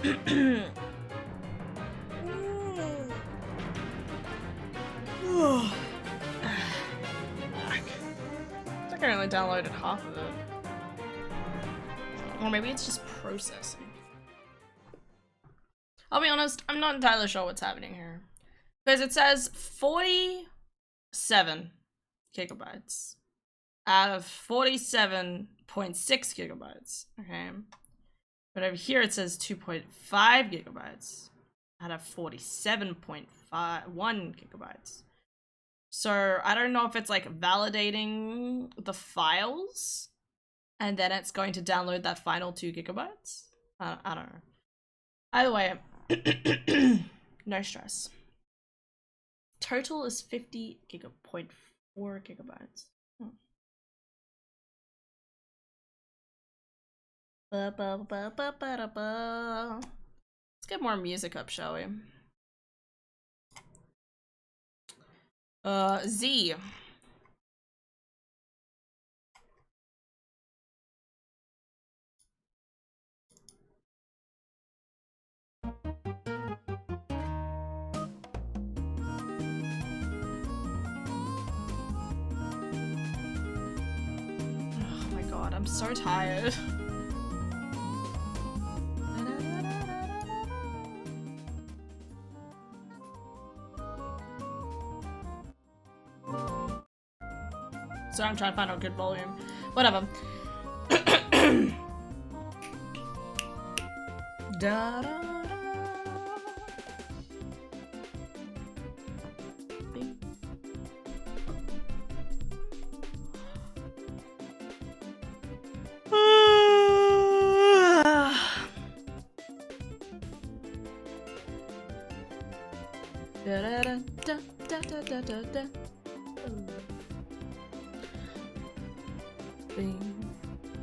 I think I only downloaded half of it. Or maybe it's just processing. I'll be honest, I'm not entirely sure what's happening here. Because it says 47 gigabytes out of 47.6 gigabytes. Okay. But over here it says 2.5 gigabytes out of 47.1 gigabytes. So I don't know if it's like validating the files and then it's going to download that final 2 gigabytes. I don't know. Either way, no stress. Total is 50.4 gigabytes. Let's get more music up, shall we? Z. Oh my god, I'm so tired. So I'm trying to find a good volume. Whatever. Da, da, da.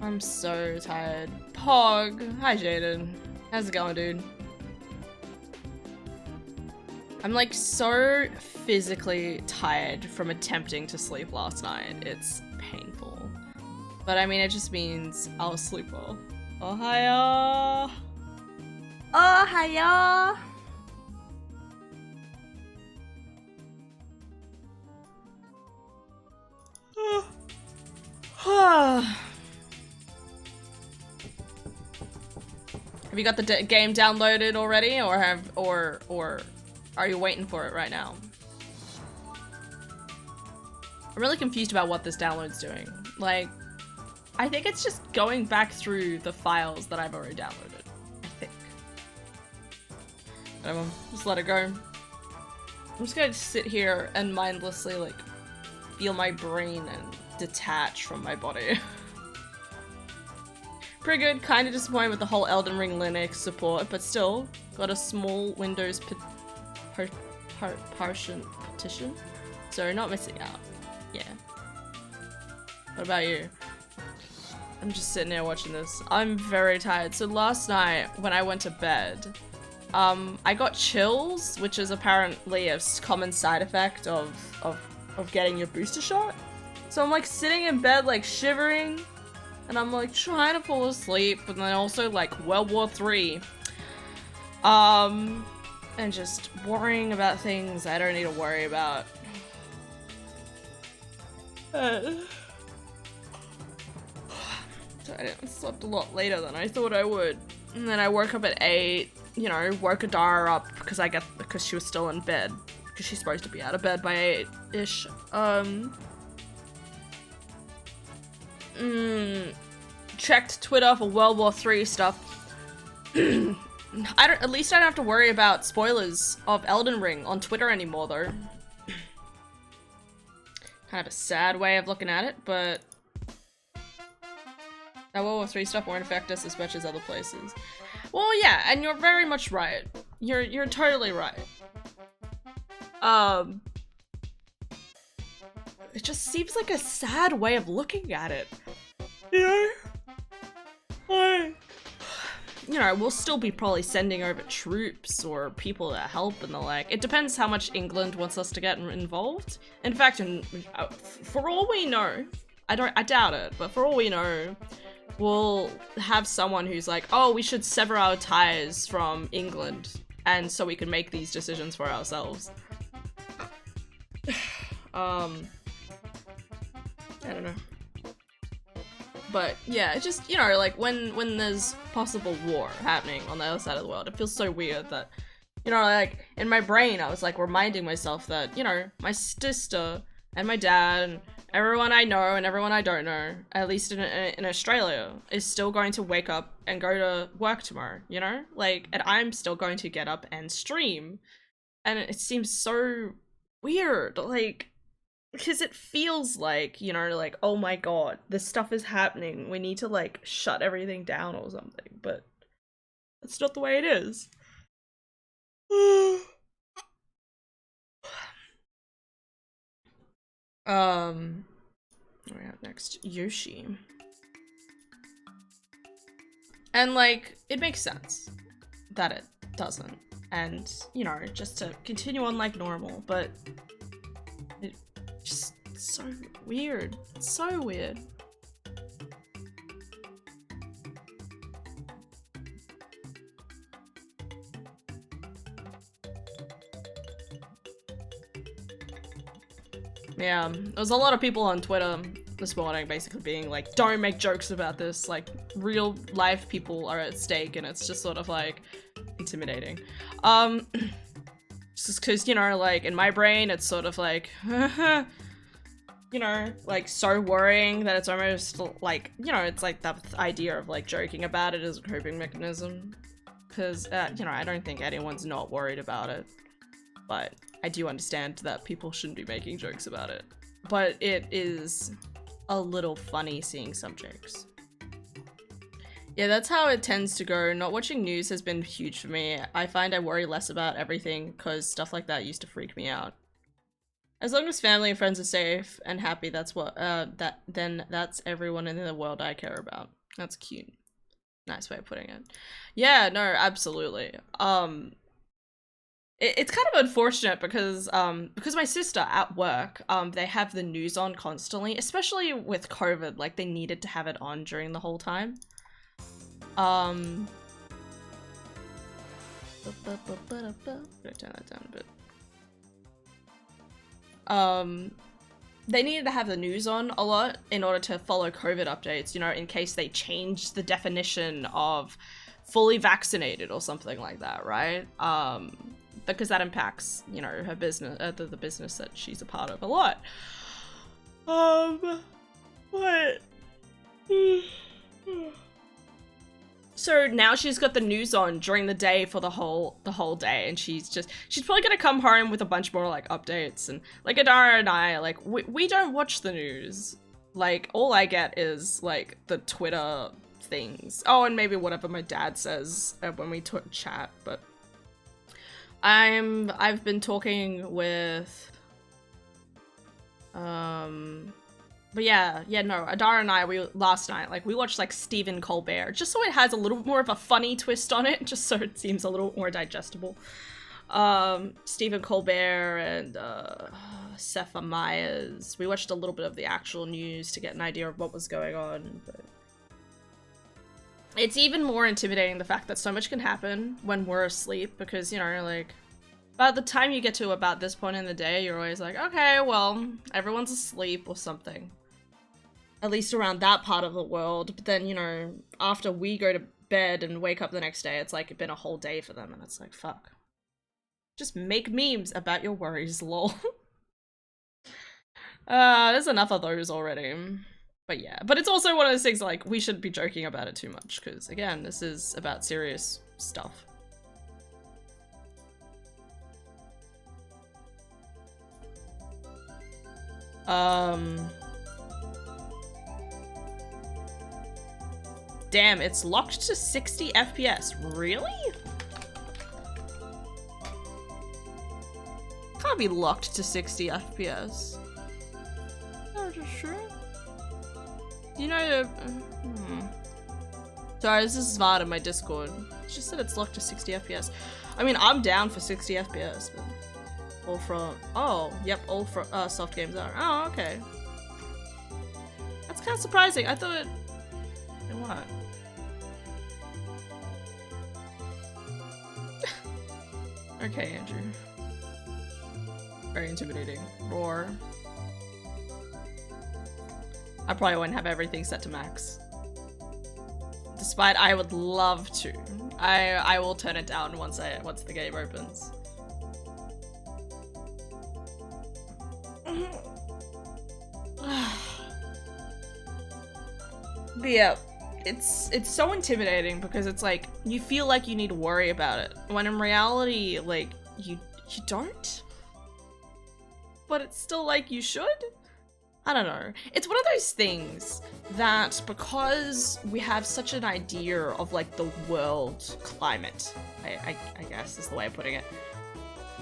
I'm so tired. Pog. Hi, Jaden. How's it going, dude? I'm like so physically tired from attempting to sleep last night. It's painful. But I mean, it just means I'll sleep well. Ohio. Ohio. Have you got the game downloaded already, or are you waiting for it right now? I'm really confused about what this download's doing. Like, I think it's just going back through the files that I've already downloaded. I think. Whatever, just let it go. I'm just gonna sit here and mindlessly like feel my brain and detach from my body. Pretty good, kind of disappointed with the whole Elden Ring Linux support, but still got a small Windows partition, so not missing out. Yeah. What about you? I'm just sitting here watching this. I'm very tired. So last night when I went to bed, I got chills, which is apparently a common side effect of getting your booster shot. So I'm like sitting in bed like shivering. And I'm like trying to fall asleep, but then also like World War III. And just worrying about things I don't need to worry about. So I slept a lot later than I thought I would. And then I woke up at 8, you know, woke Adara up because she was still in bed. Because she's supposed to be out of bed by 8-ish. Checked Twitter for World War III stuff. At least I don't have to worry about spoilers of Elden Ring on Twitter anymore, though. Kind of a sad way of looking at it, but that World War III stuff won't affect us as much as other places. Well, yeah, and you're very much right. You're totally right. It just seems like a sad way of looking at it. You know? You know, we'll still be probably sending over troops or people to help and the like. It depends how much England wants us to get involved. In fact, for all we know, I doubt it, but for all we know, we'll have someone who's like, oh, we should sever our ties from England, and so we can make these decisions for ourselves. I don't know. But yeah, it's just, you know, like when there's possible war happening on the other side of the world, it feels so weird that, you know, like in my brain I was like reminding myself that, you know, my sister and my dad and everyone I know and everyone I don't know, at least in Australia, is still going to wake up and go to work tomorrow, you know? Like, and I'm still going to get up and stream. And it seems so weird, like, because it feels like, you know, like, oh my god, this stuff is happening. We need to, like, shut everything down or something. But that's not the way it is. What do we have next? Yoshi. And, like, it makes sense that it doesn't. And, you know, just to continue on like normal, but it just so weird. It's so weird. Yeah, there was a lot of people on Twitter this morning basically being like, don't make jokes about this, like, real life people are at stake, and it's just sort of like intimidating. Just because, you know, like, in my brain, it's sort of like, you know, like, so worrying that it's almost like, you know, it's like that idea of like joking about it as a coping mechanism. Because, you know, I don't think anyone's not worried about it, but I do understand that people shouldn't be making jokes about it. But it is a little funny seeing some jokes. Yeah, that's how it tends to go. Not watching news has been huge for me. I find I worry less about everything because stuff like that used to freak me out. As long as family and friends are safe and happy, that's what, then that's everyone in the world I care about. That's cute. Nice way of putting it. Yeah, no, absolutely. It's kind of unfortunate because my sister at work, they have the news on constantly, especially with COVID, like they needed to have it on during the whole time. I'm gonna turn that down a bit. They needed to have the news on a lot in order to follow COVID updates, you know, in case they changed the definition of fully vaccinated or something like that, right? Because that impacts, you know, her business, the business that she's a part of a lot. What? So now she's got the news on during the day for the whole day, and she's probably gonna come home with a bunch more like updates, and like Adara and I, like we don't watch the news. Like all I get is like the Twitter things. Oh, and maybe whatever my dad says when we chat, but I've been talking with but yeah, no, Adara and I, last night, like, we watched, like, Stephen Colbert, just so it has a little more of a funny twist on it, just so it seems a little more digestible. Stephen Colbert and, Sepha Myers. We watched a little bit of the actual news to get an idea of what was going on, but it's even more intimidating the fact that so much can happen when we're asleep, because, you know, like, by the time you get to about this point in the day, you're always like, okay, well, everyone's asleep or something. At least around that part of the world. But then, you know, after we go to bed and wake up the next day, it's like it's been a whole day for them, and it's like, fuck. Just make memes about your worries, lol. There's enough of those already. But yeah, but it's also one of those things, like, we shouldn't be joking about it too much, because, again, this is about serious stuff. Damn, it's locked to 60 FPS. Really? Can't be locked to 60 FPS. No, just sure. Do you know? Sorry, this is Zvard in my Discord. She just said it's locked to 60 FPS. I mean, I'm down for 60 FPS, but all from all for soft games are. Oh, okay. That's kind of surprising. I thought it What? Okay, Andrew. Very intimidating. Roar. I probably wouldn't have everything set to max. Despite I would love to. I will turn it down once the game opens. But yeah, it's so intimidating because it's like you feel like you need to worry about it when in reality like you don't. But it's still like you should. I don't know. It's one of those things that because we have such an idea of like the world climate, I guess is the way of putting it.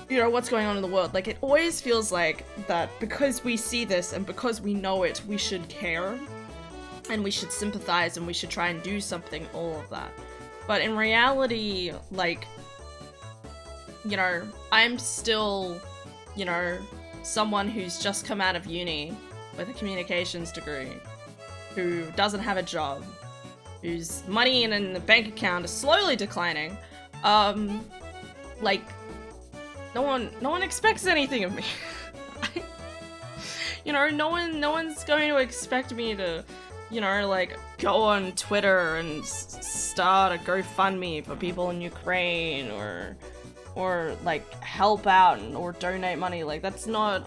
You know, what's going on in the world. Like it always feels like that because we see this and because we know it, we should care and we should sympathize and we should try and do something, all of that. But in reality, like, you know, I'm still, you know, someone who's just come out of uni with a communications degree, who doesn't have a job, whose money in the bank account is slowly declining. Like, no one expects anything of me. You know, no one's going to expect me to, you know, like, go on Twitter and start a GoFundMe for people in Ukraine, or like help out or donate money. Like it's not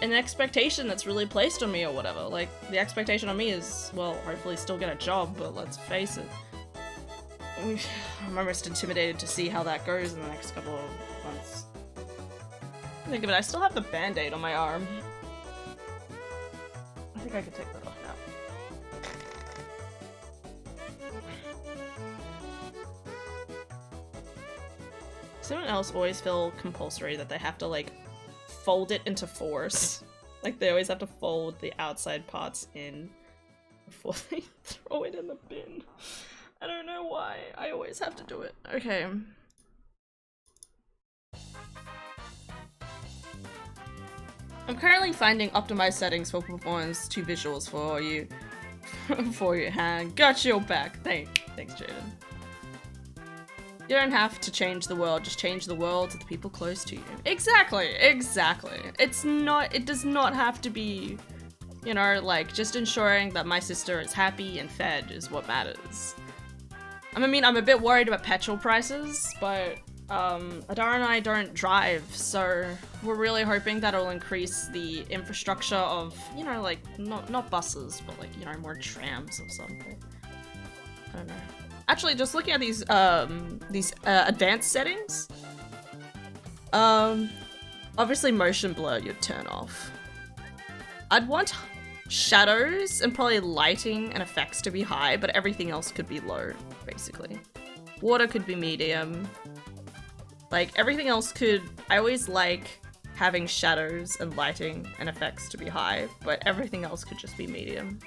an expectation that's really placed on me or whatever. Like the expectation on me is, well, hopefully still get a job, but let's face it, I'm almost intimidated to see how that goes in the next couple of months. Think of it, I still have the band-aid on my arm. I think I could take that off now. Someone else always feel compulsory that they have to like fold it into fours. Like they always have to fold the outside parts in before they throw it in the bin. I don't know why. I always have to do it. Okay. I'm currently finding optimized settings for performance to visuals for you. For your hand. Got your back. Thanks, Jaden. You don't have to change the world, just change the world to the people close to you. Exactly. It does not have to be, you know, like, just ensuring that my sister is happy and fed is what matters. I mean, I'm a bit worried about petrol prices, but, Adara and I don't drive, so we're really hoping that it'll increase the infrastructure of, you know, like, not buses, but like, you know, more trams or something. I don't know. Actually, just looking at these advanced settings, obviously motion blur you'd turn off. I'd want shadows and probably lighting and effects to be high, but everything else could be low, basically. Water could be medium. Like, everything else could... I always like having shadows and lighting and effects to be high, but everything else could just be medium.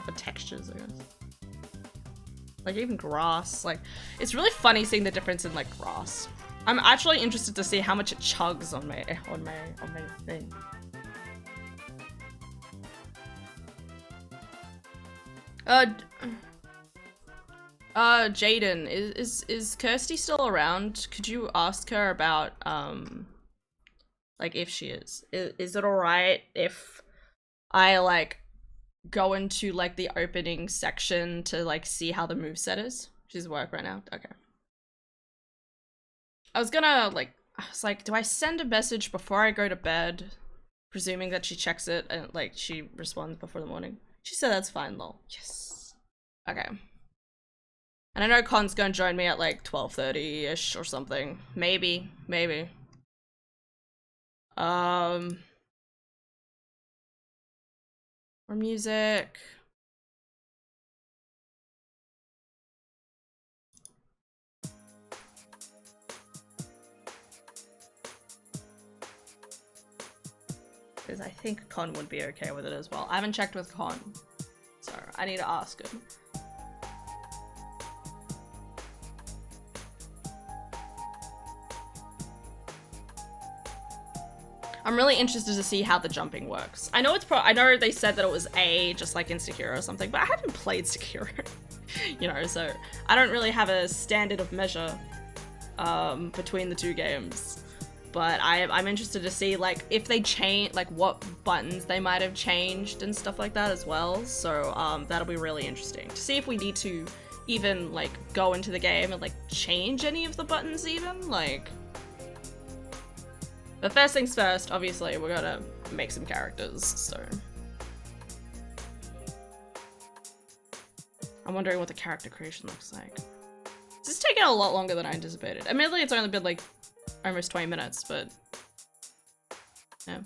For textures, I guess. Like even grass, like it's really funny seeing the difference in like grass. I'm actually interested to see how much it chugs on my thing. Jaden, is Kirsty still around? Could you ask her about like if she is it alright if I like go into like the opening section to like see how the moveset is? She's at work right now. Okay. I was like, do I send a message before I go to bed, presuming that she checks it and like she responds before the morning? She said that's fine, lol. Yes. Okay. And I know Con's gonna join me at like 12:30-ish or something. Maybe. More music. Because I think Con would be okay with it as well. I haven't checked with Con, so I need to ask him. I'm really interested to see how the jumping works. I know I know they said that it was A, just like in Sekiro or something, but I haven't played Sekiro. You know, so I don't really have a standard of measure between the two games. But I'm interested to see, like, if they change, like, what buttons they might have changed and stuff like that as well. So that'll be really interesting to see if we need to even, like, go into the game and, like, change any of the buttons even, like. But first things first, obviously, we're gonna make some characters, so. I'm wondering what the character creation looks like. This is taking a lot longer than I anticipated. Admittedly, it's only been, like, almost 20 minutes, but yeah.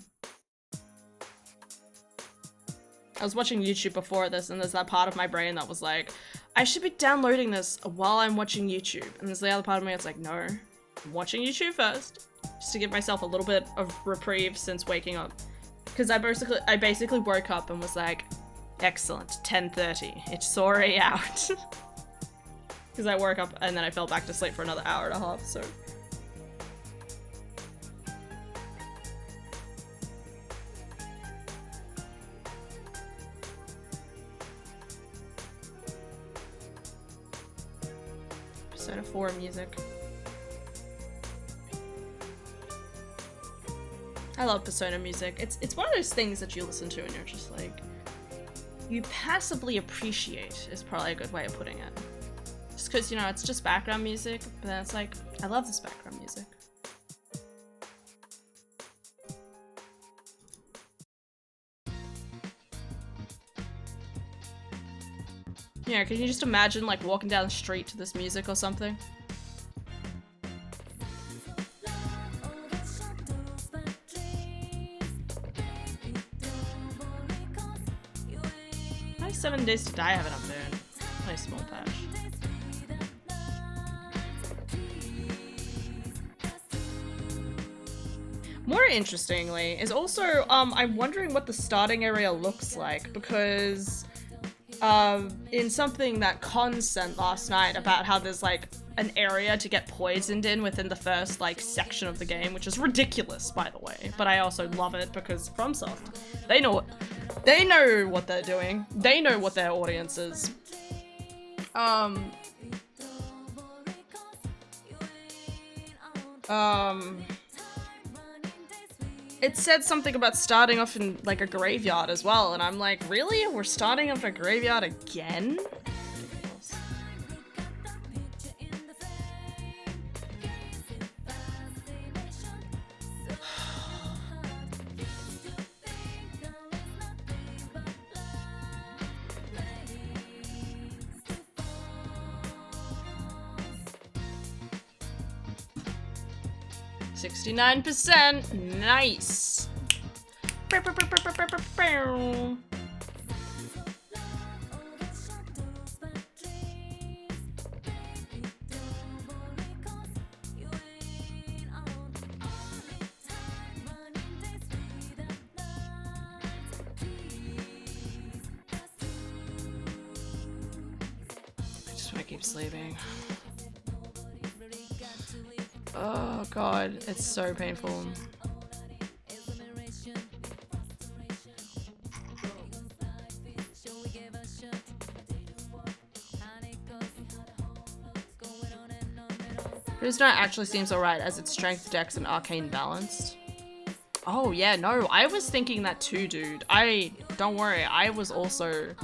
I was watching YouTube before this, and there's that part of my brain that was like, I should be downloading this while I'm watching YouTube. And there's the other part of me that's like, no, I'm watching YouTube first, just to give myself a little bit of reprieve since waking up. Because I basically woke up and was like, excellent, 10:30. It's already out. Because I woke up and then I fell back to sleep for another hour and a half, so. Persona 4 music. I love Persona music. It's one of those things that you listen to and you're just like, you passively appreciate is probably a good way of putting it. Just because, you know, it's just background music, but then it's like, I love this background music. Yeah, can you just imagine, like, walking down the street to this music or something? 7 Days to Die I haven't up there. Nice small patch. More interestingly is also, I'm wondering what the starting area looks like, because in something that Con sent last night about how there's like an area to get poisoned in within the first like section of the game, which is ridiculous by the way, but I also love it because FromSoft, they know what they're doing. They know what their audience is. It said something about starting off in like a graveyard as well, and I'm like, really? We're starting off a graveyard again? 69%. Nice. I just want to keep sleeping. Oh god, it's so painful. Prisoner actually seems alright as its strength, dex, and arcane balanced. Oh yeah, no, I was thinking that too, dude. Don't worry, I was also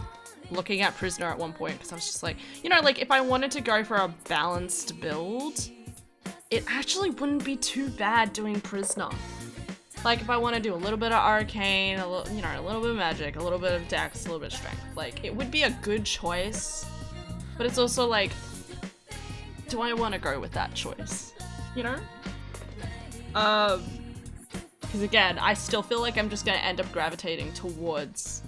looking at Prisoner at one point because I was just like, you know, like if I wanted to go for a balanced build, it actually wouldn't be too bad doing Prisoner. Like if I want to do a little bit of arcane, a little, you know, a little bit of magic, a little bit of dex, a little bit of strength, like it would be a good choice. But it's also like, do I want to go with that choice? You know? Because again, I still feel like I'm just gonna end up gravitating towards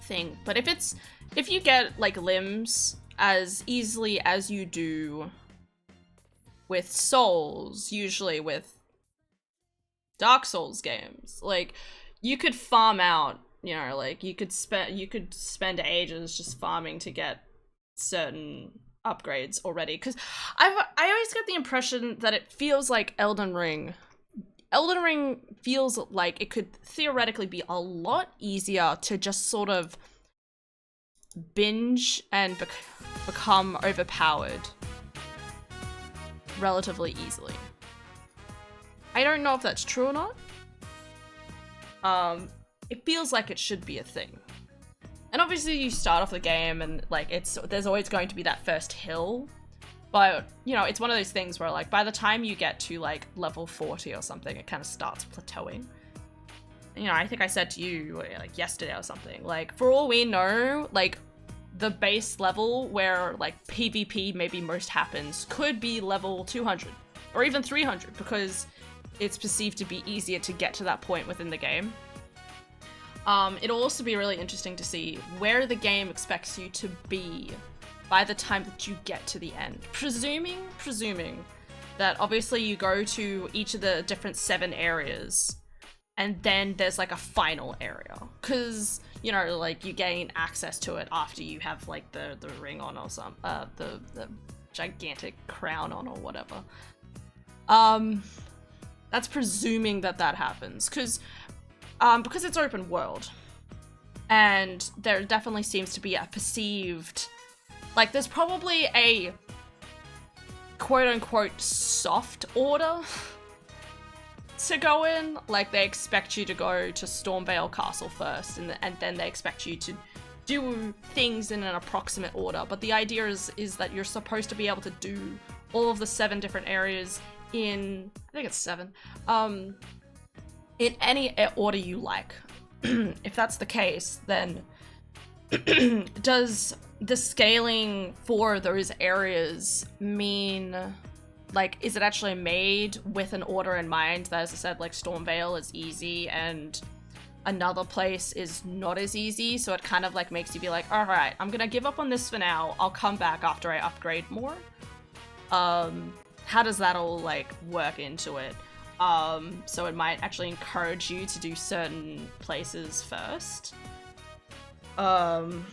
thing. But if you get like limbs as easily as you do with Souls, usually with Dark Souls games, like you could farm out, you know, like you could spend ages just farming to get certain upgrades already. Because I always get the impression that it feels like Elden Ring Elden Ring feels like it could theoretically be a lot easier to just sort of binge and become overpowered relatively easily. I don't know if that's true or not. It feels like it should be a thing. And obviously you start off the game and like there's always going to be that first hill. But, you know, it's one of those things where like by the time you get to like level 40 or something, it kind of starts plateauing. You know, I think I said to you like yesterday or something, like for all we know, like the base level where like PvP maybe most happens could be level 200 or even 300 because it's perceived to be easier to get to that point within the game. It'll also be really interesting to see where the game expects you to be by the time that you get to the end. Presuming that obviously you go to each of the different 7 areas and then there's like a final area. Cause, you know, like you gain access to it after you have like the ring on or the gigantic crown on or whatever. That's presuming that happens. Because it's open world, and there definitely seems to be a perceived, like there's probably a quote-unquote soft order to go in. Like they expect you to go to Stormvale Castle first, and then they expect you to do things in an approximate order. But the idea is that you're supposed to be able to do all of the 7 different areas in, I think it's 7, in any order you like. If that's the case, then does the scaling for those areas mean, like, is it actually made with an order in mind that, as I said, like Stormvale is easy and another place is not as easy, so it kind of like makes you be like, all right, I'm gonna give up on this for now, I'll come back after I upgrade more? How does that all like work into it? So it might actually encourage you to do certain places first. I'm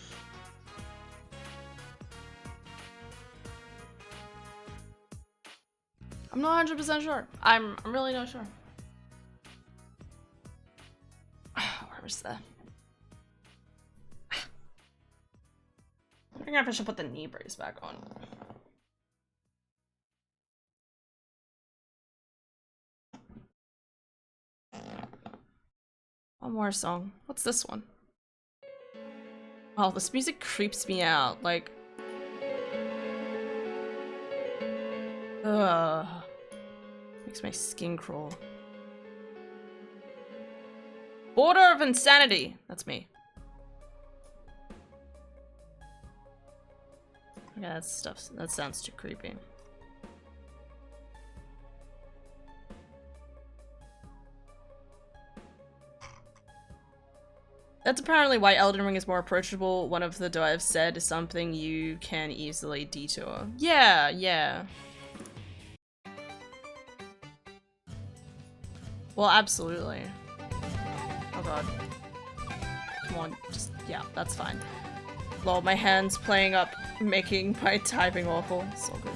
not 100% sure. I'm really not sure. Where was the... I think I should put the knee brace back on. One more song. What's this one? Oh, this music creeps me out. Like, ugh, makes my skin crawl. Border of Insanity. That's me. Yeah, that sounds too creepy. That's apparently why Elden Ring is more approachable. One of the devs said is something you can easily detour. Yeah, yeah. Well, absolutely. Oh god. Come on, just, yeah, that's fine. Lol, my hand's playing up, making my typing awful. It's all good.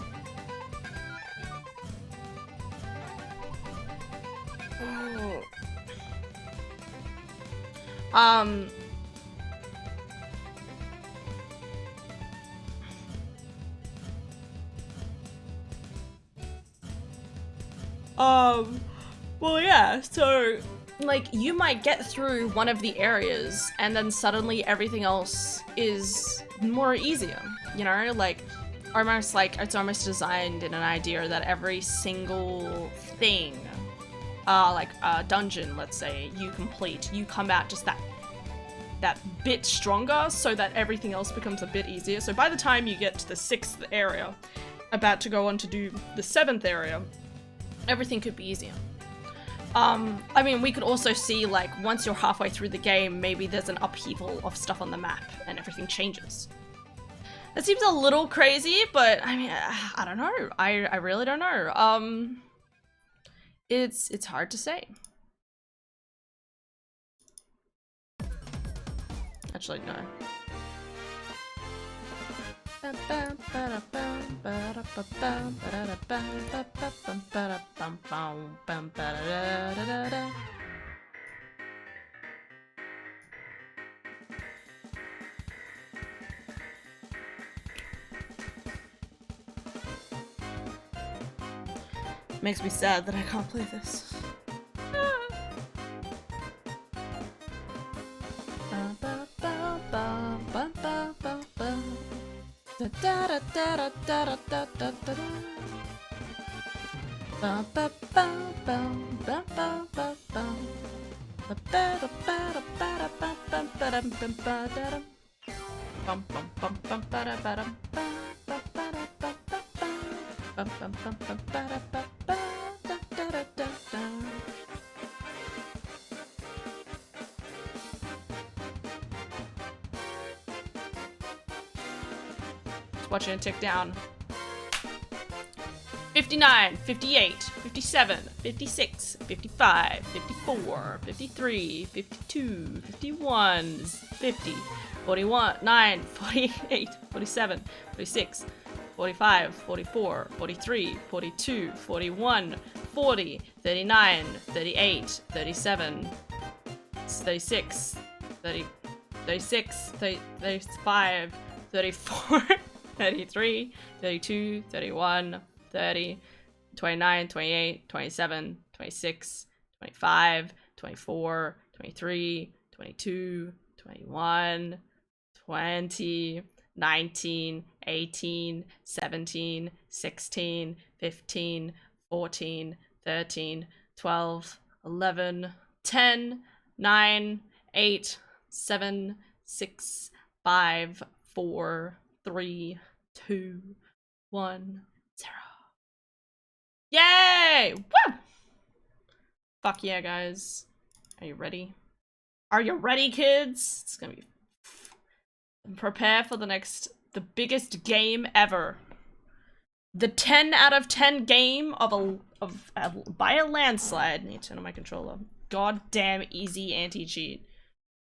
Well, yeah, so, like, you might get through one of the areas, and then suddenly everything else is more easier, you know? Like, almost like, it's almost designed in an idea that every single thing, like a dungeon, let's say, you complete, you come out just that bit stronger so that everything else becomes a bit easier. So by the time you get to the 6th area, about to go on to do the 7th area, everything could be easier. I mean, we could also see, like, once you're halfway through the game, maybe there's an upheaval of stuff on the map and everything changes. That seems a little crazy, but I mean, I don't know. I really don't know. It's hard to say. Actually, no. Makes me sad that I can't play this. Watching it tick down. 59, 58, 57, 56, 55, 54, 53, 52, 51, 50, 41, 9, 48, 47, 46, 45, 44, 43, 42, 41, 40, 39, 38, 37, 36, 30, 36, 30, 35, 34, 33, 32, 31, 30, 29, 28, 27, 26, 25, 24, 23, 22, 21, 20, 19, 18, 17, 16, 15, 14, 13, 12, 11, 10, 9, 8, 7, 6, 5, 4, 3, 2, 1, 0. Yay! Woo! Fuck yeah, guys. Are you ready? Are you ready, kids? It's gonna be... Prepare for the biggest game ever. The 10 out of 10 game by a landslide. I need to turn on my controller. Goddamn easy anti-cheat.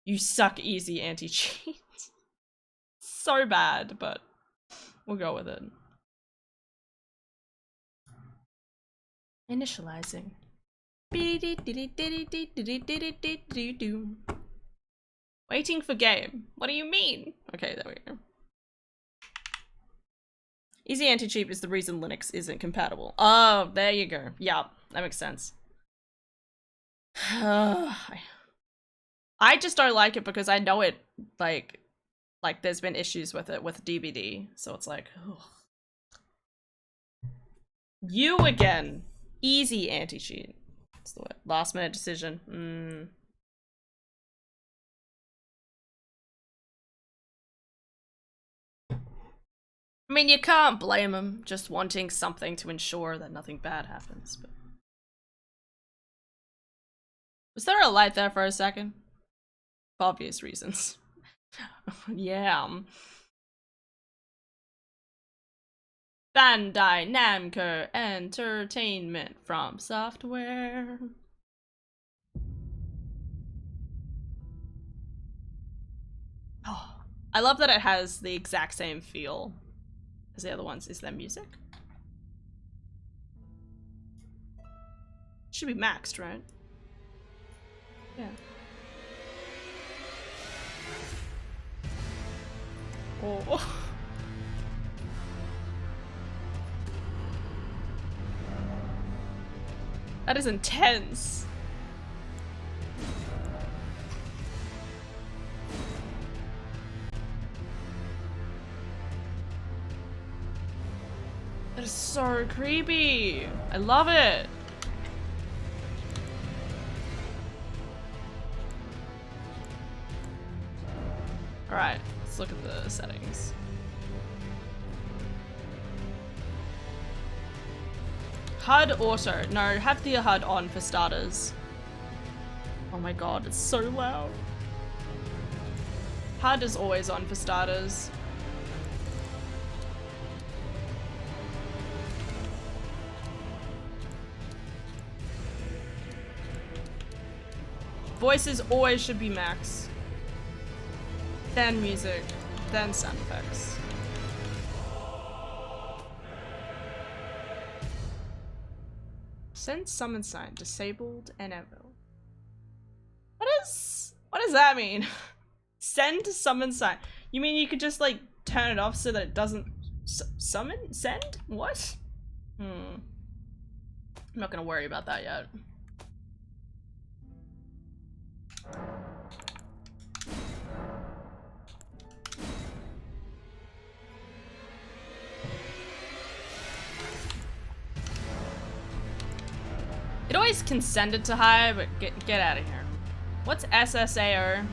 You suck, easy anti-cheat. So bad, but we'll go with it. Initializing. Waiting for game. What do you mean? Okay, there we go. Easy anti-cheat is the reason Linux isn't compatible. Oh, there you go. Yeah, that makes sense. I just don't like it because I know it, like there's been issues with it with DBD, so it's like, ugh. You again. Easy anti-cheat. That's the word. Last minute decision. I mean, you can't blame him, just wanting something to ensure that nothing bad happens, but... Was there a light there for a second? For obvious reasons. Yeah. Bandai Namco Entertainment from Software. Oh, I love that it has the exact same feel as the other ones. Is there music? Should be maxed, right? Yeah. Oh. That is intense. That is so creepy. I love it. All right, let's look at the settings. HUD auto. No, have the HUD on for starters. Oh my god, it's so loud. HUD is always on for starters. Voices always should be max. Then music. Then sound effects. Send summon sign. Disabled and Anvil. What does that mean? Send summon sign. You mean you could just like turn it off so that it doesn't summon? Send? What? I'm not gonna worry about that yet. It always can send it to high, but get out of here. What's SSAO?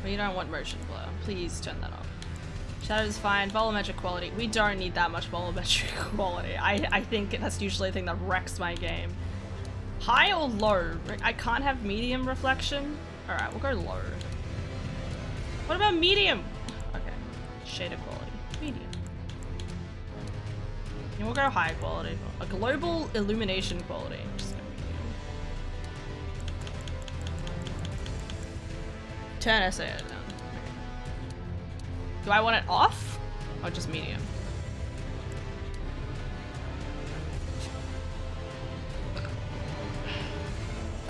Well, you don't want motion blur. Please turn that off. Shadow is fine. Volumetric quality. We don't need that much volumetric quality. I think that's usually the thing that wrecks my game. High or low? I can't have medium reflection. Alright, we'll go low. What about medium? Okay. Shader quality. Medium. And we'll go high quality. A global illumination quality. Just go medium. Turn SA down. Do I want it off? Or just medium?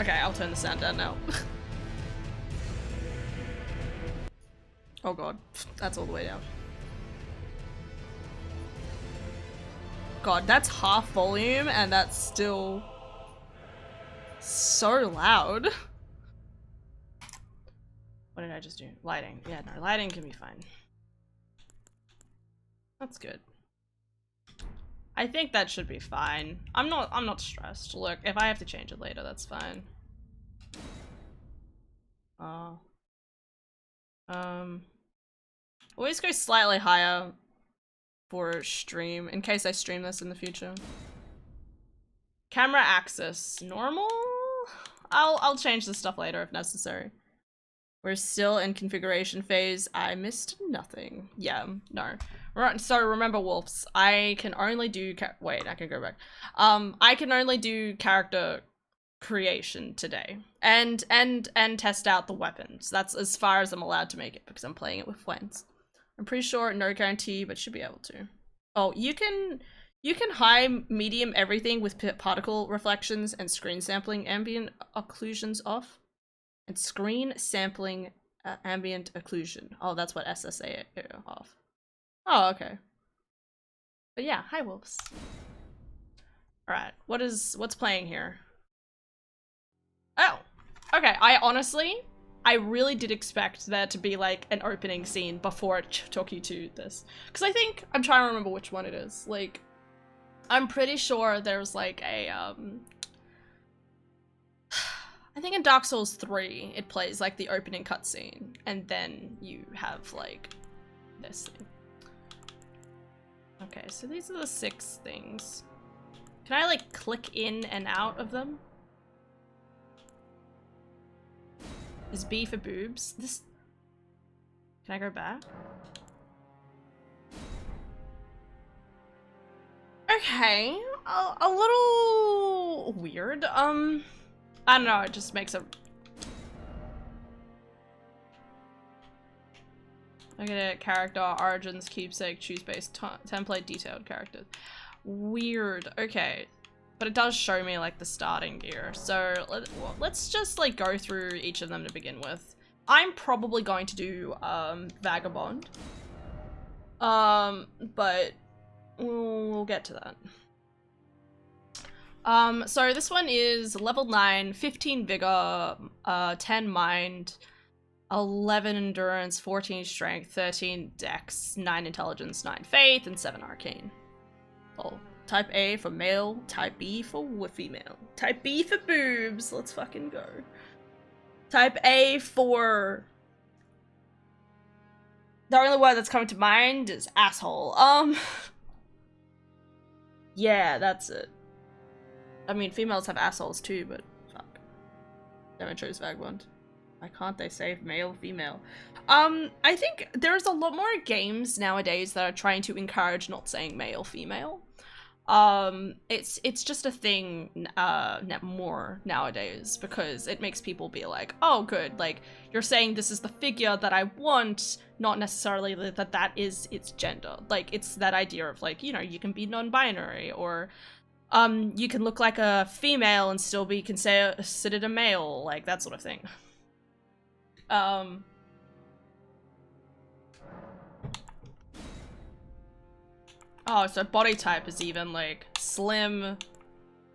Okay, I'll turn the sound down now. Oh god, that's all the way down. God, that's half volume and that's still so loud. What did I just do? Lighting. Yeah, no, lighting can be fine. That's good. I think that should be fine. I'm not stressed. Look, if I have to change it later, that's fine. Always go slightly higher for stream, in case I stream this in the future. Camera axis, normal? I'll change this stuff later if necessary. We're still in configuration phase. I missed nothing. Yeah, no. Right, so remember, Wolves, I can only do wait, I can go back. I can only do character creation today. And test out the weapons. That's as far as I'm allowed to make it because I'm playing it with friends. I'm pretty sure, no guarantee, but should be able to. Oh, you can high, medium everything with particle reflections and screen sampling ambient occlusions off. And screen sampling ambient occlusion. Oh, that's what SSA off. Oh, okay. But yeah, hi Wolves. Alright, what's playing here? Oh, okay, I really did expect there to be like an opening scene before it took you to this. Because I think, I'm trying to remember which one it is. Like, I'm pretty sure there's like a, I think in Dark Souls 3, it plays like the opening cutscene, and then you have like this thing. Okay, so these are the 6 things. Can I like click in and out of them? Is B for boobs? This. Can I go back? Okay, a little weird. I don't know, it just makes a... Look at it, character, origins, keepsake, choose base, template, detailed characters. Weird, okay. But it does show me like the starting gear. So let's just like go through each of them to begin with. I'm probably going to do Vagabond. But we'll get to that. So this one is level 9, 15 vigor, 10 mind, 11 endurance, 14 strength, 13 dex, 9 intelligence, 9 faith, and 7 arcane. Oh, type A for male, type B for female, type B for boobs, let's fucking go. Type A for... The only word that's coming to mind is asshole. Yeah, that's it. I mean, females have assholes too, but fuck. Damn, I chose Vagabond. Why can't they say male, female? I think there's a lot more games nowadays that are trying to encourage not saying male, female. It's just a thing more nowadays, because it makes people be like, oh good, like you're saying this is the figure that I want, not necessarily that is its gender. Like it's that idea of like, you know, you can be non-binary, or you can look like a female and still be considered a male, like that sort of thing. Oh, so body type is even like slim,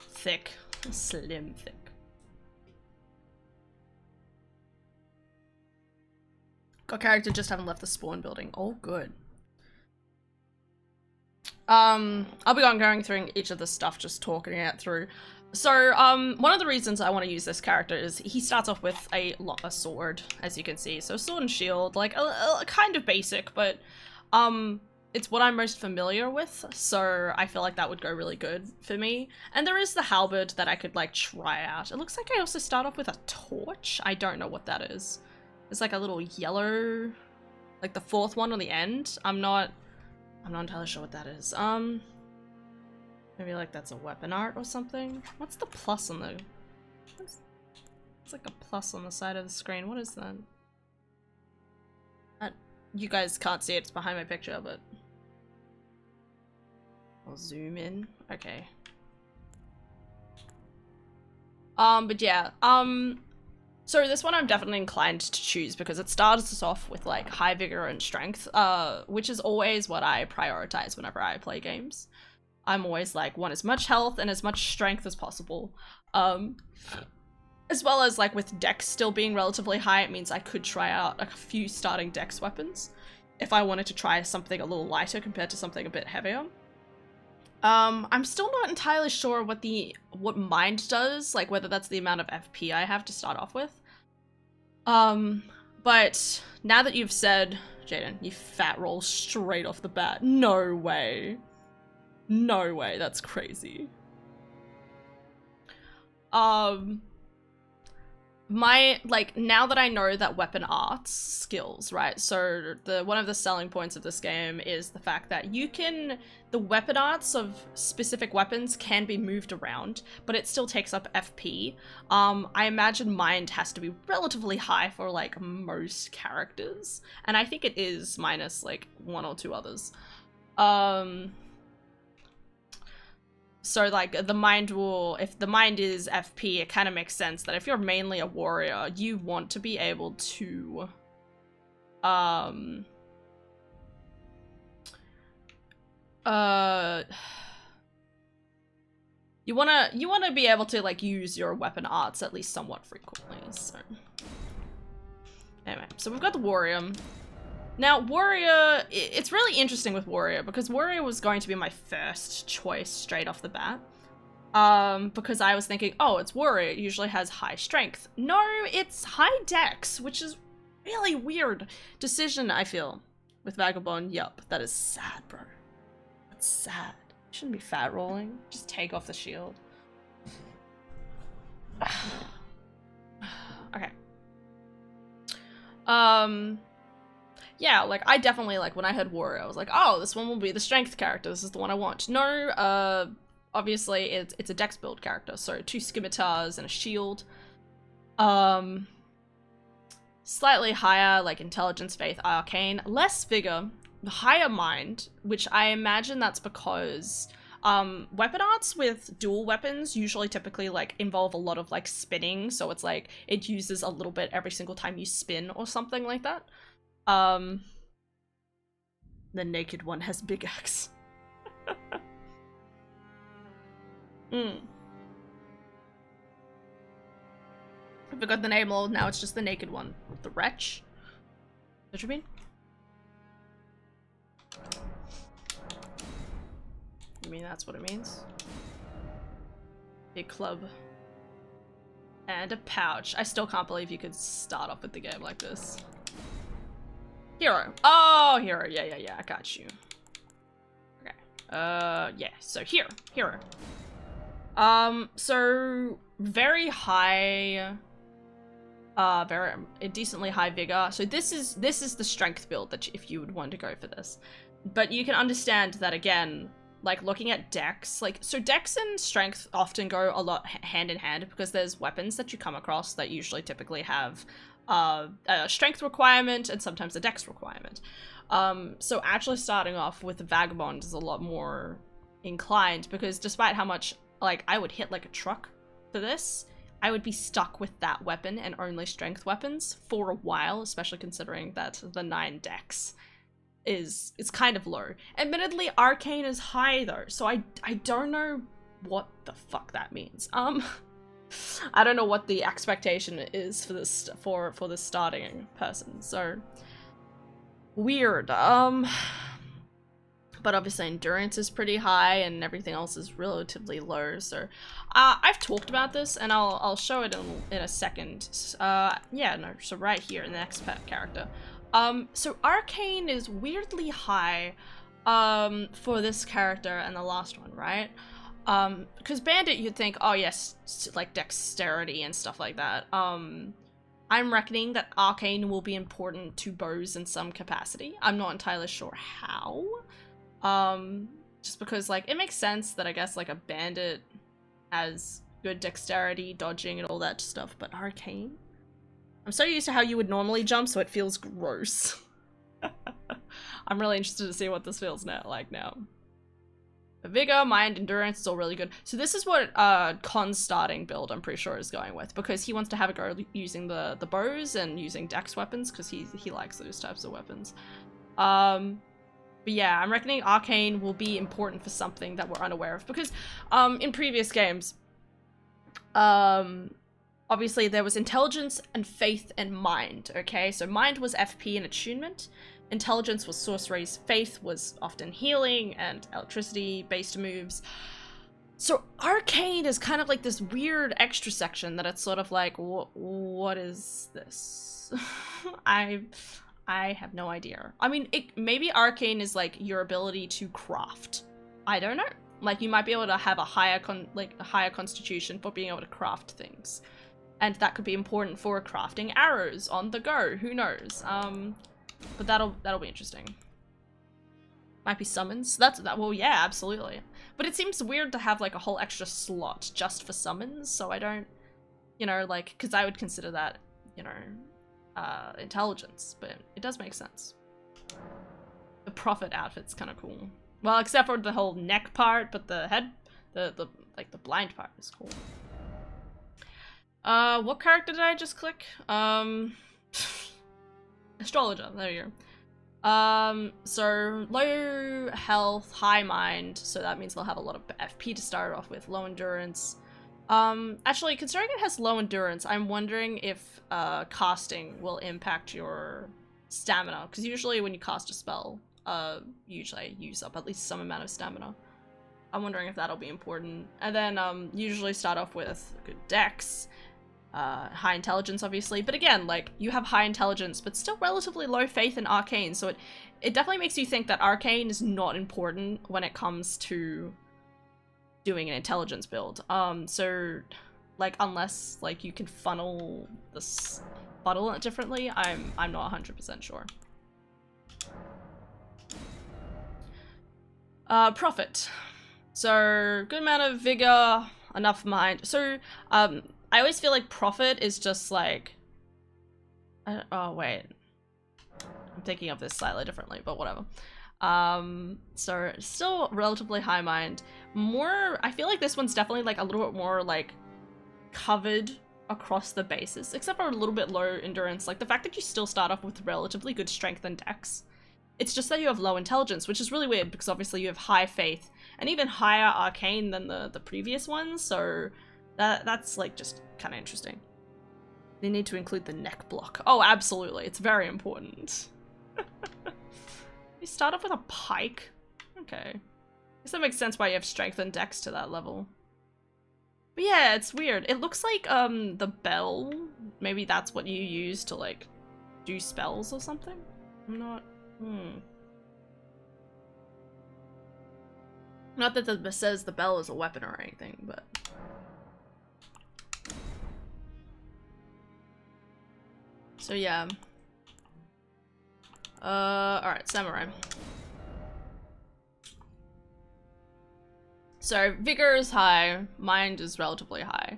thick. Slim, thick. Got character, just haven't left the spawn building. Oh, good. I'll be going through each of the stuff, just talking it through. So, one of the reasons I want to use this character is he starts off with a sword, as you can see. So sword and shield, like a kind of basic, but it's what I'm most familiar with, so I feel like that would go really good for me. And there is the halberd that I could like try out. It looks like I also start off with a torch. I don't know what that is. It's like a little yellow, like the fourth one on the end. I'm not entirely sure what that is. Maybe like that's a weapon art or something. What's the plus on the? It's like a plus on the side of the screen. What is that? You guys can't see it. It's behind my picture, but I'll zoom in. Okay. But yeah. So this one I'm definitely inclined to choose because it starts us off with like high vigor and strength, which is always what I prioritize whenever I play games. I'm always like, want as much health and as much strength as possible. As well as like with dex still being relatively high, it means I could try out a few starting dex weapons if I wanted to try something a little lighter compared to something a bit heavier. I'm still not entirely sure what mind does, like whether that's the amount of FP I have to start off with. But now that you've said, Jaden, you fat roll straight off the bat. No way. No way, that's crazy. Now that I know that weapon arts skills, right? So one of the selling points of this game is the fact that the weapon arts of specific weapons can be moved around, but it still takes up FP. I imagine mind has to be relatively high for like most characters, and I think it is minus like one or two others. So like if the mind is FP, it kind of makes sense that if you're mainly a warrior, you want to be able to you wanna be able to like use your weapon arts at least somewhat frequently. So anyway, so we've got the warrior. Now, warrior, it's really interesting with warrior because warrior was going to be my first choice straight off the bat. Because I was thinking, oh, it's warrior, it usually has high strength. No, it's high dex, which is really weird decision, I feel, with Vagabond. Yup, that is sad, bro. That's sad. Shouldn't be fat rolling. Just take off the shield. Okay. Yeah, like, I definitely, like, when I heard warrior, I was like, oh, this one will be the strength character, this is the one I want. No, obviously, it's a dex build character, so 2 scimitars and a shield. Slightly higher, like, intelligence, faith, arcane, less vigor, higher mind, which I imagine that's because, weapon arts with dual weapons usually typically, like, involve a lot of, like, spinning, so it's like, it uses a little bit every single time you spin or something like that. The naked one has big axe. I forgot the name, old. Now it's just the naked one. The wretch? What you mean? You mean that's what it means? Big club. And a pouch. I still can't believe you could start off with the game like this. Hero. Oh, hero. Yeah, I got you. Okay. Yeah, so hero. So very high, very decently high vigor. So this is the strength build that if you would want to go for this. But you can understand that again, like looking at dex, like, so dex and strength often go a lot hand in hand because there's weapons that you come across that usually typically have a strength requirement and sometimes a dex requirement. So actually starting off with the Vagabond is a lot more inclined because despite how much, like, I would hit like a truck for this, I would be stuck with that weapon and only strength weapons for a while, especially considering that the 9 dex is kind of low. Admittedly, arcane is high though, so I don't know what the fuck that means. I don't know what the expectation is for this for this starting person. So weird. But obviously endurance is pretty high and everything else is relatively low. So I've talked about this and I'll show it in a second. Yeah, no, so right here in the next character. So arcane is weirdly high for this character and the last one, right? Because bandit you'd think, oh yes, like dexterity and stuff like that. I'm reckoning that arcane will be important to bows in some capacity. I'm not entirely sure how. Just because, like, it makes sense that I guess like a bandit has good dexterity, dodging and all that stuff, but arcane? I'm so used to how you would normally jump, so it feels gross. I'm really interested to see what this feels like now. Vigor, mind, endurance is all really good. So this is what Con's starting build, I'm pretty sure, is going with, because he wants to have a go using the bows and using dex weapons, because he likes those types of weapons. But yeah, I'm reckoning arcane will be important for something that we're unaware of, because in previous games, obviously there was intelligence and faith and mind, okay? So mind was FP and attunement, intelligence was sorceries, faith was often healing and electricity-based moves. So arcane is kind of like this weird extra section that it's sort of like, what is this? I have no idea. I mean, maybe arcane is like your ability to craft. I don't know. Like, you might be able to have a higher constitution for being able to craft things. And that could be important for crafting arrows on the go. Who knows? But that'll be interesting. Might be summons. Well, yeah, absolutely. But it seems weird to have like a whole extra slot just for summons. So I don't, you know, like, because I would consider that, you know, intelligence. But it does make sense. The prophet outfit's kind of cool. Well, except for the whole neck part, but the head, the blind part is cool. What character did I just click? Astrologer, there you go. So low health, high mind, so that means they'll have a lot of FP to start off with, low endurance. Actually, considering it has low endurance, I'm wondering if, casting will impact your stamina, because usually when you cast a spell, usually I use up at least some amount of stamina. I'm wondering if that'll be important. And then, usually start off with good dex, high intelligence, obviously, but again, like, you have high intelligence, but still relatively low faith in arcane, so it definitely makes you think that arcane is not important when it comes to doing an intelligence build. So, like, unless, like, you can funnel it differently, I'm not 100% sure. Profit. So, good amount of vigor, enough mind. So, I always feel like profit is just like, oh wait, I'm thinking of this slightly differently, but whatever. So still relatively high mind. I feel like this one's definitely like a little bit more like covered across the bases, except for a little bit low endurance. Like the fact that you still start off with relatively good strength and dex. It's just that you have low intelligence, which is really weird because obviously you have high faith and even higher arcane than the previous ones, so that's like just kind of interesting. They need to include the neck block. Oh, absolutely. It's very important. You start off with a pike? Okay. I guess that makes sense why you have strength and dex to that level. But yeah, it's weird. It looks like the bell, maybe that's what you use to like do spells or something? I'm not... Not that it says the bell is a weapon or anything, but... So yeah. Alright, samurai. So vigor is high, mind is relatively high.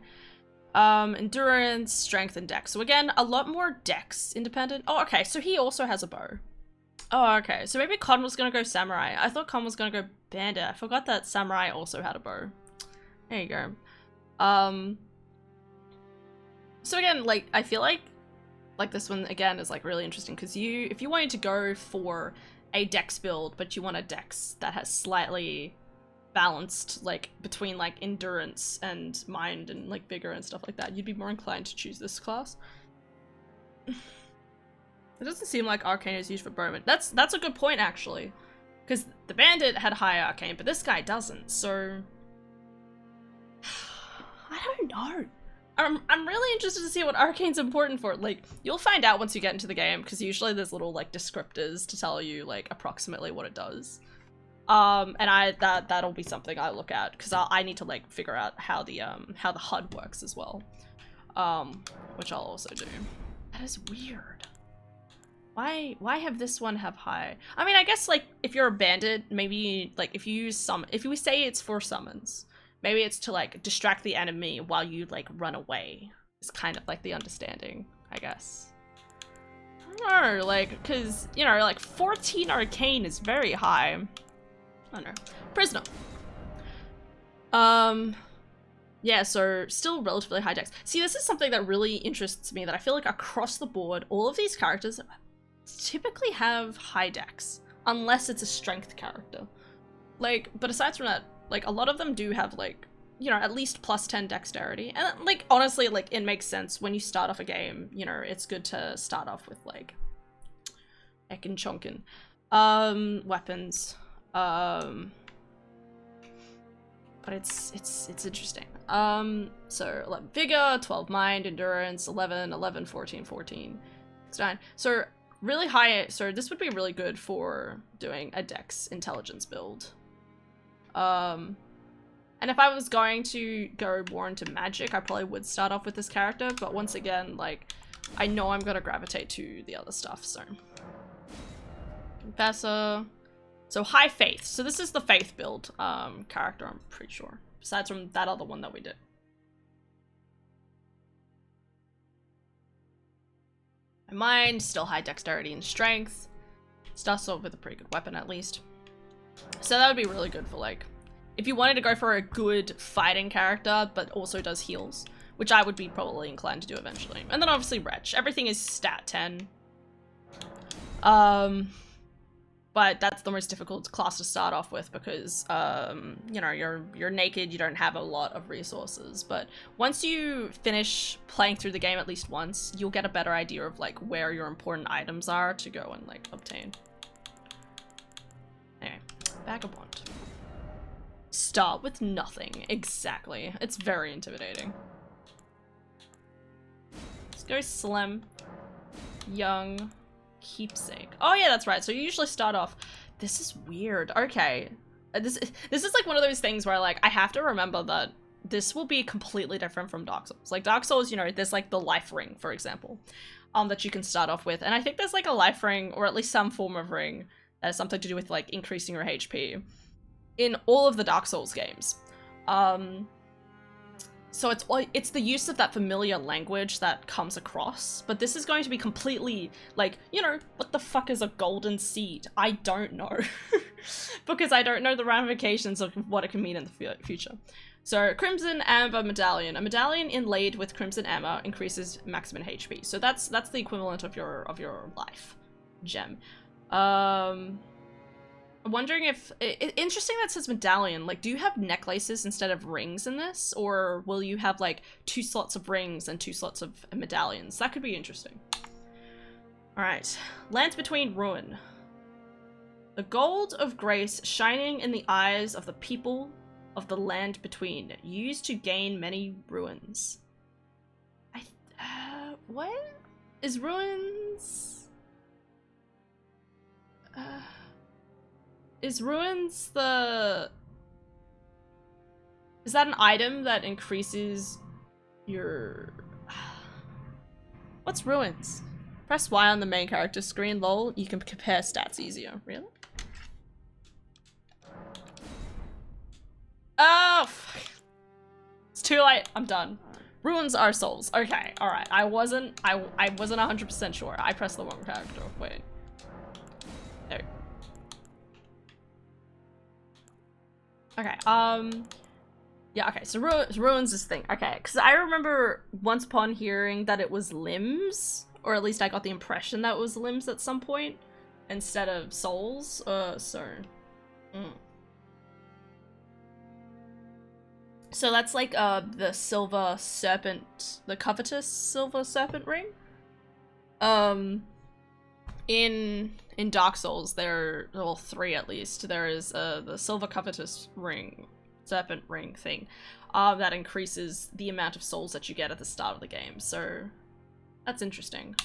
Endurance, strength, and dex. So again, a lot more dex independent. Oh, okay, so he also has a bow. Oh, okay, so maybe Con was gonna go samurai. I thought Con was gonna go bandit. I forgot that samurai also had a bow. There you go. So again, like, I feel like this one, again, is, like, really interesting, because if you wanted to go for a dex build, but you want a dex that has slightly balanced, like, between, like, endurance and mind and, like, vigor and stuff like that, you'd be more inclined to choose this class. It doesn't seem like arcane is used for bowman. That's a good point, actually, because the bandit had high arcane, but this guy doesn't, so I don't know. I'm really interested to see what arcane's important for. Like, you'll find out once you get into the game, because usually there's little, like, descriptors to tell you, like, approximately what it does. And that'll be something I look at, because I need to, like, figure out how the HUD works as well. Which I'll also do. That is weird. Why have this one have high? I mean, I guess, like, if you're a bandit, maybe, like, if you say it's for summons, maybe it's to, like, distract the enemy while you, like, run away. It's kind of, like, the understanding, I guess. I don't know, like, because, you know, like, 14 arcane is very high. I don't know. Prisoner. Yeah, so still relatively high dex. See, this is something that really interests me, that I feel like across the board, all of these characters typically have high dex, unless it's a strength character. Like, but aside from that, like, a lot of them do have, like, you know, at least plus 10 dexterity. And, like, honestly, like, it makes sense when you start off a game, you know, it's good to start off with, like, Ekin Chonkin. Weapons. But it's interesting. So 11 vigor, 12 mind, endurance, 11, 14, 14, 9. So really high, so this would be really good for doing a dex intelligence build. And if I was going to go more into magic, I probably would start off with this character, but once again, like, I know I'm gonna gravitate to the other stuff, so. Confessor. So high faith. So this is the faith build character, I'm pretty sure. Besides from that other one that we did. My mind, still high dexterity and strength. Starts off with a pretty good weapon at least. So that would be really good for, like, if you wanted to go for a good fighting character, but also does heals, which I would be probably inclined to do eventually. And then obviously Wretch. Everything is stat 10. But that's the most difficult class to start off with because, you know, you're naked, you don't have a lot of resources. But once you finish playing through the game at least once, you'll get a better idea of, like, where your important items are to go and, like, obtain. Anyway, Vagabond. Start with nothing. Exactly. It's very intimidating. Let's go Slim. Young. Keepsake. Oh yeah, that's right. So you usually start off. This is weird. Okay. This is like one of those things where, like, I have to remember that this will be completely different from Dark Souls. Like Dark Souls, you know, there's like the life ring, for example, that you can start off with. And I think there's like a life ring, or at least some form of ring that has something to do with, like, increasing your HP in all of the Dark Souls games. So it's the use of that familiar language that comes across, but this is going to be completely, like, you know, what the fuck is a golden seed? I don't know. Because I don't know the ramifications of what it can mean in the future. So, Crimson Amber Medallion. A medallion inlaid with Crimson Amber increases maximum HP. So that's the equivalent of your life gem. I'm wondering if, interesting that says medallion, like, do you have necklaces instead of rings in this? Or will you have, like, 2 slots of rings and 2 slots of medallions? That could be interesting. Alright, Lands Between Ruin. The gold of grace shining in the eyes of the people of the land between, used to gain many ruins. What? Is ruins? Is ruins the... Is that an item that increases your... What's ruins? Press Y on the main character screen, lol, you can compare stats easier. Really? Oh, fuck. It's too late. I'm done. Ruins are souls. Okay, alright. I wasn't 100% sure. I pressed the wrong character. Wait. There. Okay, yeah, okay, so ruins this thing. Okay, because I remember once upon hearing that it was limbs, or at least I got the impression that it was limbs at some point, instead of souls, So that's like, the silver serpent, the covetous silver serpent ring? In Dark Souls, there are, well, 3 at least, there is, the silver covetous ring, serpent ring thing, that increases the amount of souls that you get at the start of the game, so that's interesting.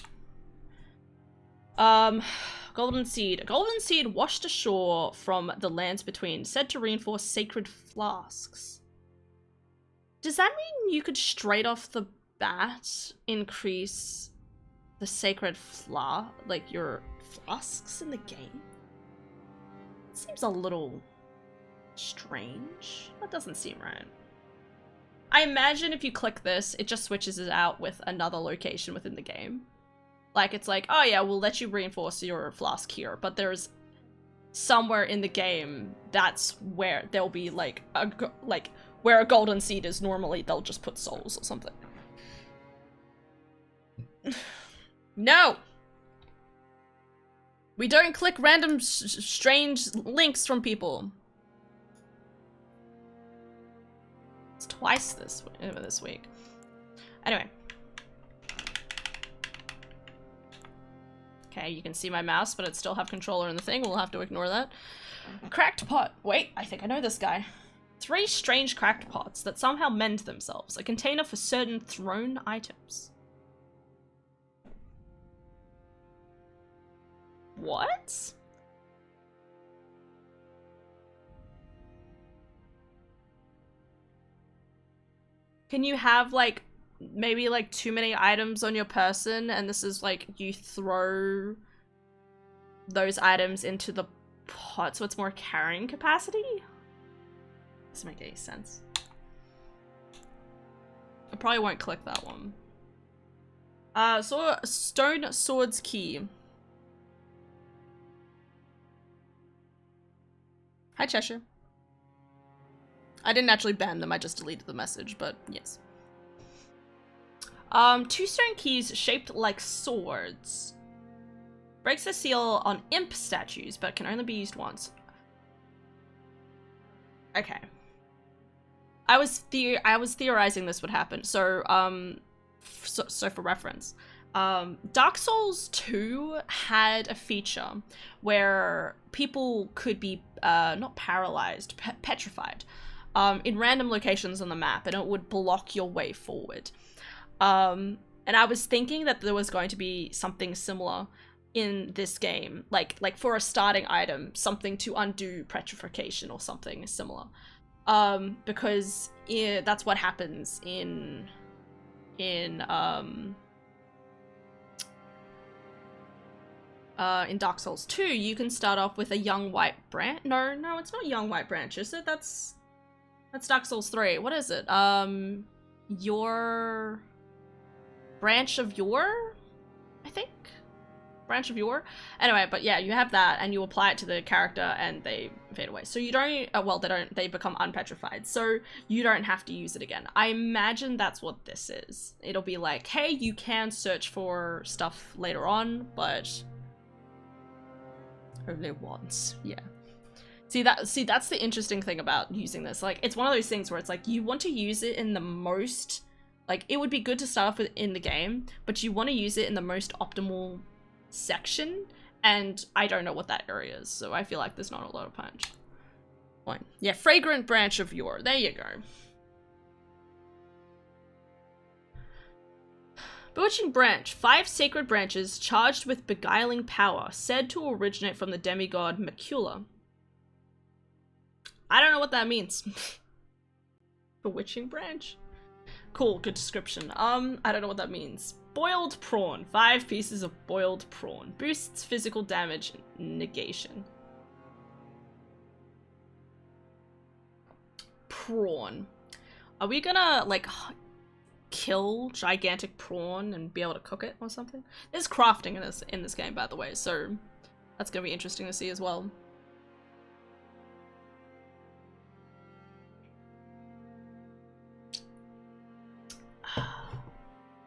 Golden Seed. A golden seed washed ashore from the lands between, said to reinforce sacred flasks. Does that mean you could straight off the bat increase the sacred like your flasks in the game? It seems a little strange. That doesn't seem right. I imagine if you click this, it just switches it out with another location within the game. Like, it's like, oh yeah, we'll let you reinforce your flask here, but there's somewhere in the game that's where there'll be like where a golden seed is normally, they'll just put souls or something. No! We don't click random strange links from people. It's twice this week. Anyway. Okay, you can see my mouse, but I'd still have controller in the thing. We'll have to ignore that. Cracked pot. Wait, I think I know this guy. 3 strange cracked pots that somehow mend themselves. A container for certain thrown items. What? Can you have, like, maybe, like, too many items on your person, and this is, like, you throw those items into the pot so it's more carrying capacity? Doesn't make any sense. I probably won't click that one. So Stone Sword's Key. Hi, Cheshire. I didn't actually ban them, I just deleted the message, but yes. 2 stone keys shaped like swords. Breaks the seal on imp statues, but can only be used once. Okay. I was theorizing this would happen. So, so for reference, Dark Souls 2 had a feature where people could be not paralyzed, petrified, in random locations on the map, and it would block your way forward. And I was thinking that there was going to be something similar in this game, like for a starting item, something to undo petrification or something similar. Because that's what happens in Dark Souls 2. You can start off with a young white branch. No, it's not young white branch, is it? That's Dark Souls 3. What is it? Your branch of yore, I think. Branch of yore. Anyway, but yeah, you have that, and you apply it to the character, and they fade away. So you don't. Well, they don't. They become unpetrified. So you don't have to use it again. I imagine that's what this is. It'll be like, hey, you can search for stuff later on, but only once. Yeah. See, that's the interesting thing about using this. Like, it's one of those things where it's like, you want to use it in the most, like, it would be good to start off with in the game, but you want to use it in the most optimal section, and I don't know what that area is, so I feel like there's not a lot of punch. Fine. Yeah, fragrant branch of yore. There you go. Bewitching branch. 5 sacred branches charged with beguiling power, said to originate from the demigod Macula. I don't know what that means. Bewitching branch? Cool, good description. I don't know what that means. Boiled prawn. 5 pieces of boiled prawn. Boosts physical damage negation. prawn. Are we gonna, like, kill gigantic prawn and be able to cook it or something? There's crafting in this game, by the way, so that's gonna be interesting to see as well.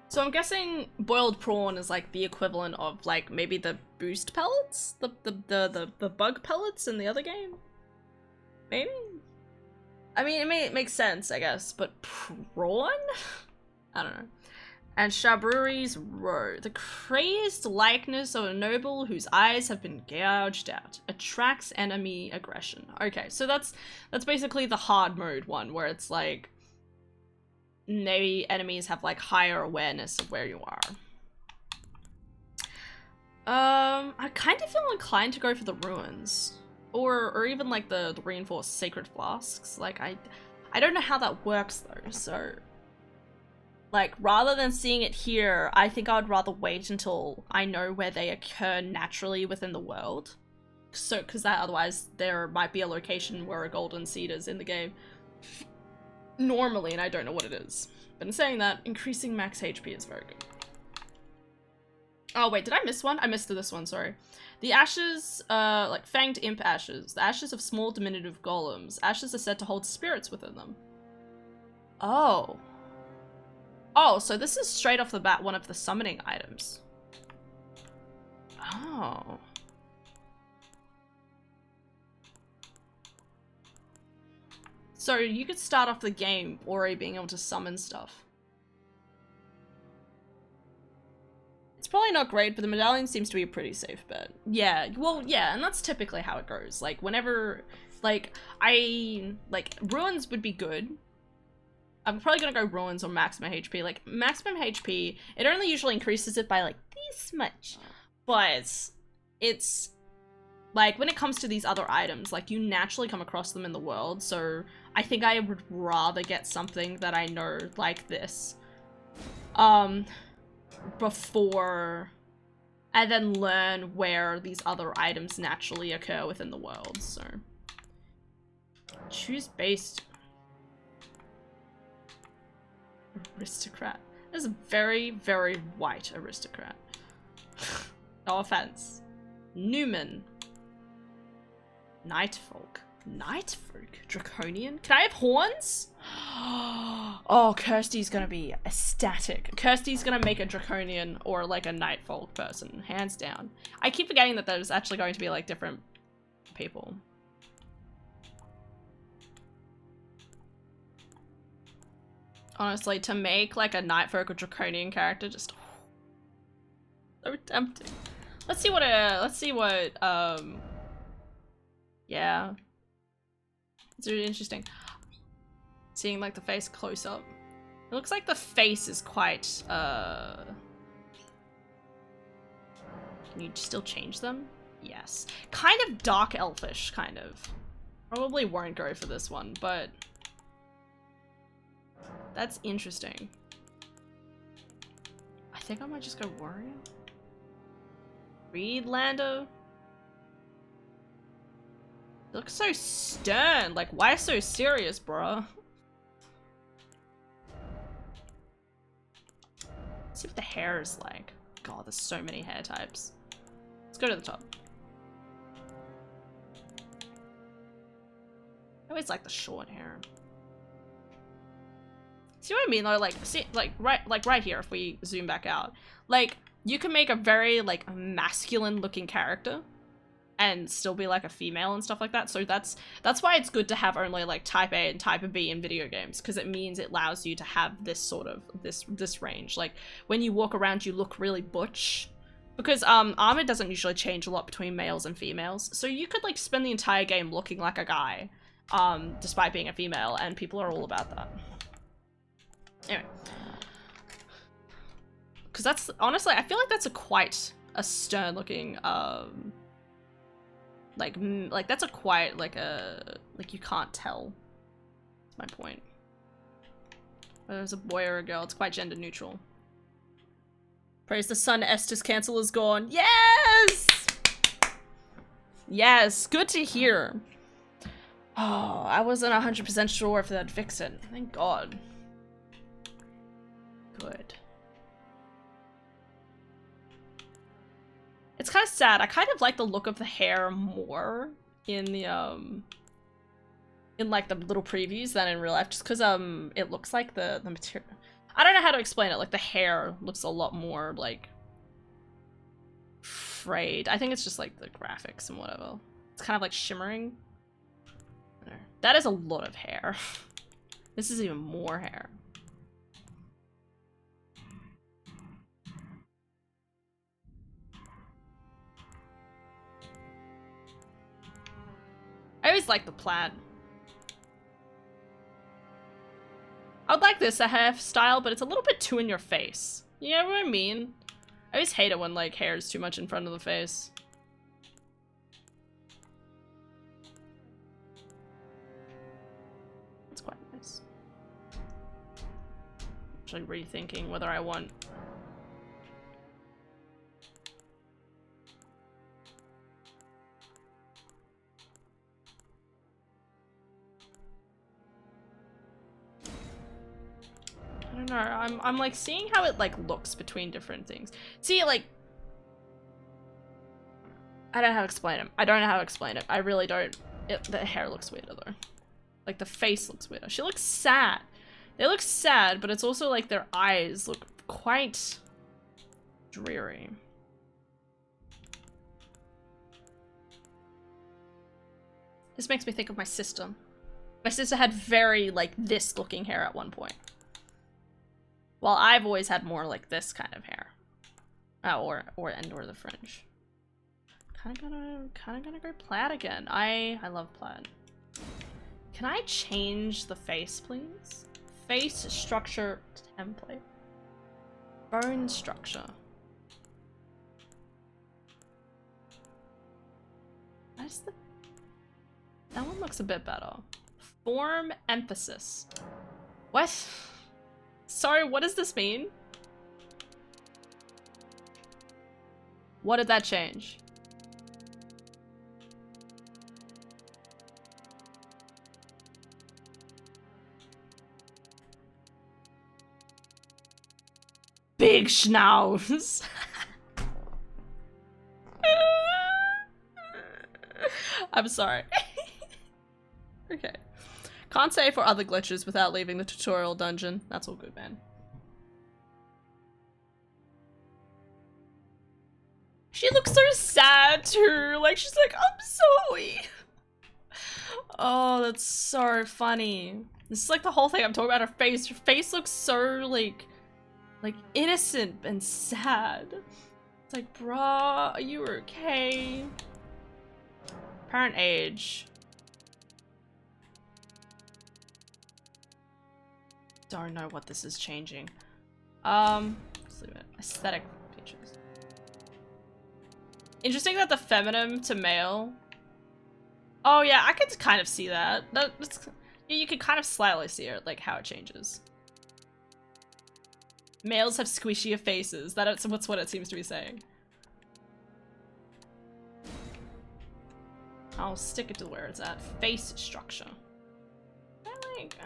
So I'm guessing boiled prawn is like the equivalent of like maybe the boost pellets? The bug pellets in the other game? Maybe? I mean, it makes sense, I guess, but prawn? I don't know. And Shabruri's roe. The crazed likeness of a noble whose eyes have been gouged out. Attracts enemy aggression. Okay, so that's basically the hard mode one, where it's like maybe enemies have like higher awareness of where you are. I kind of feel inclined to go for the ruins. Or even like the reinforced sacred flasks. Like I don't know how that works though, so like rather than seeing it here, I think I would rather wait until I know where they occur naturally within the world. So, because that otherwise there might be a location where a golden seed is in the game normally, and I don't know what it is. But in saying that, increasing max HP is very good. Oh wait, did I miss one? I missed this one, sorry. The ashes, like fanged imp ashes. The ashes of small diminutive golems. Ashes are said to hold spirits within them. Oh. Oh, so this is straight off the bat one of the summoning items. Oh. So you could start off the game already being able to summon stuff. It's probably not great, but the medallion seems to be a pretty safe bet. Yeah, well, yeah, and that's typically how it goes. Like, whenever, like, ruins would be good. I'm probably gonna go ruins or maximum HP. Like, maximum HP, it only usually increases it by, like, this much. But it's, like, when it comes to these other items, like, you naturally come across them in the world, so I think I would rather get something that I know, like this, before, and then learn where these other items naturally occur within the world, so. Choose based. Aristocrat. This is a very, very white aristocrat. No offense. Newman. Nightfolk. Nightfolk? Draconian? Can I have horns? Oh, Kirsty's gonna be ecstatic. Kirsty's gonna make a Draconian or like a Nightfolk person, hands down. I keep forgetting that there's actually going to be like different people. Honestly, to make like a Nightfolk or Draconian character, just so tempting. Let's see what yeah. It's really interesting. Seeing like the face close up. It looks like the face is quite can you still change them? Yes. Kind of dark elfish, kind of. Probably won't go for this one, but that's interesting. I think I might just go warrior. Reed Lando. Looks so stern. Like, why so serious, bruh? Let's see what the hair is like. God, there's so many hair types. Let's go to the top. I always like the short hair. See what I mean? Though, like, see, like right here. If we zoom back out, like, you can make a very like masculine-looking character and still be like a female and stuff like that. So that's why it's good to have only like type A and type B in video games, because it means it allows you to have this sort of this range. Like when you walk around, you look really butch, because armor doesn't usually change a lot between males and females. So you could like spend the entire game looking like a guy, despite being a female, and people are all about that. Anyway, because that's honestly, I feel like that's quite a stern looking like that's a quite like you can't tell. That's my point. Whether it's a boy or a girl, it's quite gender neutral. Praise the sun, Estus cancel is gone. Yes! Yes, good to hear. Oh, I wasn't 100% sure if that'd fix it. Thank God. Good. It's kind of sad. I kind of like the look of the hair more in the, in like the little previews than in real life, just because, it looks like the material. I don't know how to explain it. Like, the hair looks a lot more, like, frayed. I think it's just, like, the graphics and whatever. It's kind of, like, shimmering. That is a lot of hair. This is even more hair. I always like the plaid. I would like this, a hairstyle, but it's a little bit too in your face. You know what I mean? I always hate it when, like, hair is too much in front of the face. It's quite nice. Actually rethinking whether I want... I don't know, I'm like seeing how it like looks between different things. See, like, I don't know how to explain it. I don't know how to explain it. I really don't. The hair looks weirder though. Like the face looks weirder. She looks sad. They look sad, but it's also like their eyes look quite dreary. This makes me think of my sister. My sister had very like this looking hair at one point. While I've always had more like this kind of hair. Or the fringe. Kinda gonna go plaid again. I love plaid. Can I change the face, please? Face structure template. Bone structure. That's the... That one looks a bit better. Form emphasis. What? Sorry, what does this mean? What did that change? Big schnauz. I'm sorry. Okay. Can't save for other glitches without leaving the tutorial dungeon. That's all good, man. She looks so sad too. Like, she's like, I'm sorry. Oh, that's so funny. This is like the whole thing. I'm talking about her face. Her face looks so like innocent and sad. It's like, bruh, are you okay? Parent age. Don't know what this is changing. Let's leave it. Aesthetic features. Interesting that the feminine to male. Oh yeah, I could kind of see that. That's, yeah, you could kind of slightly see it, like how it changes. Males have squishier faces. That's what it seems to be saying. I'll stick it to where it's at. Face structure. I like...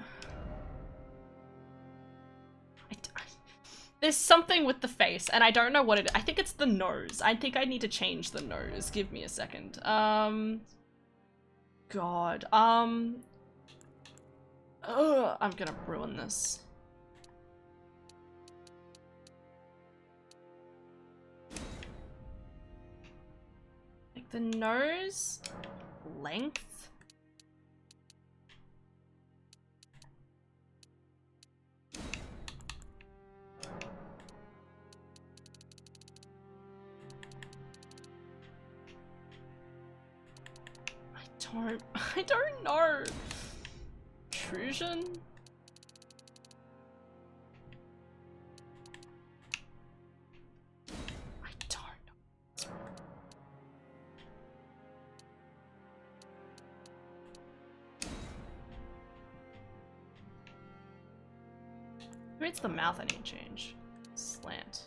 There's something with the face, and I don't know what it is. I think it's the nose. I think I need to change the nose. Give me a second. God. Ugh, I'm gonna ruin this. Like the nose length. I don't know. Intrusion? I don't know. Maybe it's the mouth I need to change. Slant.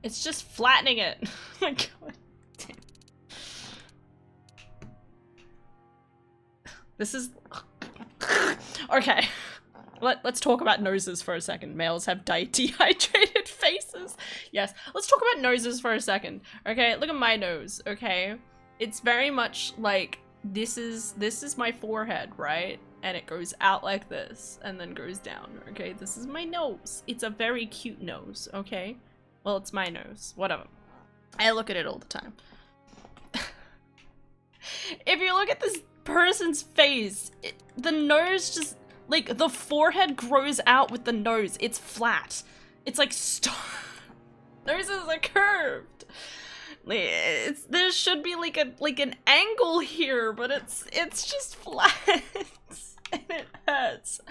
It's just flattening it. Oh my god. Damn. This is... Okay. Let's talk about noses for a second. Males have dehydrated faces. Yes. Let's talk about noses for a second. Okay, look at my nose, okay? It's very much like this is my forehead, right? And it goes out like this and then goes down, okay? This is my nose. It's a very cute nose, okay? Well, it's my nose. Whatever. I look at it all the time. If you look at this person's face, the nose just... Like, the forehead grows out with the nose. It's flat. It's like noses are curved. There should be like an angle here, but it's just flat. And it hurts.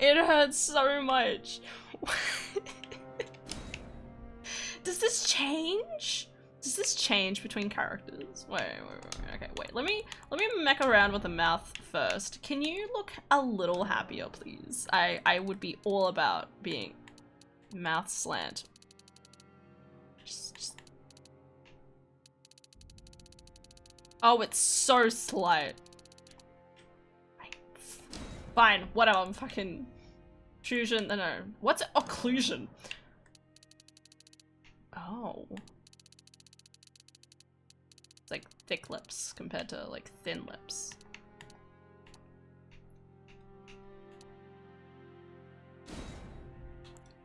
It hurts so much. Does this change? Does this change between characters? Wait. Okay, wait. Let me mech around with the mouth first. Can you look a little happier, please? I would be all about being mouth slant. Just... Oh, it's so slight. Fine, whatever. I'm fucking occlusion. No. What's occlusion? Oh. It's like thick lips compared to like thin lips.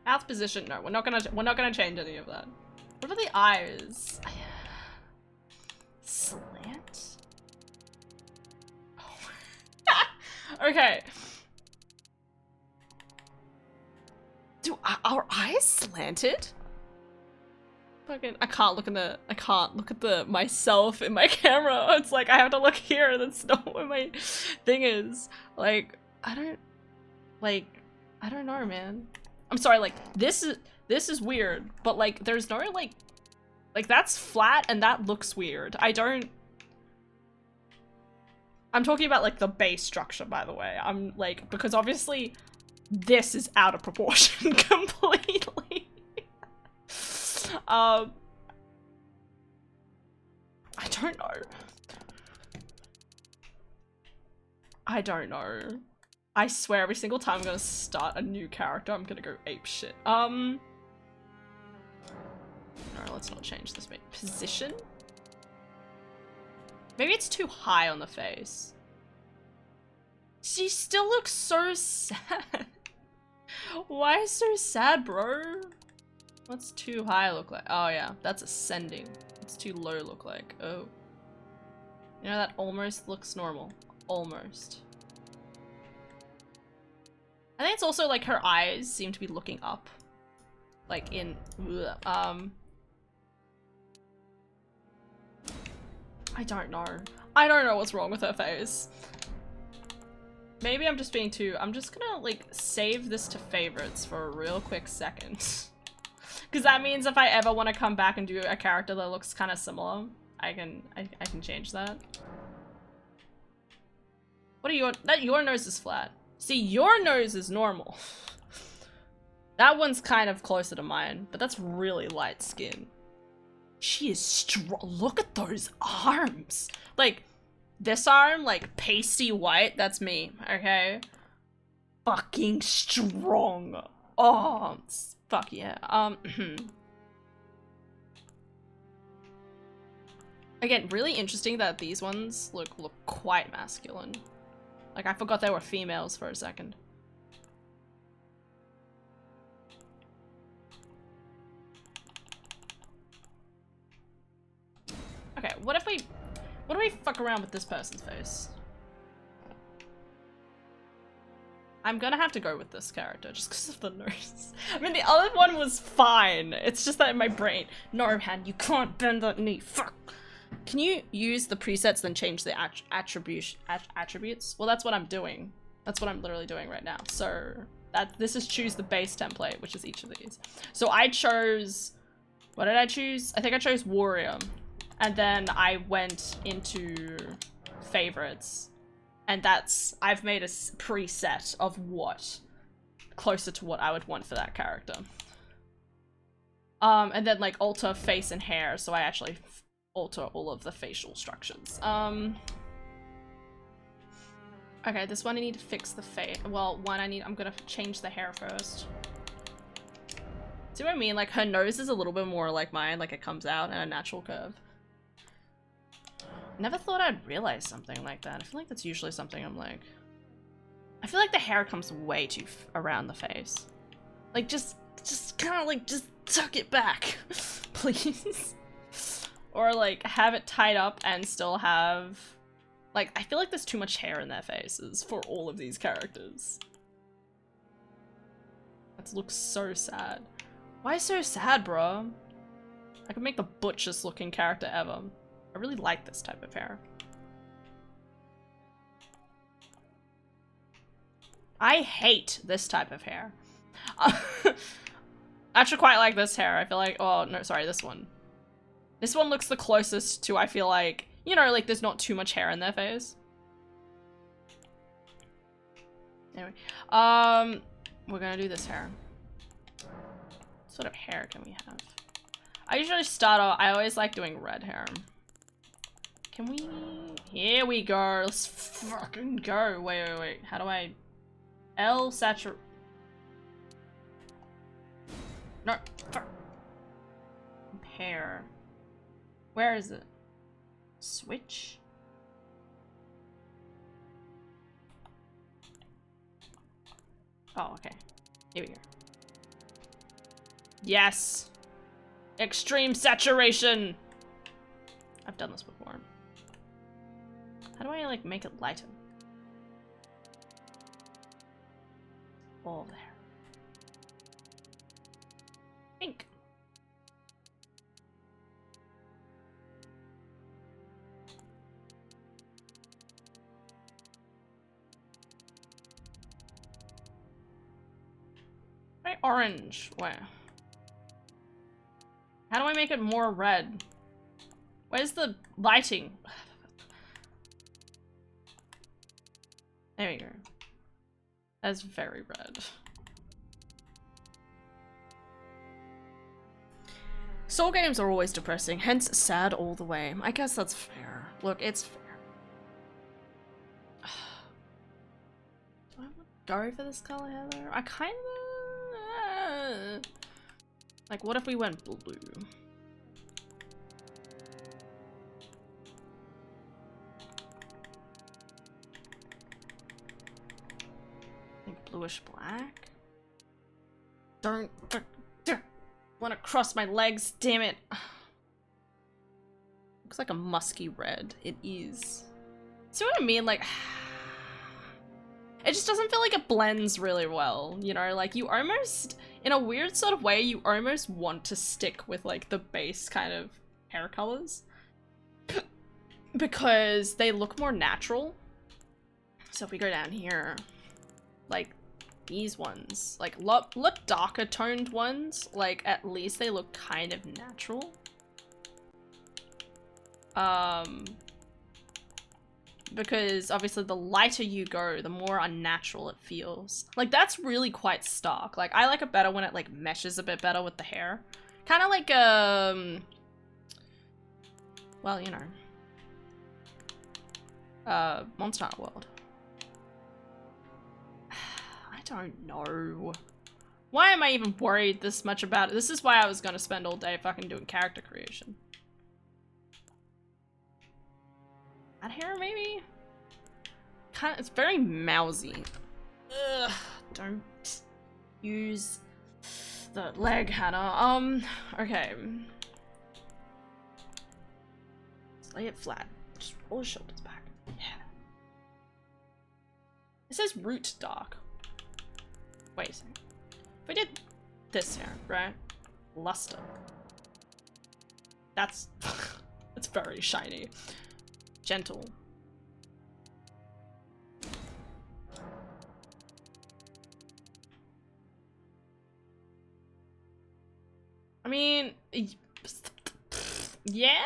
Mouth position, no, we're not gonna change any of that. What about the eyes? Slant? Oh. Okay. Are our eyes slanted? Fucking, I can't look at the myself in my camera. It's like I have to look here. That's not where my thing is. Like, I don't know, man. I'm sorry, like, this is weird, but like, there's no like that's flat and that looks weird. I'm talking about like the base structure, by the way. I'm like, because obviously this is out of proportion completely. I don't know. I don't know. I swear every single time I'm gonna start a new character, I'm gonna go ape shit. No, let's not change this. Position? Maybe it's too high on the face. She still looks so sad. Why so sad, bro? What's too high look like? Oh yeah, that's ascending. What's too low look like? Oh. You know, that almost looks normal. Almost. I think it's also like her eyes seem to be looking up. Like in, I don't know. I don't know what's wrong with her face. Maybe I'm just being too, I'm just gonna like save this to favorites for a real quick second. Because that means if I ever want to come back and do a character that looks kind of similar, I can change that. What are your nose is flat. See, your nose is normal. That one's kind of closer to mine, but that's really light skin. She is strong. Look at those arms. Like, this arm, like, pasty white, that's me, okay? Fucking strong arms. Fuck yeah. Again, really interesting that these ones look quite masculine. Like, I forgot they were females for a second. Okay, what if we fuck around with this person's face? I'm gonna have to go with this character just because of the nose. I mean, the other one was fine. It's just that in my brain. No, Han, you can't bend that knee. Fuck. Can you use the presets then change the attributes? Well, that's what I'm doing. That's what I'm literally doing right now. So this is choose the base template, which is each of these. So I chose, what did I choose? I think I chose warrior. And then I went into favorites. And I've made a preset of what, closer to what I would want for that character. And then like alter face and hair, so I actually alter all of the facial structures. Okay, this one I need to fix the face. Well, I'm gonna change the hair first. See what I mean? Like her nose is a little bit more like mine, like it comes out in a natural curve. Never thought I'd realize something like that. I feel like that's usually something I'm like... I feel like the hair comes way too around the face. Like just kind of like, just tuck it back, please. Or like have it tied up and still have... Like, I feel like there's too much hair in their faces for all of these characters. That looks so sad. Why so sad, bro? I could make the butchest looking character ever. I really like this type of hair. I hate this type of hair. I actually quite like this hair. I feel like, oh no, sorry, this one. This one looks the closest to, I feel like, you know, like there's not too much hair in their face. Anyway, we're gonna do this hair. What sort of hair can we have? I usually start off, I always like doing red hair. Can we? Here we go. Let's fucking go. Wait. How do I? L saturate. No. Compare. Where is it? Switch? Oh, okay. Here we go. Yes! Extreme saturation! I've done this before. How do I, like, make it lighter? All there. Pink. Try orange. Where? How do I make it more red? Where's the lighting? There we go. That's very red. Soul games are always depressing, hence sad all the way. I guess that's fair. Look, it's fair. Do I want to go for this color, Heather? I kind of... Like, what if we went blue? Like bluish black? Don't want to cross my legs, damn it. Looks like a musky red. It is. See what I mean? Like, it just doesn't feel like it blends really well, you know? Like, you almost, in a weird sort of way, you almost want to stick with, like, the base kind of hair colors. Because they look more natural. So if we go down here, like, these ones, like, look darker toned ones, like, at least they look kind of natural. Because obviously the lighter you go, the more unnatural it feels. Like, that's really quite stark. Like, I like it better when it, like, meshes a bit better with the hair. Kind of like, well, you know. Monster Hunter World. I don't know. Why am I even worried this much about it? This is why I was gonna spend all day fucking doing character creation. That hair, maybe? Kind of, it's very mousy. Ugh, don't use the leg, Hannah. Okay. Just lay it flat. Just roll the shoulders back. Yeah. It says root dark. Wait a second. If we did this here, right? Luster. That's it's very shiny. Gentle. I mean, yeah.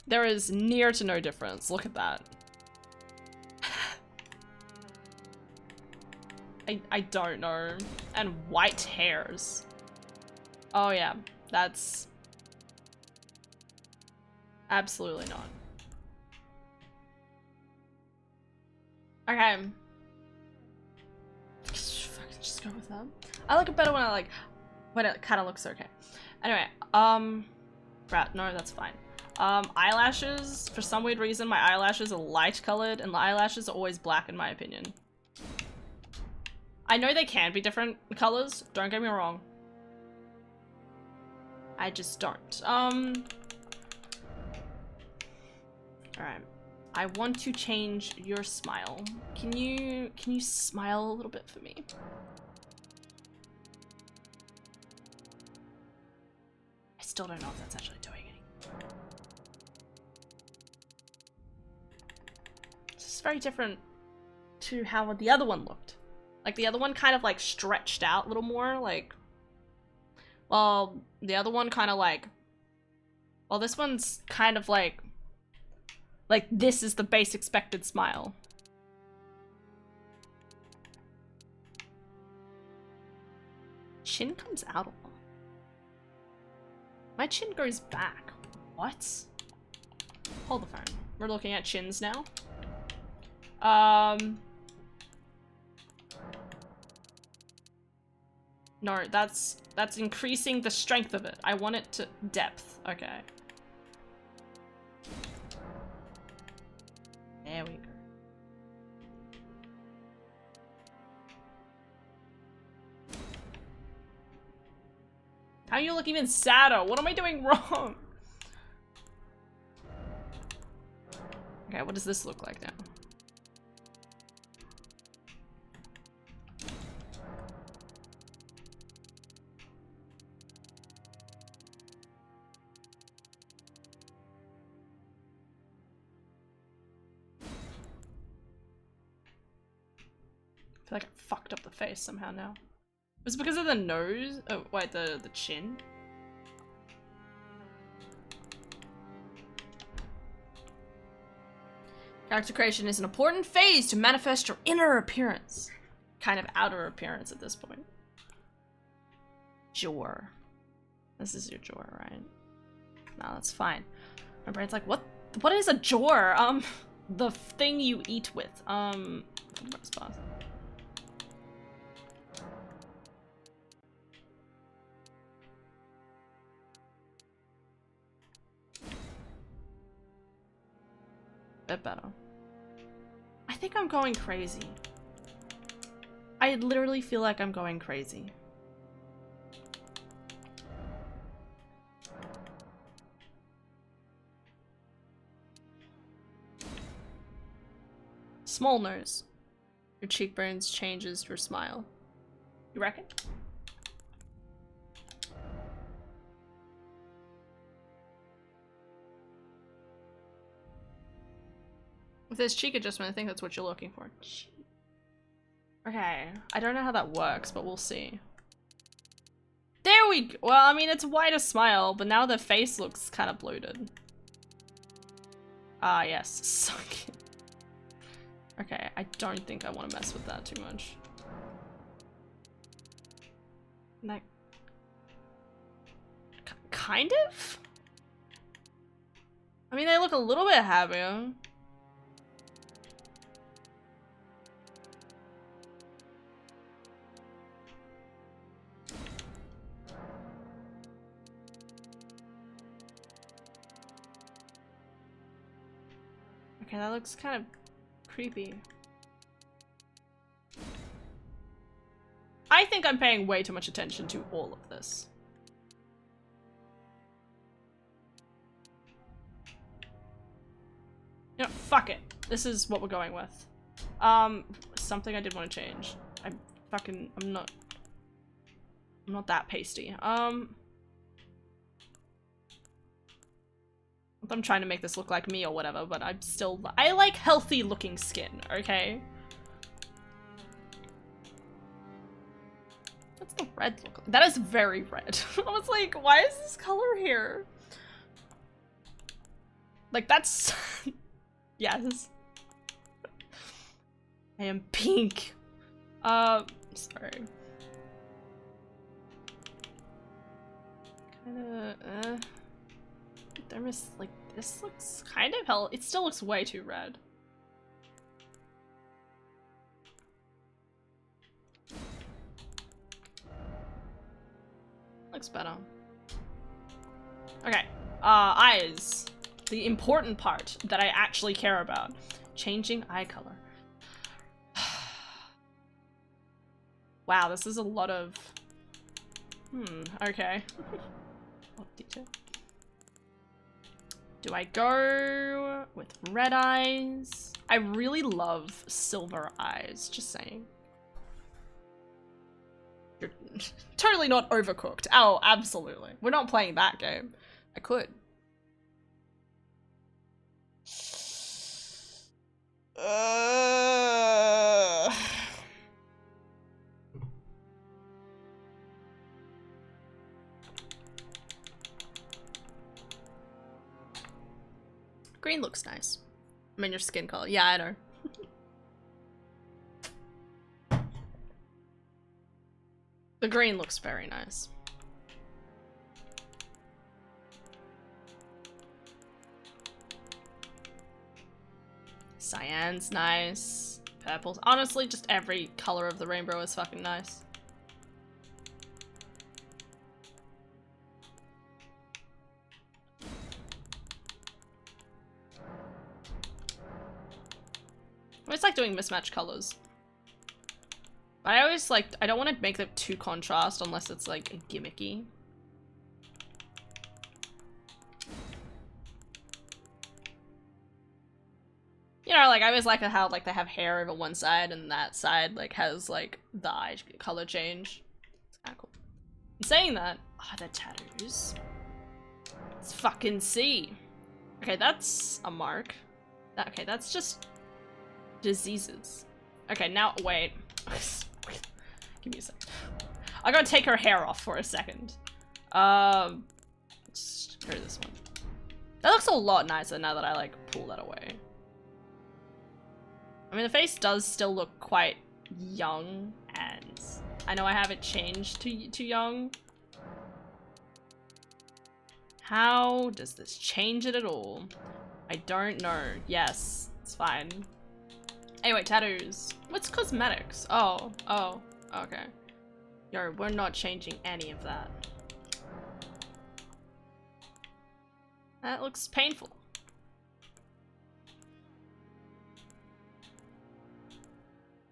There is near to no difference. Look at that. I don't know. And white hairs. Oh yeah. That's absolutely not. Okay. Just go with that. I like it better when it kind of looks okay. Anyway, right, no, that's fine. Eyelashes, for some weird reason, my eyelashes are light colored and the eyelashes are always black in my opinion. I know they can be different colors, don't get me wrong. I just don't. Alright. I want to change your smile. Can you smile a little bit for me? I still don't know if that's actually doing anything. This is very different to how the other one looked. Like, the other one kind of, like, stretched out a little more, like... Well, the other one kind of, like... Well, this one's kind of, like... Like, this is the base expected smile. Chin comes out a lot. My chin goes back. What? Hold the phone. We're looking at chins now. No, that's increasing the strength of it. I want it to depth. Okay. There we go. How you look even sadder? What am I doing wrong? Okay, what does this look like now? I feel like I fucked up the face somehow now. Was it because of the nose? Oh, wait, the chin? Character creation is an important phase to manifest your inner appearance. Kind of outer appearance at this point. Jaw. This is your jaw, right? No, that's fine. My brain's like, what is a jaw? The thing you eat with. Bit better. I think I'm going crazy. I literally feel like I'm going crazy. Small nose. Your cheekbones changes your smile. You reckon? With this cheek adjustment, I think that's what you're looking for. Okay, I don't know how that works, but we'll see. There we go. Well, I mean, it's a wider smile, but now the face looks kind of bloated. Ah, yes. Suck it. Okay, I don't think I want to mess with that too much. Like... kind of? I mean, they look a little bit happier. Okay, that looks kind of creepy. I think I'm paying way too much attention to all of this. You know, fuck it. This is what we're going with. Something I did want to change. I'm not that pasty. I'm trying to make this look like me or whatever, but I like healthy looking skin, okay? What's the red look like? That is very red. I was like, why is this color here? Like, that's... yes. I am pink. Sorry. Thermos, like, this looks kind of hell. It still looks way too red. Looks better. Okay. Eyes. The important part that I actually care about. Changing eye color. Wow, this is a lot of... okay. What detail? Do I go with red eyes? I really love silver eyes, just saying. You're totally not overcooked. Oh, absolutely. We're not playing that game. I could. Green looks nice. I mean, your skin color. Yeah, I know. The green looks very nice. Cyan's nice. Purples. Honestly, just every color of the rainbow is fucking nice. I always like doing mismatched colors. But I always like, I don't want to make them too contrast unless it's like gimmicky. You know, like I always like how like they have hair over one side and that side like has like the eye color change. It's kind of cool. In saying that, oh, the tattoos. Let's fucking see. Okay, that's a mark. Okay, that's just diseases. Okay, now wait. Give me a second. I'm gonna take her hair off for a second. Let's go to this one. That looks a lot nicer now that I like pull that away. I mean, the face does still look quite young, and I know I have it changed to young. How does this change it at all? I don't know. Yes, it's fine. Anyway, tattoos. What's cosmetics? Oh, okay. Yo, we're not changing any of that. That looks painful.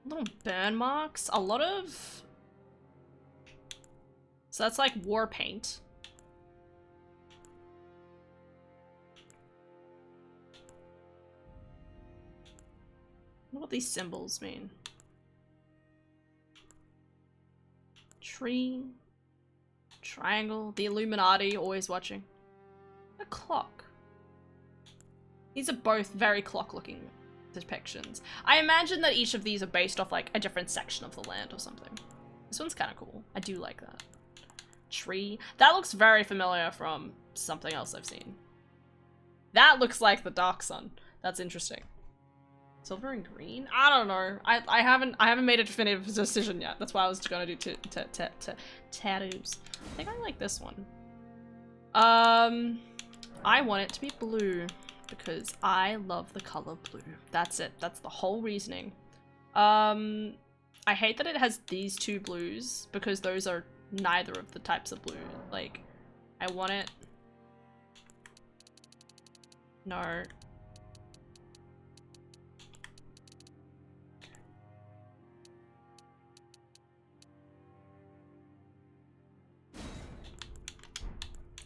Little burn marks. A lot of... So that's like war paint. I wonder what these symbols mean. Tree. Triangle. The Illuminati, always watching. A clock. These are both very clock-looking depictions. I imagine that each of these are based off like a different section of the land or something. This one's kind of cool. I do like that. Tree. That looks very familiar from something else I've seen. That looks like the Dark Sun. That's interesting. Silver and green? I don't know. I haven't made a definitive decision yet. That's why I was gonna do tattoos. I think I like this one. I want it to be blue because I love the color blue. That's it. That's the whole reasoning. I hate that it has these two blues because those are neither of the types of blue. Like, I want it. No.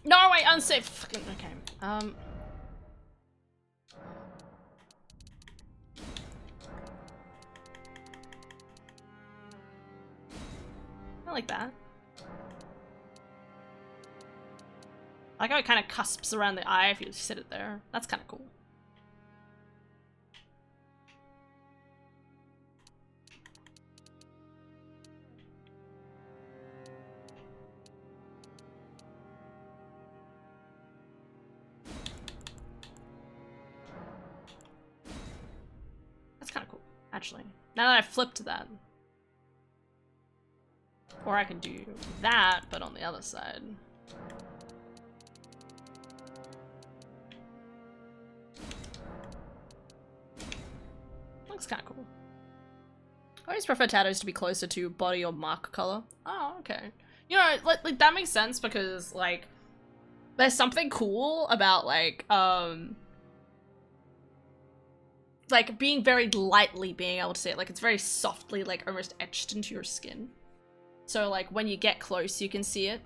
No, wait, unsafe. Fucking, okay. I like that. I like how it kind of cusps around the eye if you sit it there. That's kind of cool. That's kind of cool, actually. Now that I've flipped that. Or I can do that, but on the other side. Looks kind of cool. I always prefer tattoos to be closer to body or mark color. Oh, okay. You know, like that makes sense because, like, there's something cool about, like being very lightly being able to see it. Like, it's very softly, like, almost etched into your skin. So, like, when you get close, you can see it.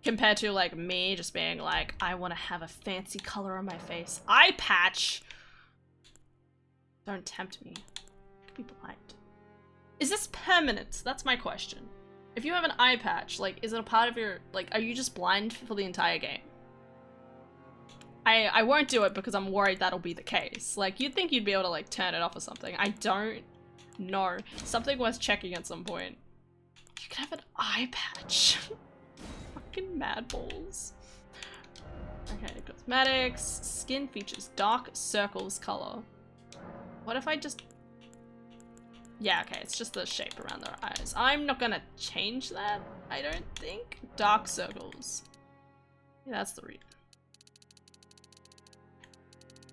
Compared to, like, me just being like, I want to have a fancy color on my face. Eye patch! Don't tempt me. Be polite. Is this permanent? That's my question. If you have an eye patch, like, is it a part of your, like, are you just blind for the entire game? I won't do it because I'm worried that'll be the case. Like, you'd think you'd be able to, like, turn it off or something. I don't know. Something worth checking at some point. You can have an eye patch. Fucking mad balls. Okay, cosmetics, skin features, dark circles color. What if I just... Yeah, okay, it's just the shape around their eyes. I'm not gonna change that, I don't think. Dark circles. Yeah, that's the read.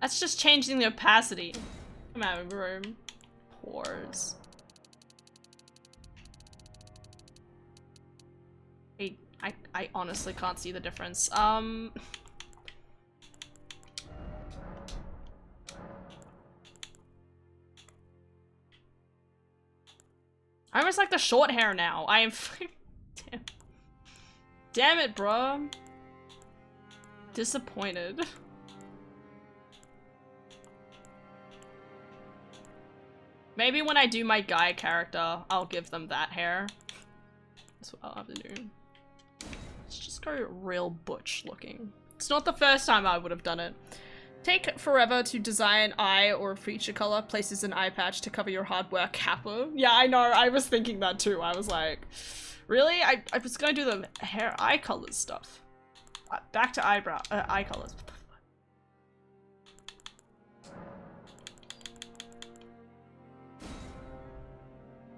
That's just changing the opacity. Come out of room. Pores. I honestly can't see the difference. I almost like the short hair now. I am Damn it, bro. Disappointed. Maybe when I do my guy character, I'll give them that hair. That's what I'll have to do. Let's just go real butch looking. It's not the first time I would have done it. Take forever to design eye or feature color. Places an eye patch to cover your hard work kappa. Yeah, I know. I was thinking that too. I was like, really? I was gonna do the hair eye colors stuff. Back to eye colors.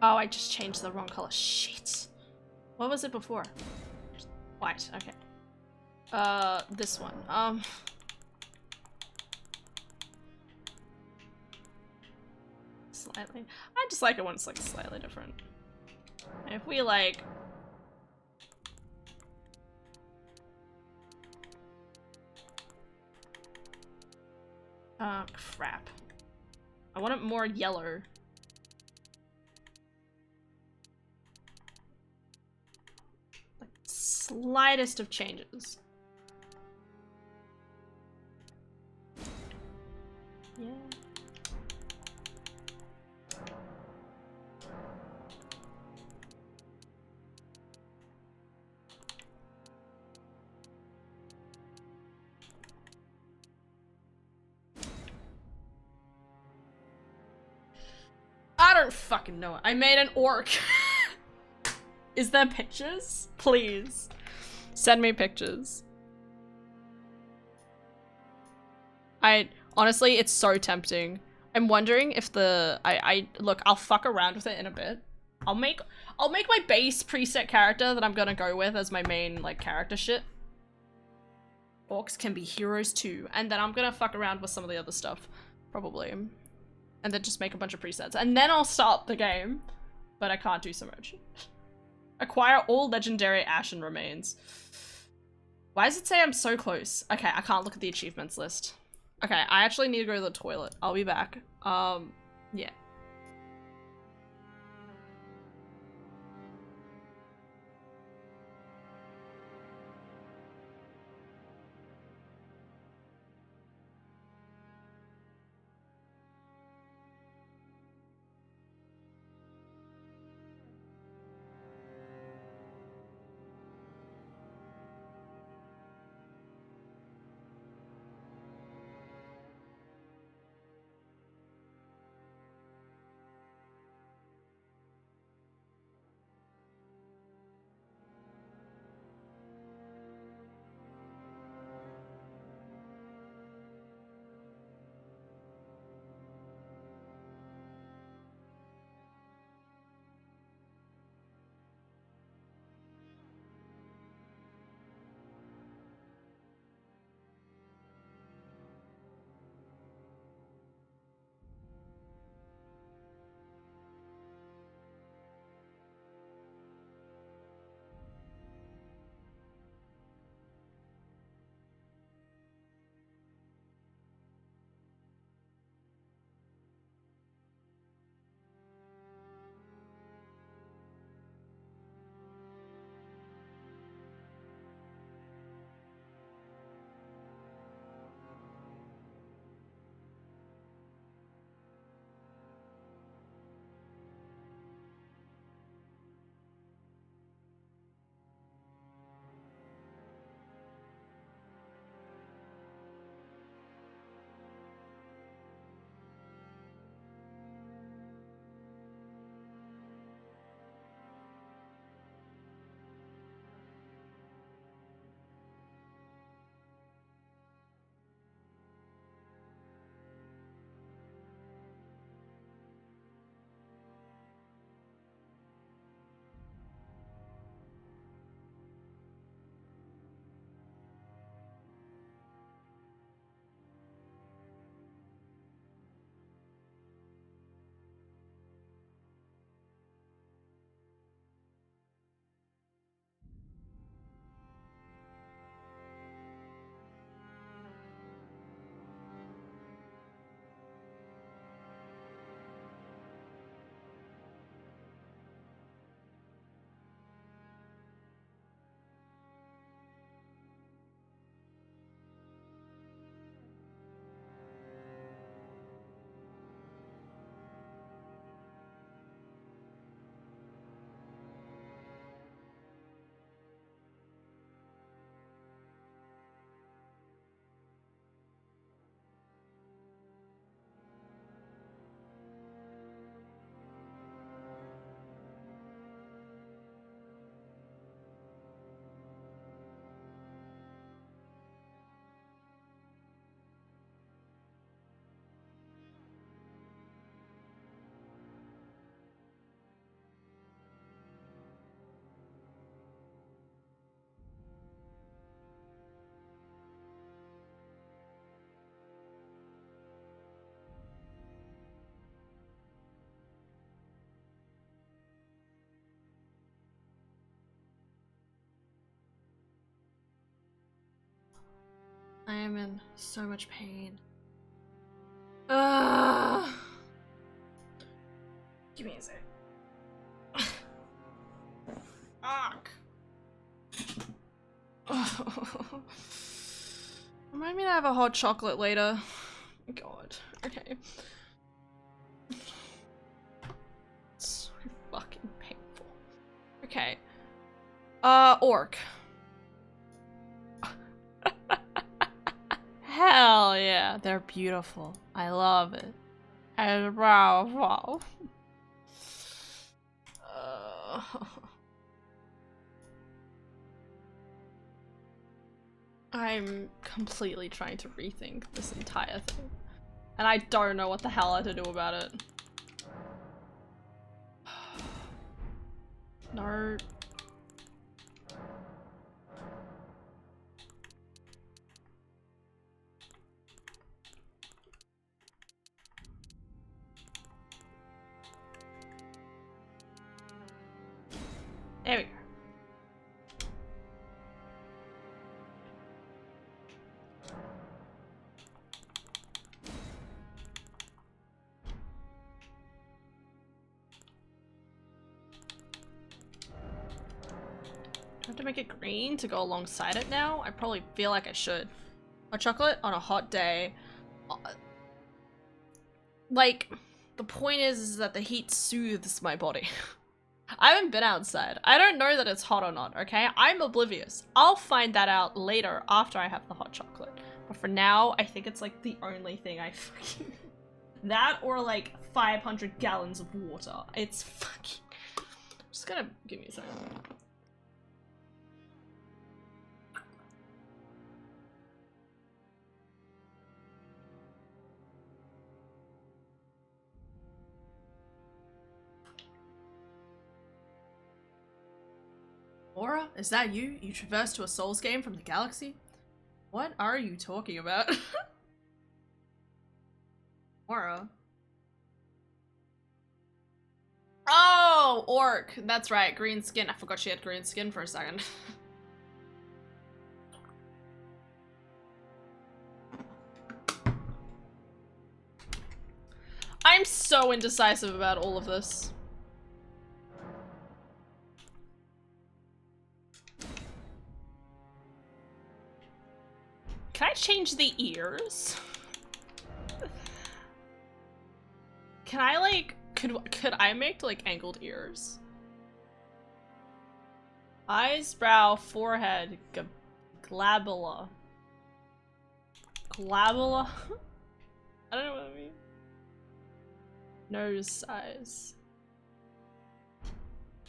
Oh, I just changed the wrong color. Shit. What was it before? White, okay. This one. Slightly. I just like it when it's like slightly different. If we like... crap. I want it more yellow. Like, slightest of changes. Yeah. I don't fucking know. I made an orc. Is there pictures? Please. Send me pictures. Honestly, it's so tempting. I'm wondering if look, I'll fuck around with it in a bit. I'll make my base preset character that I'm gonna go with as my main, like, character shit. Orcs can be heroes too. And then I'm gonna fuck around with some of the other stuff. Probably. And then just make a bunch of presets. And then I'll start the game. But I can't do so much. Acquire all legendary ashen remains. Why does it say I'm so close? Okay, I can't look at the achievements list. Okay, I actually need to go to the toilet. I'll be back. Yeah. I am in so much pain. Give me a sec. Fuck. Remind me to have a hot chocolate later. God. Okay. So fucking painful. Okay. Orc. Hell yeah, they're beautiful. I love it. And wow. I'm completely trying to rethink this entire thing. And I don't know what the hell to do about it. No. There we go. Do I have to make it green to go alongside it now? I probably feel like I should. Hot chocolate on a hot day. Like, the point is that the heat soothes my body. I haven't been outside. I don't know that it's hot or not, okay? I'm oblivious. I'll find that out later after I have the hot chocolate. But for now, I think it's like the only thing I fucking... That or like 500 gallons of water. It's fucking... I'm just gonna... Give me a second. Aura, is that you? You traversed to a Souls game from the galaxy? What are you talking about? Aura. Oh, orc. That's right, green skin. I forgot she had green skin for a second. I'm so indecisive about all of this. Can I change the ears? Can I like, could I make like angled ears? Eyes, brow, forehead, glabella. Glabella? I don't know what I mean. Nose size.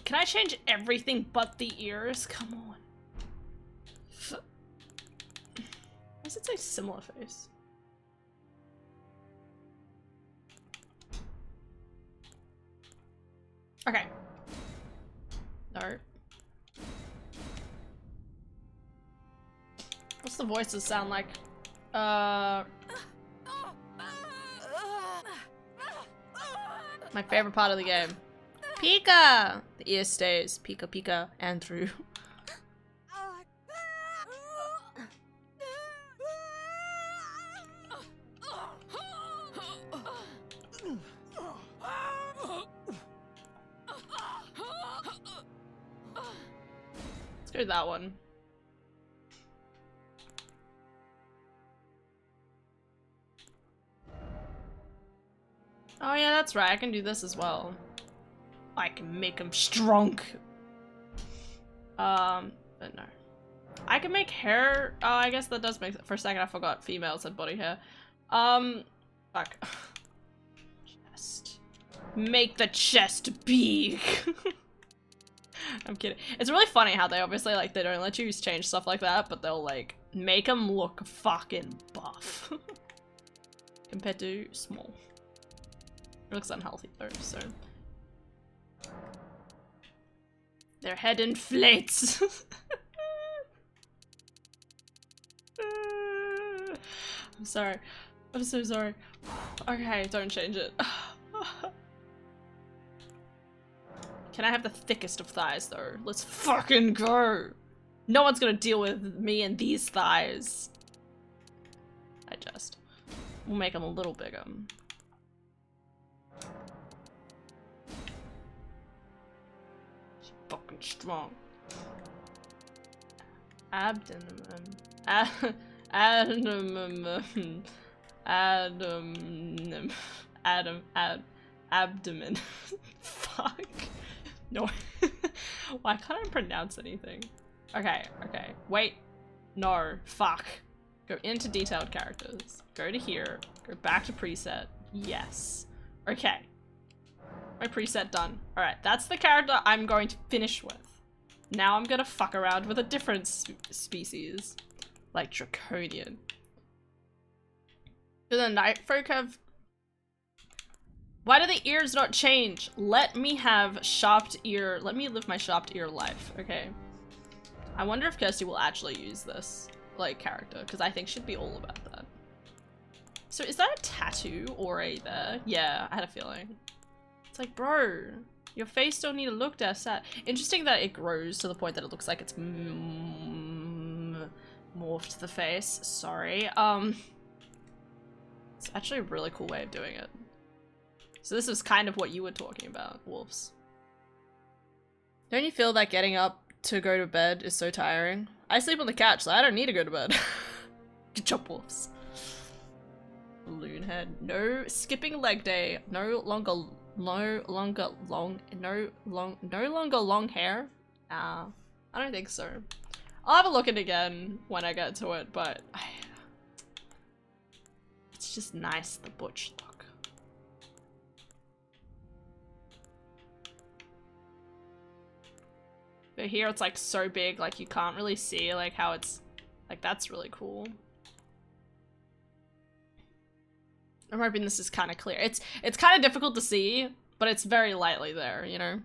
Can I change everything but the ears? Come on. Why does it say similar face? Okay. No. What's the voices sound like? My favorite part of the game. Pika! The ear stays. Pika Pika Andrew. Let's go with that one. Oh yeah, that's right. I can do this as well. I can make him strong. But no. I can make hair. Oh, I guess that does make. For a second, I forgot females had body hair. Fuck. Chest. Make the chest big. I'm kidding. It's really funny how they obviously like they don't let you change stuff like that, but they'll like make them look fucking buff compared to small. It looks unhealthy though, so. Their head inflates. I'm sorry. I'm so sorry. Okay, don't change it. Can I have the thickest of thighs though? Let's fucking go. No one's gonna deal with me and these thighs. I just. We'll make them a little bigger. She's fucking strong. Abdomen. Abdomen. Fuck. No. Why can't I pronounce anything? Okay, okay. Wait. No. Fuck. Go into detailed characters. Go to here. Go back to preset. Yes. Okay. My preset done. Alright, that's the character I'm going to finish with. Now I'm gonna fuck around with a different species. Like Draconian. Do the night folk have... Why do the ears not change? Let me have sharped ear. Let me live my sharped ear life, okay? I wonder if Kirsty will actually use this, like, character, because I think she'd be all about that. So is that a tattoo or a there? Yeah, I had a feeling. It's like, bro, your face don't need to look that sad. Interesting that it grows to the point that it looks like it's morphed the face. Sorry. It's actually a really cool way of doing it. So this is kind of what you were talking about, wolves. Don't you feel that getting up to go to bed is so tiring? I sleep on the couch, so I don't need to go to bed. Good job, wolves. Balloon head. No skipping leg day. No longer long hair. I don't think so. I'll have a look at it again when I get to it, but it's just nice, the butch look. But here it's like so big, like you can't really see like how it's, like that's really cool. I'm hoping this is kind of clear. It's kind of difficult to see, but it's very lightly there, you know?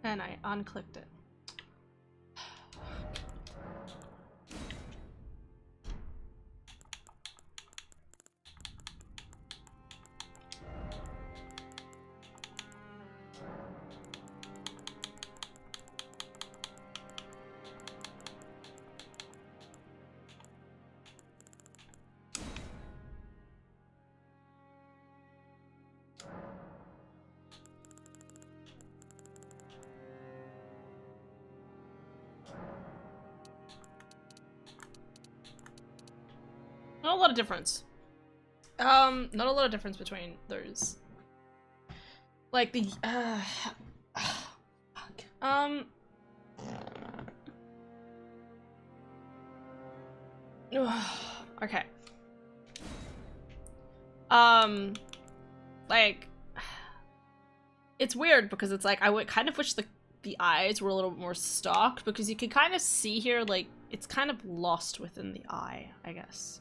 And I unclicked it. Not a lot of difference. Not a lot of difference between those. Like the, fuck. Okay. Like, it's weird because it's like, I would kind of wish the eyes were a little bit more stark because you can kind of see here, like, it's kind of lost within the eye, I guess.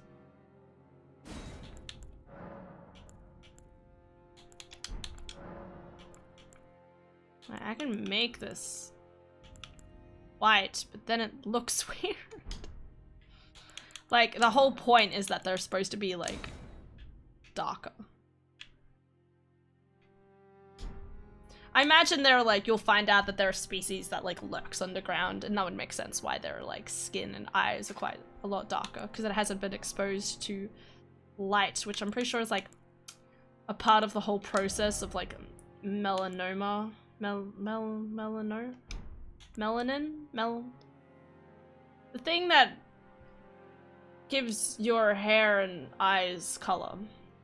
I can make this white, but then it looks weird. Like, the whole point is that they're supposed to be, like, darker. I imagine they're, like, you'll find out that there are species that, like, lurks underground, and that would make sense why their, like, skin and eyes are quite a lot darker, because it hasn't been exposed to light, which I'm pretty sure is, like, a part of the whole process of, like, melanoma. Melanin? The thing that gives your hair and eyes color.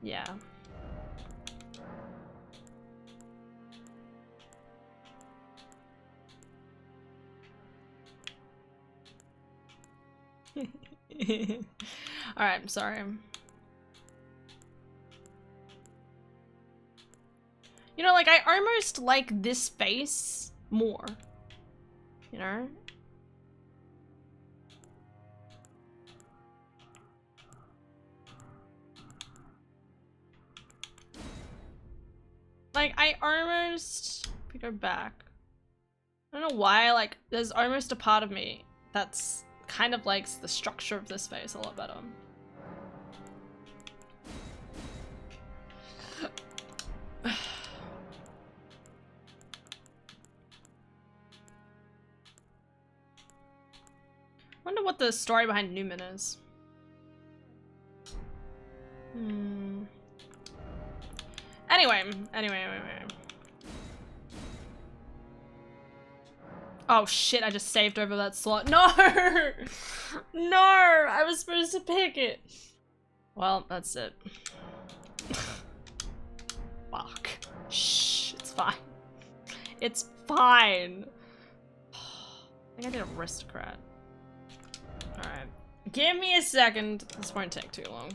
Yeah. Alright, I'm sorry. You know, like, I almost like this face more. You know? Like, I almost... If we go back... I don't know why, like, there's almost a part of me that's kind of likes the structure of this face a lot better. Wonder what the story behind Newman is. Anyway. Oh shit, I just saved over that slot. No! No! I was supposed to pick it. Well, that's it. Fuck. Shh, it's fine. It's fine. I think I did aristocrat. Alright. Give me a second. This won't take too long.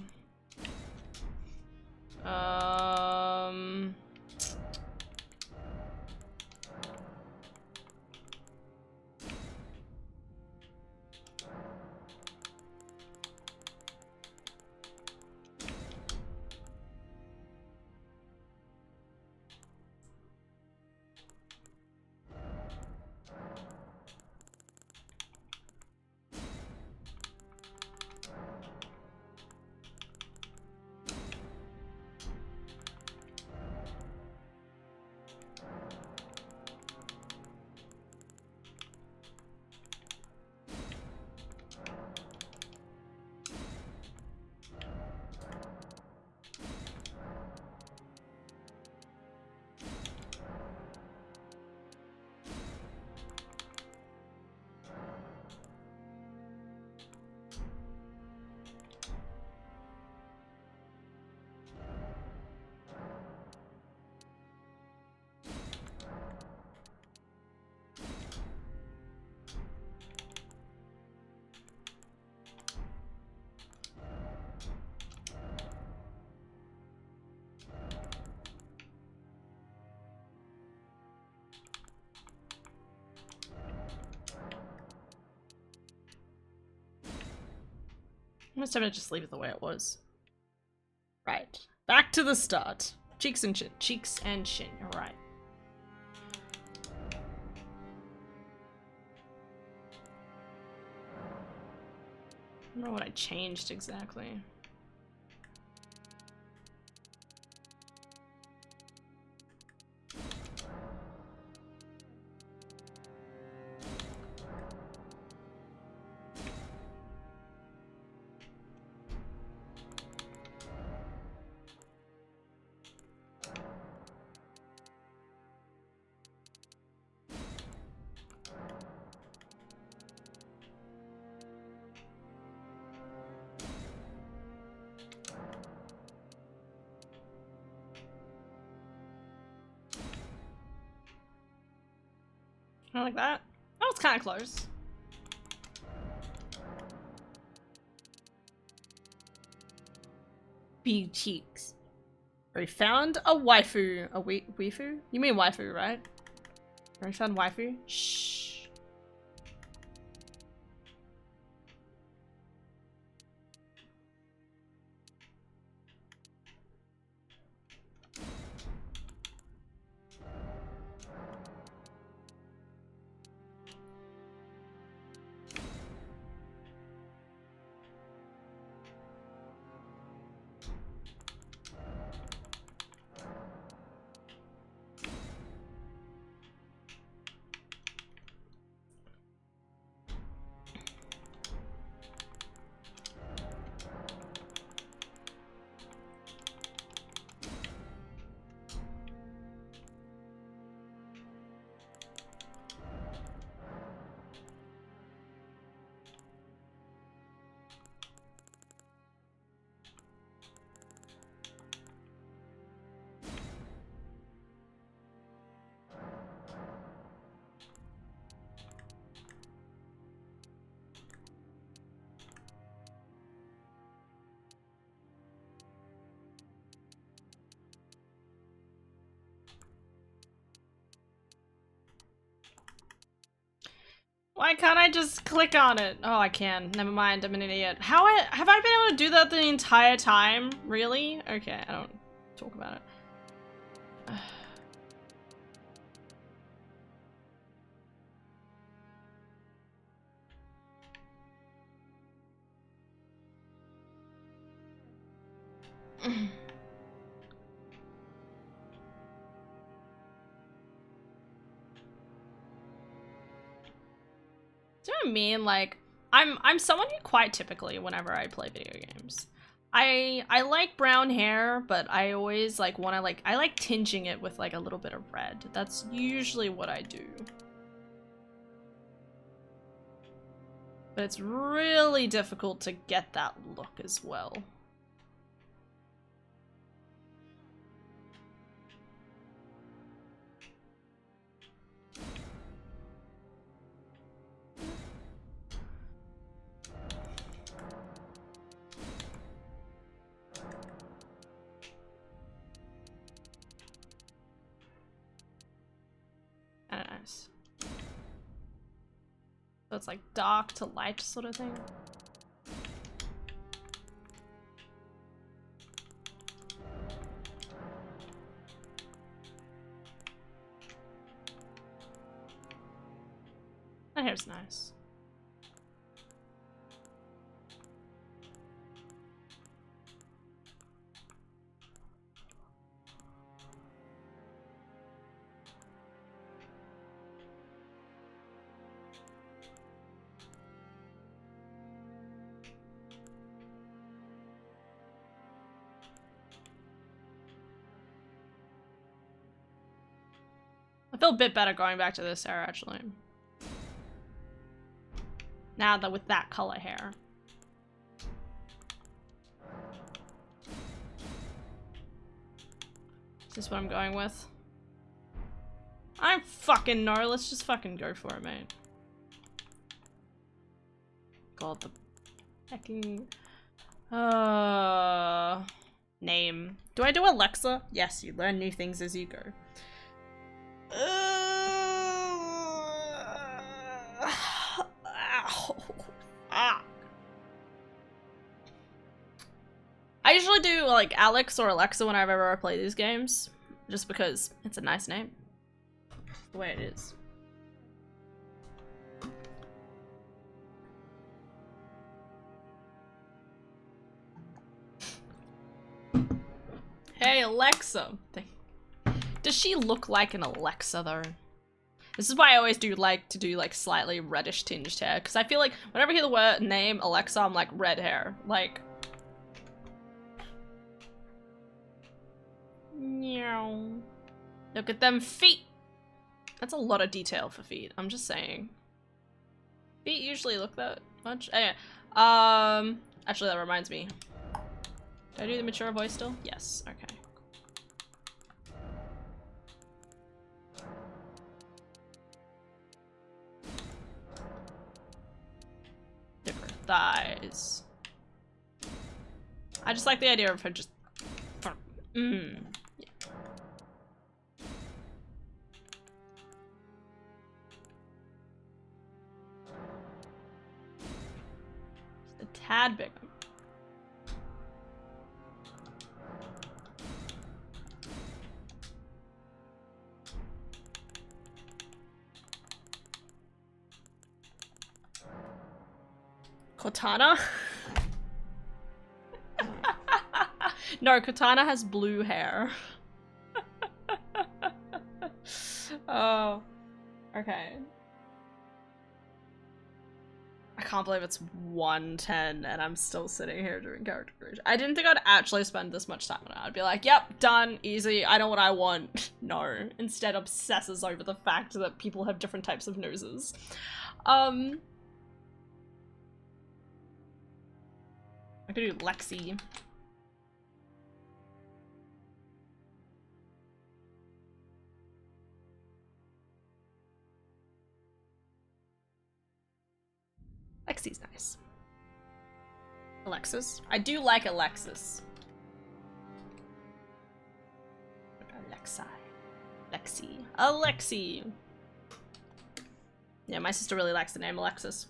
Must have to just leave it the way it was. Right. Back to the start. Cheeks and chin. Cheeks and chin. You're right. I don't know what I changed exactly. Kind of like that. Oh, it's kind of close. Big cheeks. We found a waifu. A waifu? You mean waifu, right? We found waifu? Shh. Why can't I just click on it? Oh, I can. Never mind, I'm an idiot. Have I been able to do that the entire time? Really? Okay, I don't talk about it. Do you know what I mean? Like, I'm someone who quite typically, whenever I play video games, I like brown hair, but I always like I like tinging it with like a little bit of red. That's usually what I do. But it's really difficult to get that look as well. Nice. So it's like dark to light sort of thing. That hair's nice. I feel a bit better going back to this hair, actually. Now that with that color hair. Is this what I'm going with? I don't fucking know. Let's just fucking go for it, mate. God, the fucking... Name. Do I do Alexa? Yes, you learn new things as you go. I usually do like Alex or Alexa whenever I play these games, just because it's a nice name. The way it is. Hey Alexa. Does she look like an Alexa though? This is why I always do like to do like slightly reddish tinged hair, because I feel like whenever I hear the word name Alexa, I'm like red hair. Like, meow. Look at them feet. That's a lot of detail for feet. I'm just saying. Feet usually look that much. Anyway, actually that reminds me. Did I do the mature voice still? Yes. Okay. Different thighs. I just like the idea of her just. Yeah. Just a tad bigger. Cortana? No, Cortana has blue hair. Oh. Okay. I can't believe it's 1:10 and I'm still sitting here doing character creation. I didn't think I'd actually spend this much time on it. I'd be like, yep, done, easy, I know what I want. No. Instead obsesses over the fact that people have different types of noses. I could do Lexi. Lexi's nice. Alexis. I do like Alexis. Alexi. Lexi. Alexi. Yeah, my sister really likes the name Alexis.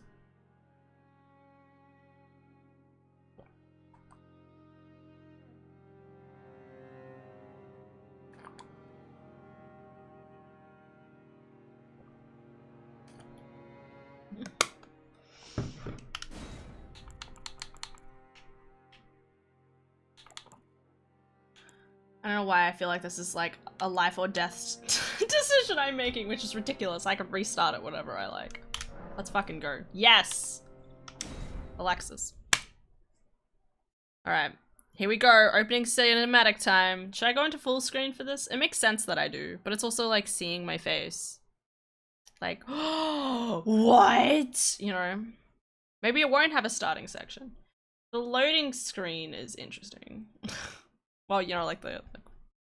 I don't know why I feel like this is like a life or death decision I'm making, which is ridiculous. I could restart it whenever I like. Let's fucking go. Yes! Alexis. Alright. Here we go. Opening cinematic time. Should I go into full screen for this? It makes sense that I do, but it's also like seeing my face. Like, what? You know? Maybe it won't have a starting section. The loading screen is interesting. Well, you know, like the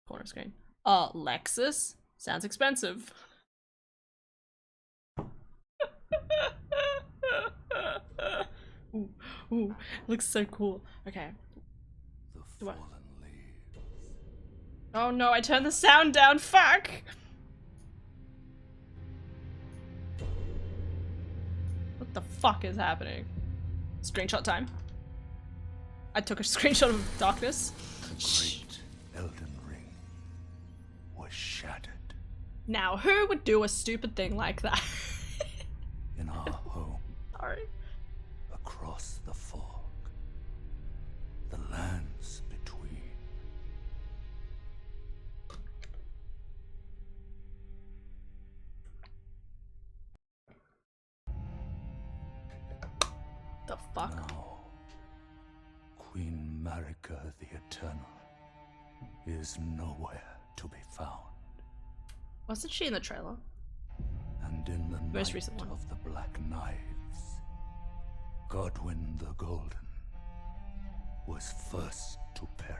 corner screen. Lexus? Sounds expensive. Ooh, ooh, looks so cool. Okay. Oh no, I turned the sound down, fuck! What the fuck is happening? Screenshot time. I took a screenshot of darkness. The great Elden Ring was shattered. Now, who would do a stupid thing like that? In our home. Sorry. Across the fog. The lands between. The fuck? Now, Queen Marika the Eternal is nowhere to be found. Wasn't she in the trailer? And in the Most night recent one. of the Black Knives, Godwyn the Golden was first to perish.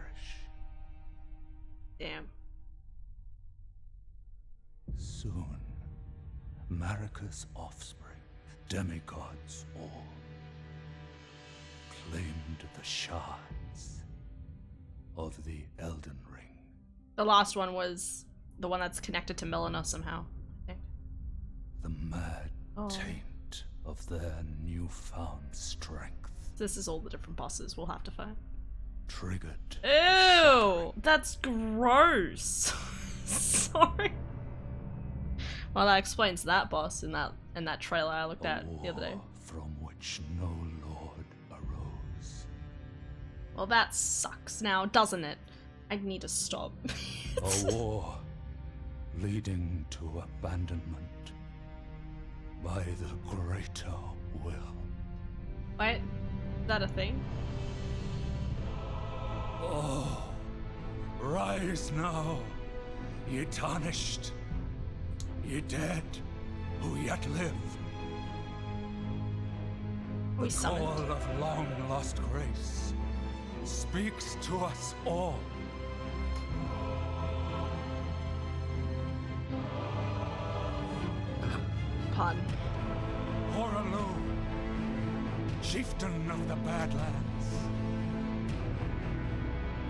Damn. Soon, Marika's offspring, demigods all, claimed the shards of the Elden Ring. The last one was the one that's connected to Melina somehow, I think. The mad Oh. taint of their newfound strength This is all the different bosses we'll have to fight. triggered. Ew! That's gross! Sorry. Well, that explains that boss in that trailer I looked at the other day. From which no lord arose. Well, that sucks now, doesn't it? I need to stop. A war leading to abandonment by the greater will. Wait, is that a thing? Oh, rise now, ye tarnished, ye dead who yet live. We The summoned. call of long-lost grace speaks to us all. Pardon. Horalu, chieftain of the Badlands,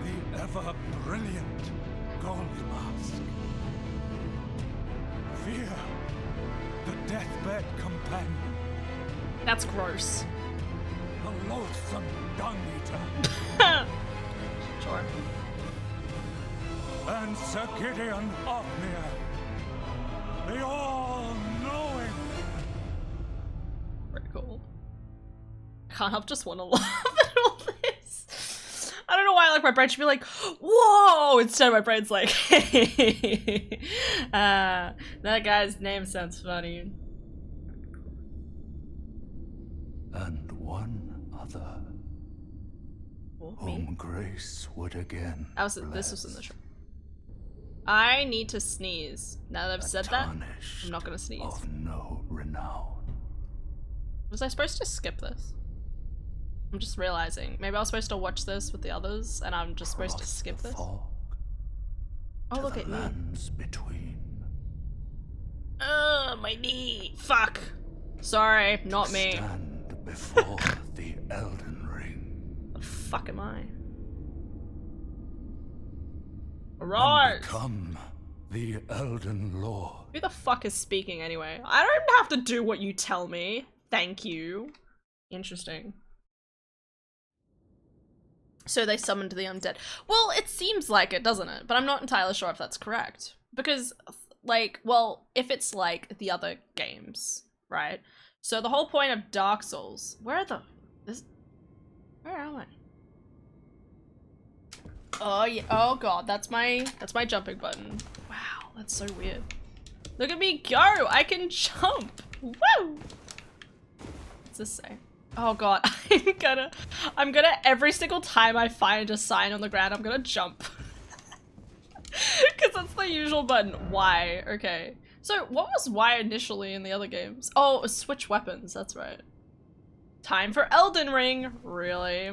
the ever-brilliant Gold Mask, Fear, the deathbed companion, That's gross. the loathsome dung-eater, Sure. and Sir Gideon Ofnir, the all-knowing. Pretty cool. I can't help just want to laugh at all this. I don't know why, like, my brain should be like, whoa! Instead, my brain's like, that guy's name sounds funny. And one other, Oh, me? whom grace would again This was in the show. I need to sneeze. Now that I've said that, tarnished I'm not gonna sneeze. of no renown. Was I supposed to skip this? I'm just realizing. Maybe I was supposed to watch this with the others, and I'm just supposed to Across skip the this? fog, Oh, to look the at me. lands between. My knee. Fuck. Sorry, not me. Stand before the Elden Ring. The fuck am I? And Right. become the Elden Lord. Who the fuck is speaking anyway? I don't have to do what you tell me. Thank you. Interesting. So they summoned the undead. Well, it seems like it, doesn't it? But I'm not entirely sure if that's correct. Because, like, well, if it's like the other games, right? So the whole point of Dark Souls... Where am I? Oh, yeah. Oh, God. That's my jumping button. Wow, that's so weird. Look at me go! I can jump! Woo! What's this say? Oh god, I'm gonna every single time I find a sign on the ground, I'm gonna jump. Cause that's the usual button. Y, okay. So what was Y initially in the other games? Oh, it was switch weapons, that's right. Time for Elden Ring, really?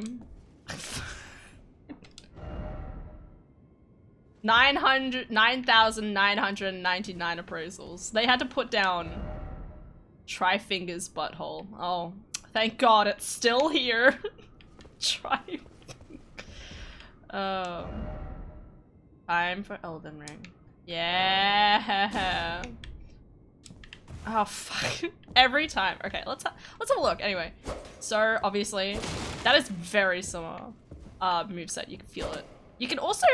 9,999 appraisals. They had to put down Tryfinger's butthole. Oh, thank God it's still here. Try. Time for Elden Ring. Yeah. Oh fuck. Every time. Okay, let's have a look. Anyway, so obviously that is very similar moveset. You can feel it. You can also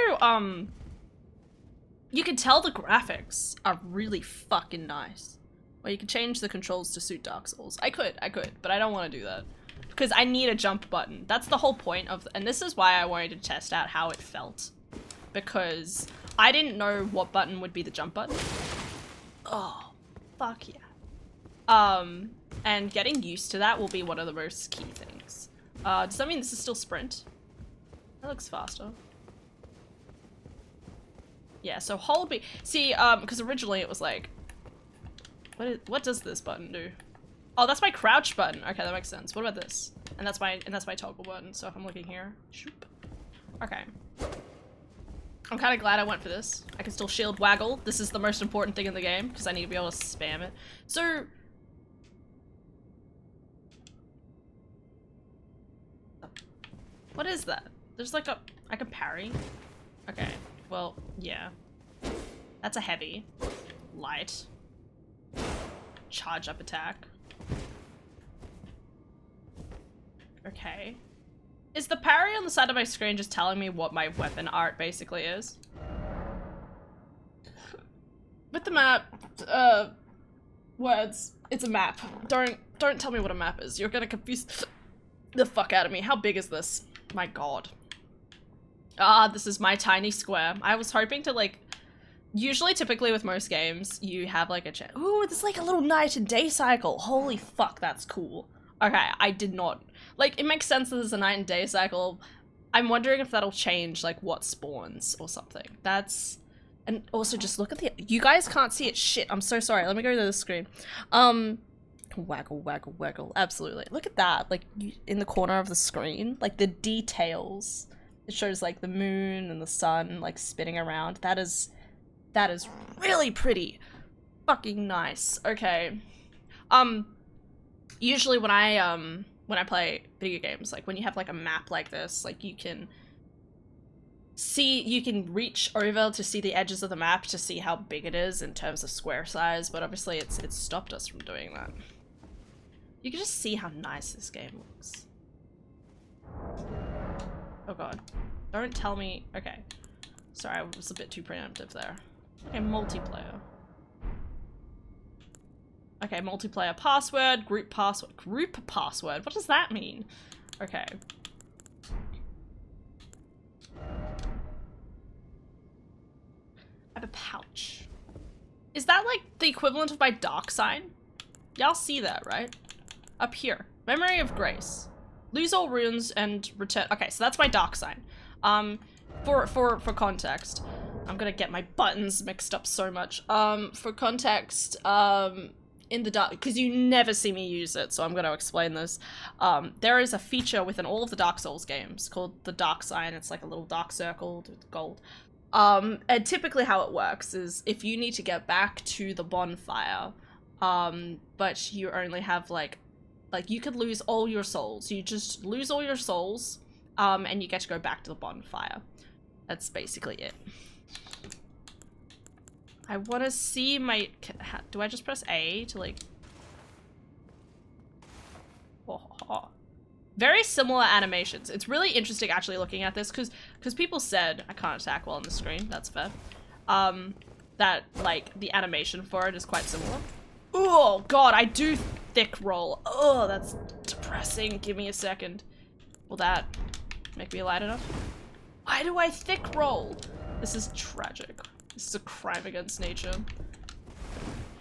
you can tell the graphics are really fucking nice. Well, you can change the controls to suit Dark Souls. I could, but I don't want to do that. Because I need a jump button. That's the whole point of, and this is why I wanted to test out how it felt. Because I didn't know what button would be the jump button. Oh, fuck yeah. And getting used to that will be one of the most key things. Does that mean this is still sprint? That looks faster. Yeah, so hold B. See, because originally it was like, what does this button do? Oh, that's my crouch button. Okay, that makes sense. What about this? And that's my toggle button. So if I'm looking here, shoop. Okay. I'm kind of glad I went for this. I can still shield waggle. This is the most important thing in the game because I need to be able to spam it. So what is that? There's like I can parry. Okay. Well, yeah. That's a heavy. Light. Charge up attack. Okay. Is the parry on the side of my screen just telling me what my weapon art basically is? With the map, words, it's a map. Don't tell me what a map is. You're gonna confuse the fuck out of me. How big is this? My god. Ah, this is my tiny square. I was hoping to like, usually typically with most games, you have like a chat. Ooh, there's like a little night and day cycle. Holy fuck, that's cool. Okay, I did not. Like, it makes sense that there's a night and day cycle. I'm wondering if that'll change, like, what spawns or something. That's... And also, just look at the... You guys can't see it. Shit, I'm so sorry. Let me go to the screen. Waggle, waggle, waggle. Absolutely. Look at that. Like, in the corner of the screen. Like, the details. It shows, like, the moon and the sun, like, spinning around. That is really pretty. Fucking nice. Okay. Usually when I play video games, like when you have like a map like this, like you can reach over to see the edges of the map to see how big it is in terms of square size, but obviously it's stopped us from doing that. You can just see how nice this game looks. Oh god. Don't tell me. Okay. Sorry, I was a bit too preemptive there. Okay, multiplayer. Okay, multiplayer password, group password. Group password? What does that mean? Okay. I have a pouch. Is that like the equivalent of my dock sign? Y'all see that, right? Up here. Memory of Grace. Lose all runes and return. Okay, so that's my dock sign. For context, I'm gonna get my buttons mixed up so much. For context, in the dark, because you never see me use it, so I'm going to explain this. There is a feature within all of the Dark Souls games called the Dark Sign. It's like a little dark circle with gold. And typically how it works is if you need to get back to the bonfire, but you only have like you could lose all your souls. You just lose all your souls, and you get to go back to the bonfire. That's basically it. I want to see my... Do I just press A to like... Oh. Very similar animations. It's really interesting actually looking at this because people said I can't attack while on the screen. That's fair. That like the animation for it is quite similar. Oh god, I do thick roll. Oh, that's depressing. Give me a second. Will that make me light enough? Why do I thick roll? This is tragic. This is a crime against nature.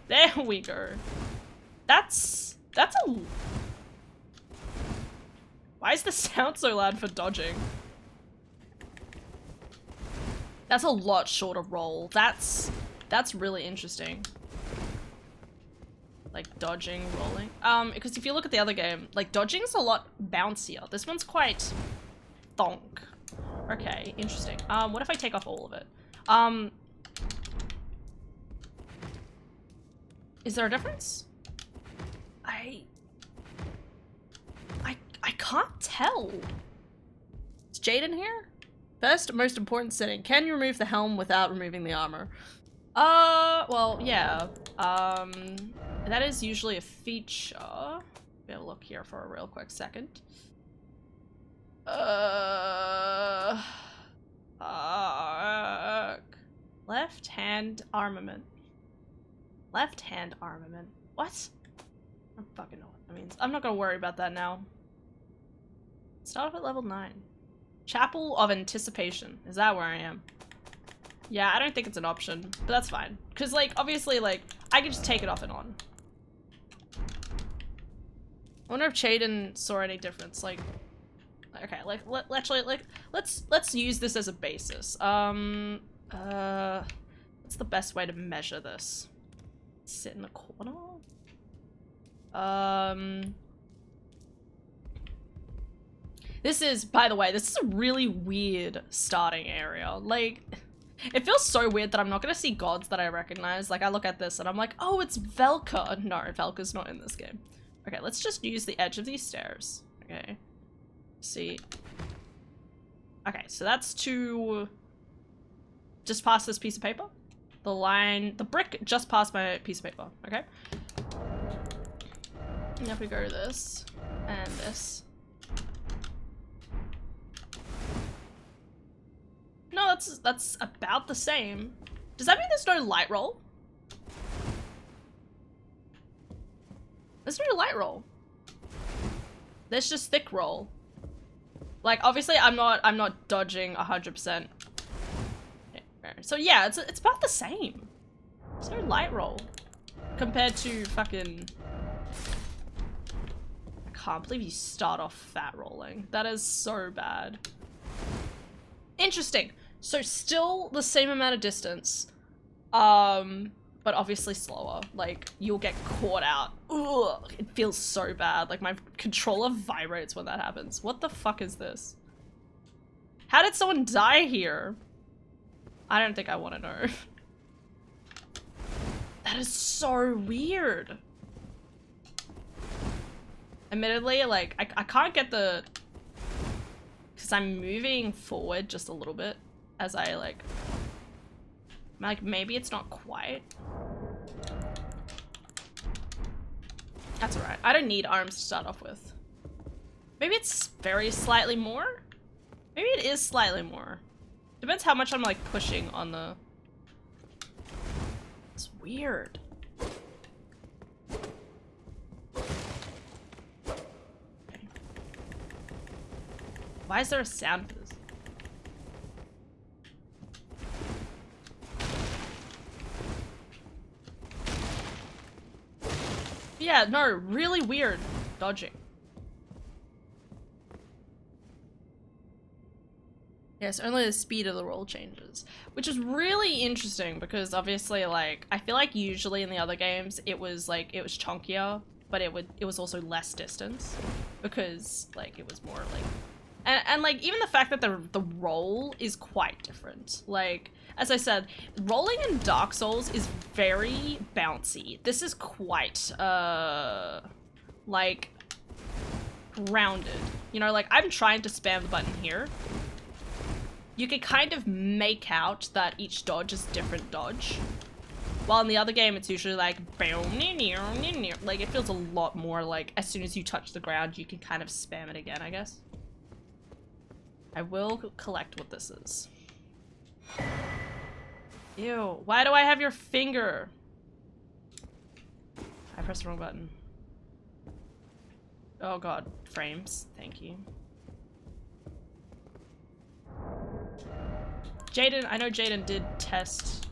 There we go. That's a... Why is the sound so loud for dodging? That's a lot shorter roll. That's really interesting. Like dodging, rolling. Because if you look at the other game, like dodging's a lot bouncier. This one's quite thonk. Okay, interesting. What if I take off all of it? Is there a difference? I can't tell. Is Jade in here? First, most important setting. Can you remove the helm without removing the armor? Well, yeah. That is usually a feature. We'll have a look here for a real quick second. Left hand armament. Left hand armament. What? I don't fucking know what that means. I'm not gonna worry about that now. Start off at level 9. Chapel of Anticipation. Is that where I am? Yeah, I don't think it's an option, but that's fine. Because, like, obviously, like, I can just take it off and on. I wonder if Chaden saw any difference. Like, okay, like, let's use this as a basis. What's the best way to measure this? Sit in the corner? This is, by the way, this is a really weird starting area. Like, it feels so weird that I'm not gonna see gods that I recognize. Like, I look at this and I'm like, oh, it's Velka. No, Velka's not in this game. Okay, let's just use the edge of these stairs. Okay. See. Okay, so that's to just past this piece of paper. The line, the brick just past my piece of paper. Okay. And if we go to this and this. No, that's about the same. Does that mean there's no light roll? There's no light roll. There's just thick roll. Like, obviously I'm not dodging 100%. So yeah, it's about the same. There's no light roll compared to fucking... I can't believe you start off fat rolling. That is so bad. Interesting. So still the same amount of distance, but obviously slower. Like, you'll get caught out. Ugh, it feels so bad. Like, my controller vibrates when that happens. What the fuck is this? How did someone die here? I don't think I want to know. That is so weird. Admittedly, like, I can't get the... Because I'm moving forward just a little bit as I, like, maybe it's not quite. That's alright. I don't need arms to start off with. Maybe it's very slightly more? Maybe it is slightly more. Depends how much I'm, like, pushing on the... It's weird. Okay. Why is there a sound for this? Yeah, no, really weird dodging. Yes, only the speed of the roll changes, which is really interesting because obviously, like, I feel like usually in the other games it was like it was chunkier, but it was also less distance because like it was more like, and like even the fact that the roll is quite different. Like, as I said, rolling in Dark Souls is very bouncy. This is quite like rounded. You know, like I'm trying to spam the button here. You can kind of make out that each dodge is different dodge. While in the other game, it's usually like, like it feels a lot more like as soon as you touch the ground, you can kind of spam it again, I guess. I will collect what this is. Ew, why do I have your finger? I pressed the wrong button. Oh god, frames, thank you. Jaden, I know Jaden did test.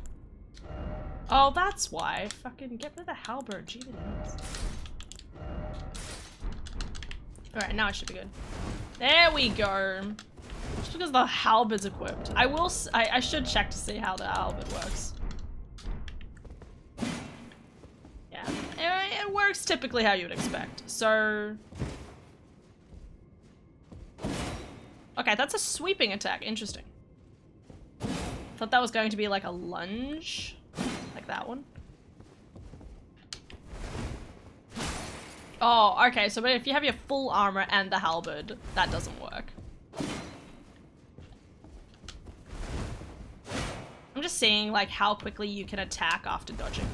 Oh, that's why. Fucking get rid of the halberd, Jaden. Alright, now I should be good. There we go. Just because the halberd's equipped. I should check to see how the halberd works. Yeah, it works typically how you would expect. So... Okay, that's a sweeping attack. Interesting. Thought that was going to be like a lunge. Like that one. Oh, okay, so if you have your full armor and the halberd, that doesn't work. I'm just seeing like how quickly you can attack after dodging.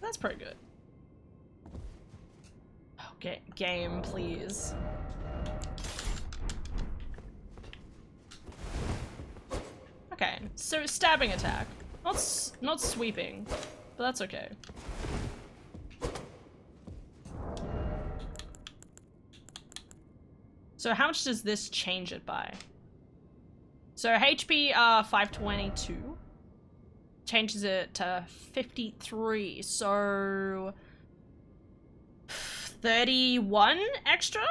That's pretty good. Okay, game, please. Okay, so stabbing attack. Not sweeping, but that's okay. So how much does this change it by? So HP 522 changes it to 53, so 31 extra?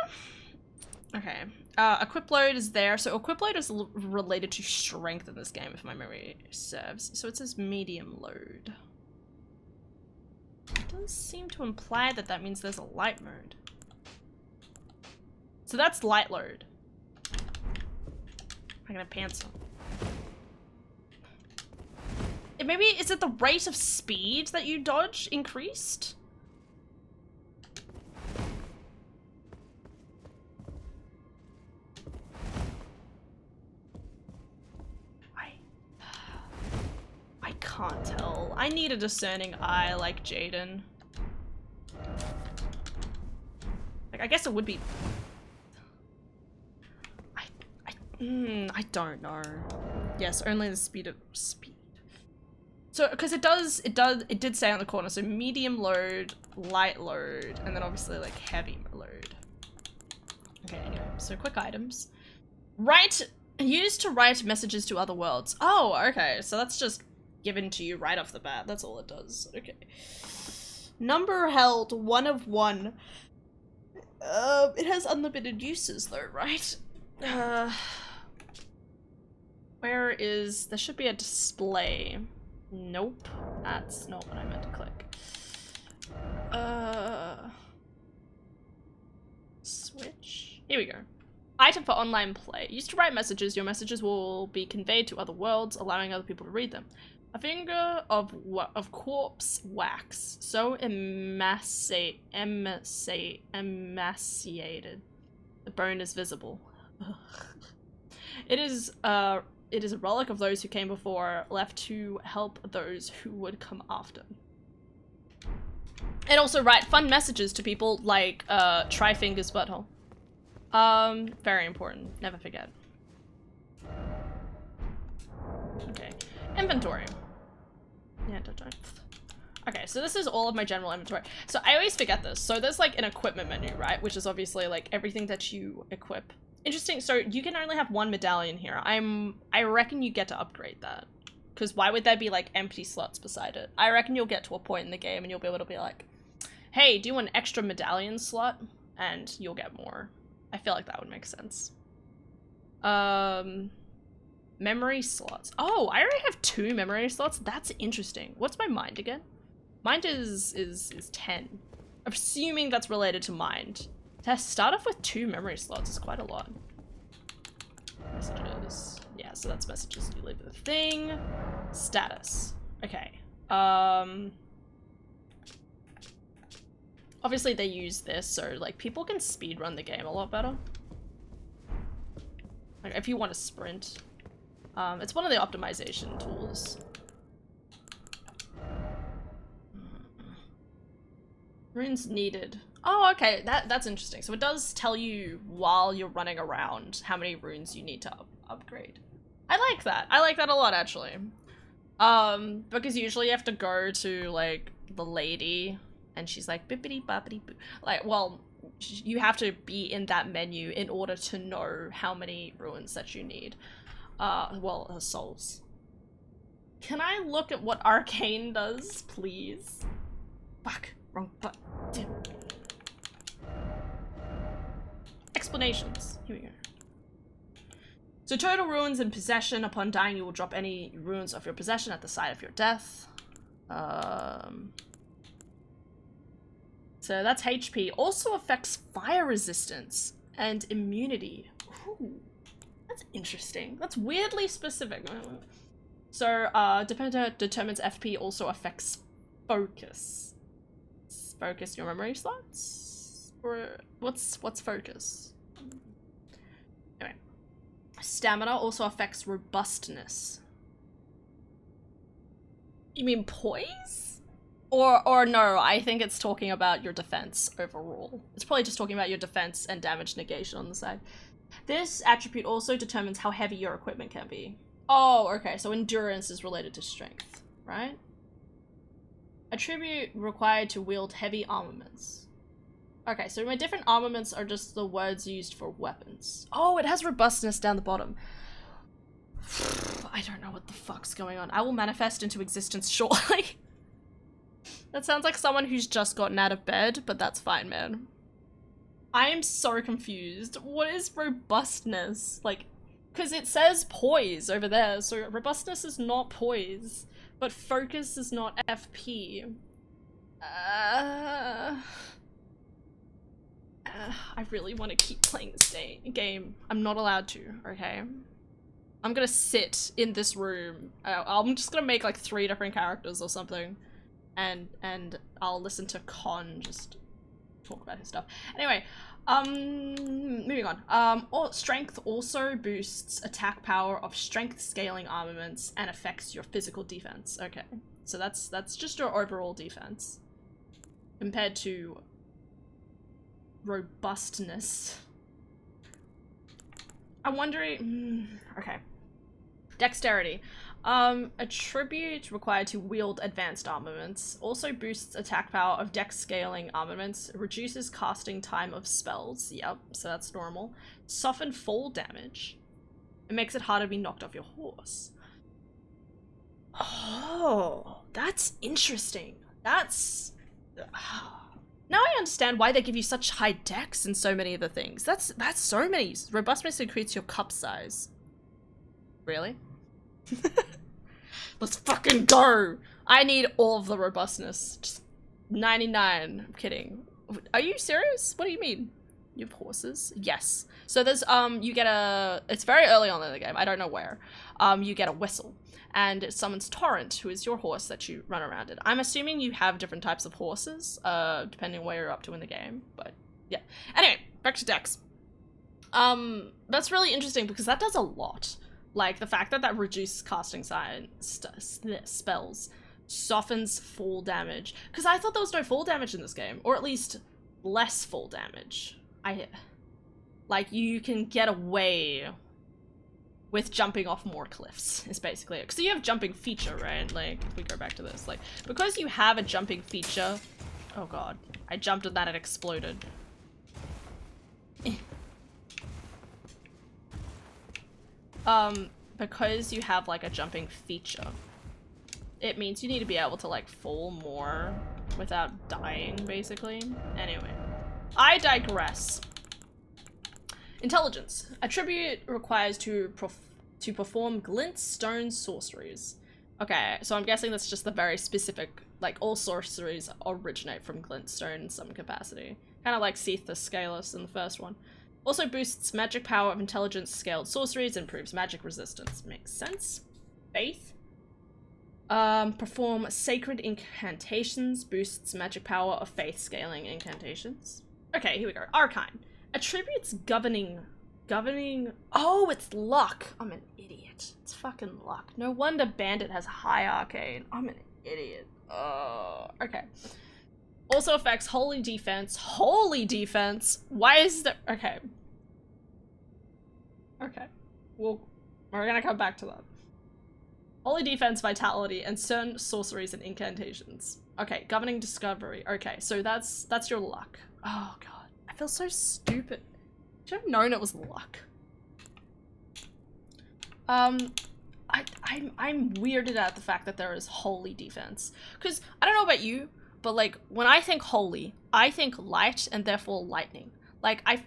Okay. Equip load is there. So equip load is related to strength in this game, if my memory serves. So it says medium load. It does seem to imply that that means there's a light mode. So that's light load. I'm gonna pants on. Maybe, is it the rate of speed that you dodge increased? I can't tell. I need a discerning eye like Jaden. Like, I guess it would be... I don't know. Yes, only the speed of... So, because it did say on the corner, so medium load, light load, and then obviously like heavy load. Okay, anyway, so quick items. Used to write messages to other worlds. Oh, okay, so that's just given to you right off the bat. That's all it does. Okay. Number held, 1 of 1. It has unlimited uses though, right? There should be a display. Nope, that's not what I meant to click. Switch. Here we go. Item for online play. Used to write messages. Your messages will be conveyed to other worlds, allowing other people to read them. A finger of corpse wax, so emaciated, the bone is visible. It is a relic of those who came before, left to help those who would come after. And also write fun messages to people like try fingers butthole. Very important. Never forget. Okay. Inventory. Yeah, don't. Okay, so this is all of my general inventory. So I always forget this. So there's like an equipment menu, right? Which is obviously like everything that you equip. Interesting. So you can only have 1 medallion here. I reckon you get to upgrade that. Because why would there be like empty slots beside it? I reckon you'll get to a point in the game and you'll be able to be like, hey, do an extra medallion slot and you'll get more. I feel like that would make sense. Memory slots. Oh, I already have 2 memory slots. That's interesting. What's my mind again? Mind is 10. Assuming that's related to mind. To start off with 2 memory slots is quite a lot. Messages. Yeah, so that's messages you leave with the thing. Status. Okay. Obviously they use this so like people can speedrun the game a lot better. Like if you want to sprint. It's one of the optimization tools. Runes needed. Oh, okay, that's interesting. So it does tell you while you're running around how many runes you need to upgrade. I like that. I like that a lot, actually. Because usually you have to go to, like, the lady, and she's like, bippity boppity boo. Like, well, you have to be in that menu in order to know how many runes that you need. Well, souls. Can I look at what Arcane does, please? Fuck. Wrong button. Damn. Explanations. Here we go. So total runes in possession. Upon dying, you will drop any runes of your possession at the site of your death. So that's HP. Also affects fire resistance and immunity. Ooh, that's interesting. That's weirdly specific. So, dependent determines FP also affects focus. Focus your memory slots? Or what's focus? Anyway. Stamina also affects robustness. You mean poise? Or no, I think it's talking about your defense overall. It's probably just talking about your defense and damage negation on the side. This attribute also determines how heavy your equipment can be. Oh, okay, so endurance is related to strength, right? Attribute required to wield heavy armaments. Okay, so my different armaments are just the words used for weapons. Oh, it has robustness down the bottom. I don't know what the fuck's going on. I will manifest into existence shortly. That sounds like someone who's just gotten out of bed, but that's fine, man. I am so confused. What is robustness? Like, because it says poise over there, so robustness is not poise, but focus is not FP. I really want to keep playing this game. I'm not allowed to, okay? I'm gonna sit in this room. I'm just gonna make like 3 different characters or something. And I'll listen to Con just talk about his stuff. Anyway, moving on. Strength also boosts attack power of strength scaling armaments and affects your physical defense. Okay, so that's just your overall defense compared to robustness. I'm wondering. Okay, dexterity. Attribute required to wield advanced armaments. Also boosts attack power of dex scaling armaments. Reduces casting time of spells. Yep, so that's normal. Soften fall damage. It makes it harder to be knocked off your horse. Oh, that's interesting. That's... Now I understand why they give you such high dex in so many of the things. That's so many. Robustness increases your cup size. Really? Let's fucking go! I need all of the robustness. Just 99. I'm kidding. Are you serious? What do you mean? You have horses? Yes. So there's, you get a... It's very early on in the game. I don't know where. You get a whistle. And it summons Torrent, who is your horse that you run around in. I'm assuming you have different types of horses, depending on where you're up to in the game. But, yeah. Anyway, back to Dex. That's really interesting because that does a lot. Like, the fact that reduces casting spells, softens fall damage. Because I thought there was no fall damage in this game. Or at least, less fall damage. Like, you can get away with jumping off more cliffs, is basically it. Because you have jumping feature, right? Like, if we go back to this. Like, because you have a jumping feature... Oh god. I jumped at that and exploded. Because you have, like, a jumping feature, it means you need to be able to, like, fall more without dying, basically. Anyway, I digress. Intelligence. Attribute requires to perform glintstone sorceries. Okay, so I'm guessing that's just the very specific, like, all sorceries originate from glintstone in some capacity. Kind of like Seath the Scaleless in the first one. Also boosts magic power of intelligence scaled sorceries, improves magic resistance. Makes sense. Faith. Perform sacred incantations, boosts magic power of faith scaling incantations. Okay, here we go. Arcane. Attributes governing... Oh, it's luck. I'm an idiot. It's fucking luck. No wonder Bandit has high arcane. I'm an idiot. Okay. Also affects holy defense. Holy defense? Why is that? Okay. Okay. Well, we're gonna come back to that. Holy defense, vitality, and certain sorceries and incantations. Okay, governing discovery. Okay, so that's your luck. Oh god, I feel so stupid. Should have known it was luck. I'm weirded at the fact that there is holy defense. Because I don't know about you, but like when I think holy, I think light and therefore lightning. I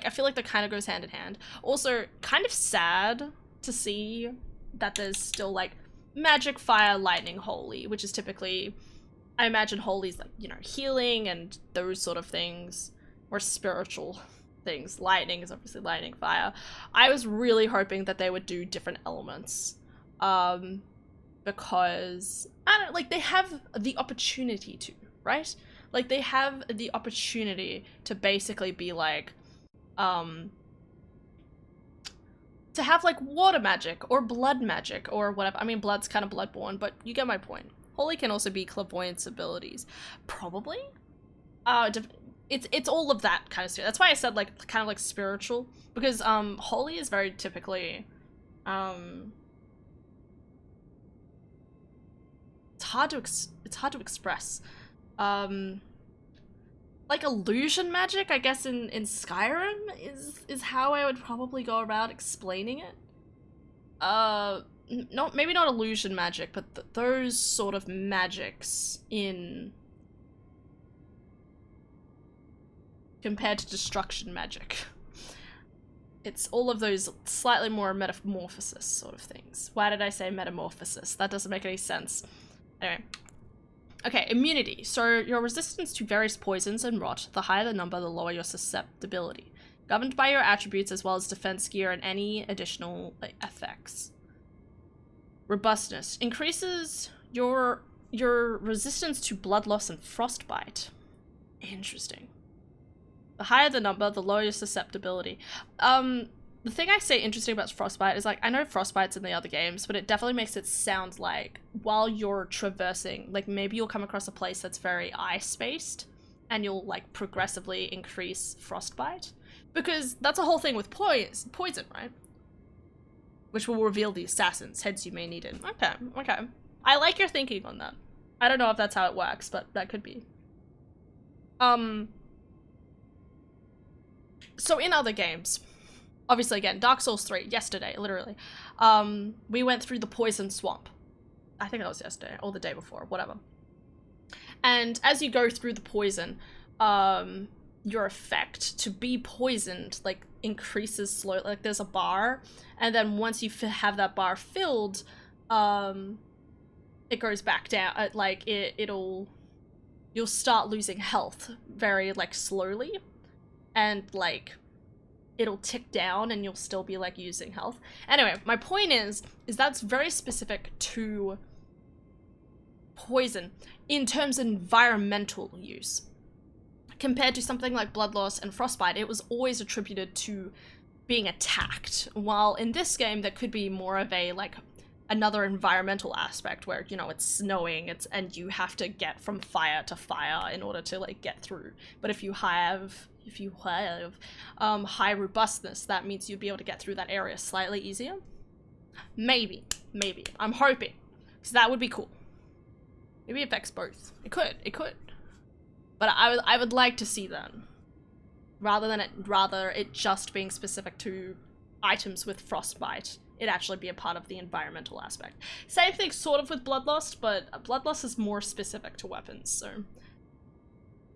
feel like that kind of goes hand in hand. Also, kind of sad to see that there's still like magic, fire, lightning, holy, which is typically, I imagine holy's like, you know, healing and those sort of things, or spiritual things. Lightning is obviously lightning, fire. I was really hoping that they would do different elements, because I don't like, they have the opportunity to, right? Like they have the opportunity to basically be like, to have like water magic or blood magic or whatever. I mean, blood's kind of bloodborne, but you get my point. Holy can also be clairvoyance abilities, probably. It's all of that kind of stuff. That's why I said like kind of like spiritual, because holy is very typically it's hard to express. Like illusion magic, I guess in Skyrim is how I would probably go about explaining it. Maybe not illusion magic, but those sort of magics in compared to destruction magic. It's all of those slightly more metamorphosis sort of things. Why did I say metamorphosis? That doesn't make any sense. Anyway. Okay, immunity. So your resistance to various poisons and rot, the higher the number, the lower your susceptibility. Governed by your attributes as well as defense gear and any additional effects. Robustness. Increases your resistance to blood loss and frostbite. Interesting. The higher the number, the lower your susceptibility. The thing I say interesting about frostbite is like, I know frostbite's in the other games, but it definitely makes it sound like while you're traversing, like maybe you'll come across a place that's very ice-based and you'll like progressively increase frostbite. Because that's a whole thing with poison, right? Which will reveal the assassins, hence you may need it. Okay. I like your thinking on that. I don't know if that's how it works, but that could be. So in other games, obviously, again, Dark Souls 3, yesterday, literally, we went through the poison swamp. I think that was yesterday, or the day before, whatever. And as you go through the poison, your effect to be poisoned, like, increases slowly. Like, there's a bar, and then once you have that bar filled, it goes back down. Like, you'll start losing health very, like, slowly. And, like, it'll tick down and you'll still be, like, using health. Anyway, my point is that's very specific to poison in terms of environmental use. Compared to something like blood loss and frostbite, it was always attributed to being attacked. While in this game, there could be more of a, like, another environmental aspect where, you know, it's snowing, and you have to get from fire to fire in order to, like, get through. But if you have high robustness, that means you'd be able to get through that area slightly easier. Maybe. I'm hoping, because that would be cool. Maybe it affects both. It could. But I would like to see that, rather it just being specific to items with frostbite. It actually be a part of the environmental aspect. Same thing sort of with blood loss, but blood loss is more specific to weapons, so.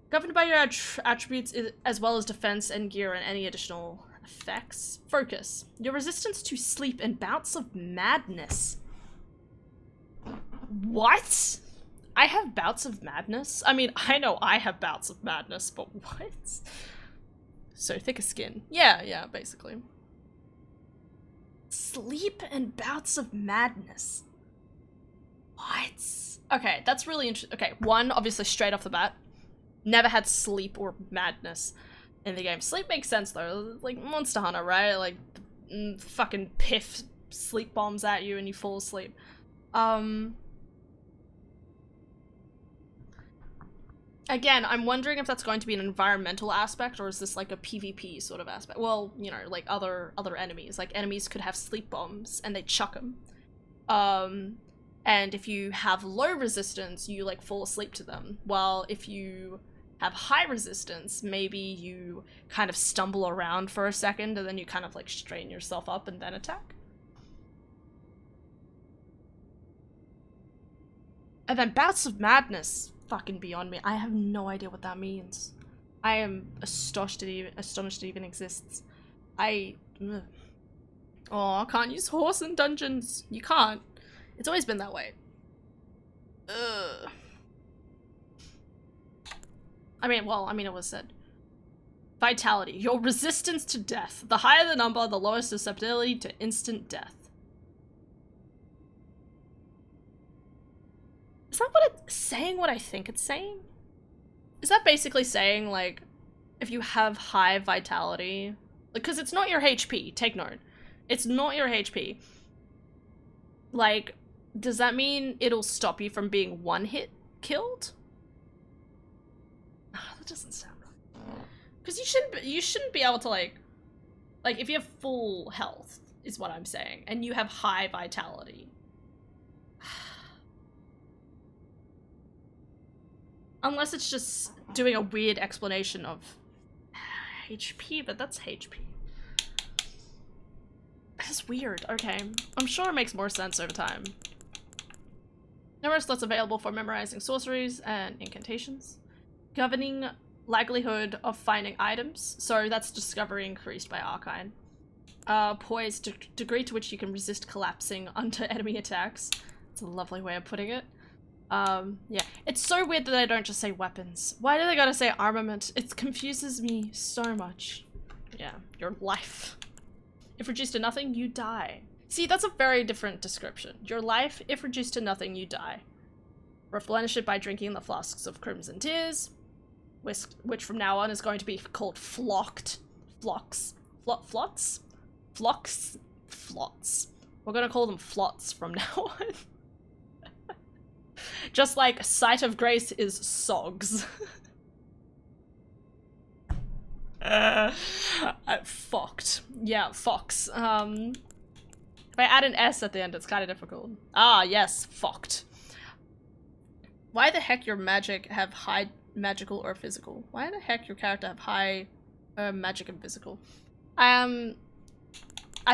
Governed by your attributes as well as defense and gear and any additional effects. Focus. Your resistance to sleep and bouts of madness. What? I have bouts of madness? I mean, I know I have bouts of madness, but what? So thick as skin. Yeah, basically. Sleep and bouts of madness. What? Okay, that's really interesting. Okay, one, obviously straight off the bat. Never had sleep or madness in the game. Sleep makes sense though, like Monster Hunter, right? Like, fucking piff sleep bombs at you and you fall asleep. Again, I'm wondering if that's going to be an environmental aspect, or is this like a PvP sort of aspect? Well, you know, like other enemies. Like enemies could have sleep bombs and they chuck them. And if you have low resistance, you like fall asleep to them. While if you have high resistance, maybe you kind of stumble around for a second and then you kind of like straighten yourself up and then attack. And then bouts of madness. Fucking beyond me. I have no idea what that means. I am astonished it even exists. Oh, I can't use horse in dungeons. You can't. It's always been that way. Ugh. I mean, it was said. Vitality. Your resistance to death. The higher the number, the lower susceptibility to instant death. Is that what it's saying? What I think it's saying? Is that basically saying, like, if you have high vitality, because it's not your HP, take note. It's not your HP. Like, does that mean it'll stop you from being one hit killed? That doesn't sound right. Because you shouldn't be able to, like, if you have full health, is what I'm saying, and you have high vitality. Unless it's just doing a weird explanation of HP, but that's HP. That's weird. Okay. I'm sure it makes more sense over time. Numerous slots available for memorizing sorceries and incantations. Governing likelihood of finding items. So that's discovery increased by Arcane. Poise, degree to which you can resist collapsing under enemy attacks. It's a lovely way of putting it. Yeah. It's so weird that they don't just say weapons. Why do they gotta say armament? It confuses me so much. Yeah, your life. If reduced to nothing, you die. See, that's a very different description. Your life, if reduced to nothing, you die. Replenish it by drinking the flasks of Crimson Tears, which from now on is going to be called Flocked. Flocks. Flots? Flocks? Flots. We're gonna call them Flots from now on. Just like Sight of Grace is Sogs. Focked. Yeah, Fox. If I add an S at the end, it's kind of difficult. Ah, yes, Focked. Why the heck your magic have high magical or physical? Why the heck your character have high magic and physical? I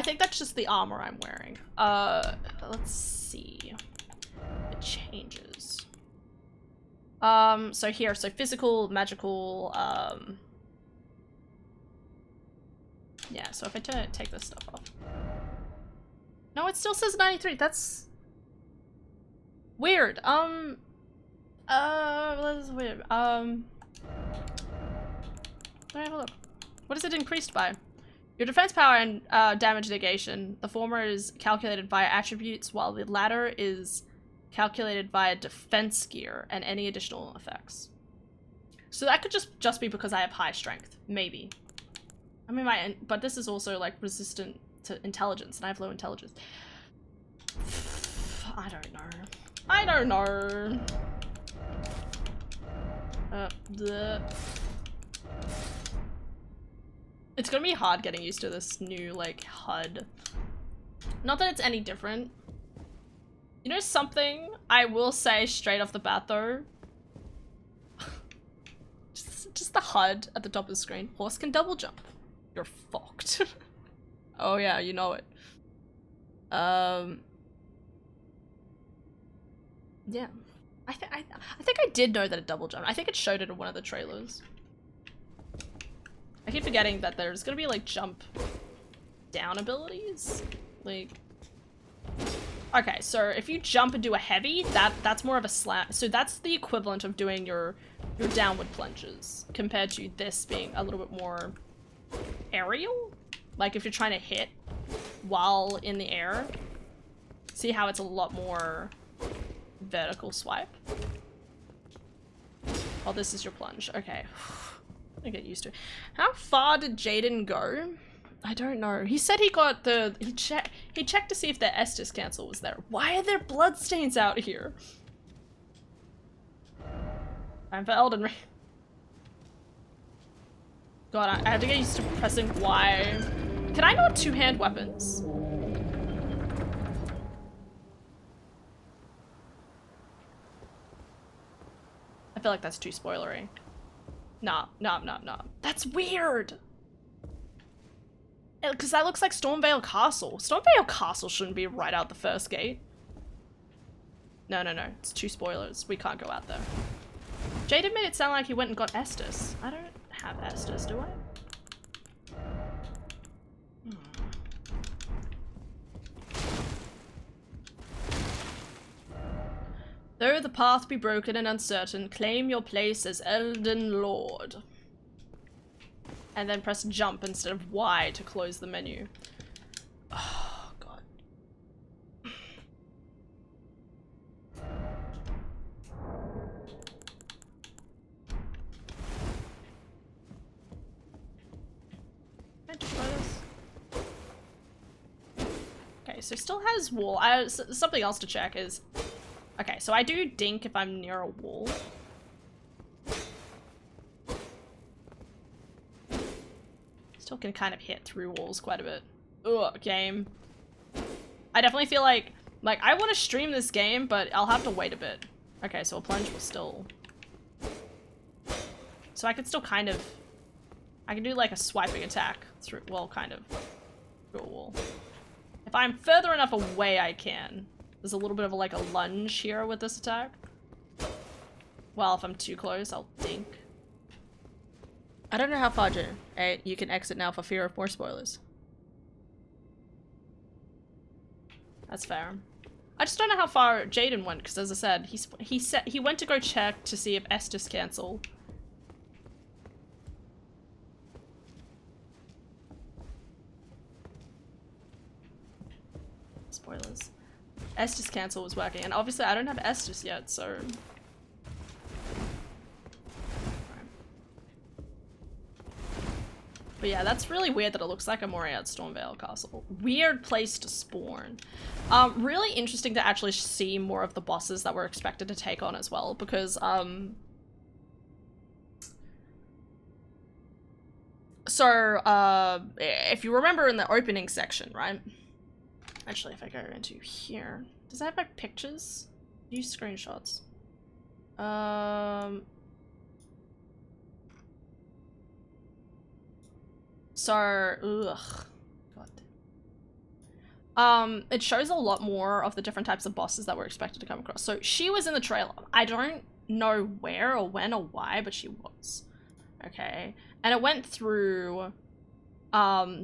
think that's just the armor I'm wearing. Let's see. It changes. So here, so physical, magical, yeah, so if I take this stuff off. No, it still says 93, that's weird. That's weird. Let me have a look. What is it increased by? Your defense power and damage negation. The former is calculated via attributes, while the latter is calculated via defense gear and any additional effects. So that could just be because I have high strength, maybe. I mean, but this is also like resistant to intelligence, and I have low intelligence. I don't know. I don't know. It's gonna be hard getting used to this new, like, HUD. Not that it's any different. You know something I will say straight off the bat, though? just the HUD at the top of the screen. Horse can double jump. You're fucked. Oh yeah, you know it. Yeah. I think I did know that it double jumped. I think it showed it in one of the trailers. I keep forgetting that there's gonna be, like, jump down abilities. Like... Okay, so if you jump and do a heavy, that's more of a slam. So that's the equivalent of doing your downward plunges, compared to this being a little bit more aerial. Like, if you're trying to hit while in the air. See how it's a lot more vertical swipe? Oh, this is your plunge. Okay. I get used to it. How far did Jaden go? I don't know. He said he got he checked to see if the Estus cancel was there. Why are there bloodstains out here? Time for Elden Ring. God, I have to get used to pressing Y. Can I not two-hand weapons? I feel like that's too spoilery. Nah. That's weird! Because that looks like Stormvale Castle. Stormvale Castle shouldn't be right out the first gate. No. It's two spoilers. We can't go out there. Jade made it sound like he went and got Estus. I don't have Estus, do I? Though the path be broken and uncertain, claim your place as Elden Lord. And then press jump instead of Y to close the menu. Oh, God. Can I destroy this? Okay, so still has wall. Something else to check is... Okay, so I do dink if I'm near a wall. Still can kind of hit through walls quite a bit. Ugh, game. I definitely feel like I want to stream this game, but I'll have to wait a bit. Okay, so a plunge will still... So I could still kind of... I can do like a swiping attack through, well, kind of, through a wall. If I'm further enough away, I can. There's a little bit of like a lunge here with this attack. Well, if I'm too close, I'll dink. I don't know how far you can exit now for fear of more spoilers. That's fair. I just don't know how far Jaden went, because as I said, he went to go check to see if Estus cancelled. Spoilers. Estus cancel was working, and obviously I don't have Estus yet, so... But yeah, that's really weird that it looks like I'm already at Stormvale Castle. Weird place to spawn. Really interesting to actually see more of the bosses that we're expected to take on as well, because, if you remember in the opening section, right? Actually, if I go into here, does that have like pictures? Use screenshots. Ugh. God. It shows a lot more of the different types of bosses that we're expected to come across. So she was in the trailer. I don't know where or when or why, but she was. Okay. And it went through,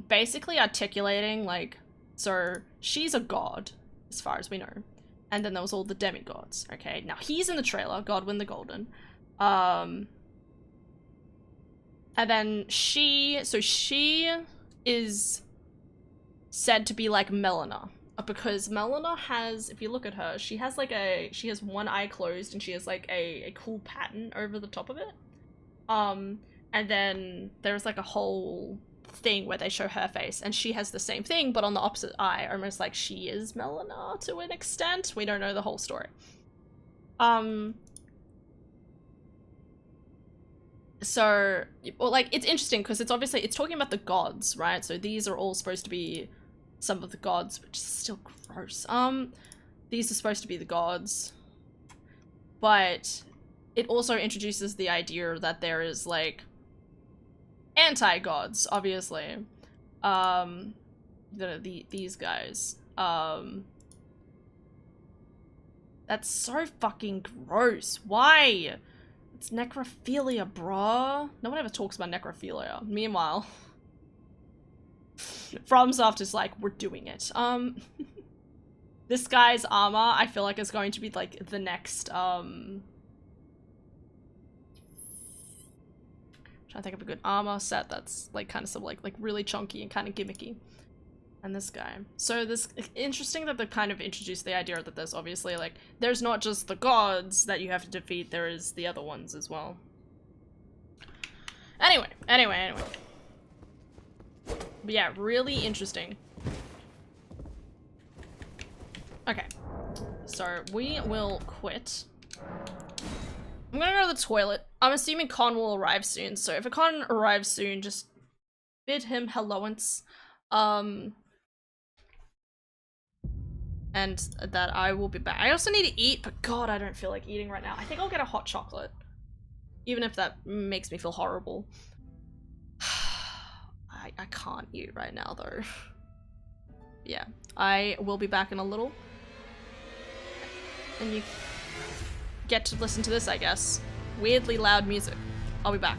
basically articulating like, so she's a god, as far as we know. And then there was all the demigods, okay? Now he's in the trailer, Godwin the Golden. And then she is said to be like Melina. Because Melina has, if you look at her, she has one eye closed and she has like a cool pattern over the top of it. And then there's like a whole thing where they show her face and she has the same thing but on the opposite eye, almost like she is Melina to an extent. We don't know the whole story. So, well, like, it's interesting because it's obviously, it's talking about the gods, right? So these are all supposed to be some of the gods, which is still gross. These are supposed to be the gods, but it also introduces the idea that there is like anti-gods, obviously. These guys. That's so fucking gross. Why? It's necrophilia, bruh. No one ever talks about necrophilia. Meanwhile, FromSoft is like, we're doing it. This guy's armor, I feel like, is going to be like the next, trying to think of a good armor set that's like kind of some like really chunky and kind of gimmicky. And this guy. So this, interesting that they've kind of introduced the idea that there's obviously like, there's not just the gods that you have to defeat, there is the other ones as well. Anyway. But yeah, really interesting. Okay. So we will quit. I'm gonna go to the toilet. I'm assuming Con will arrive soon, so if a Con arrives soon, just bid him helloance. And that I will be back. I also need to eat, but god, I don't feel like eating right now. I think I'll get a hot chocolate. Even if that makes me feel horrible. I can't eat right now, though. Yeah, I will be back in a little. And you get to listen to this, I guess. Weirdly loud music. I'll be back.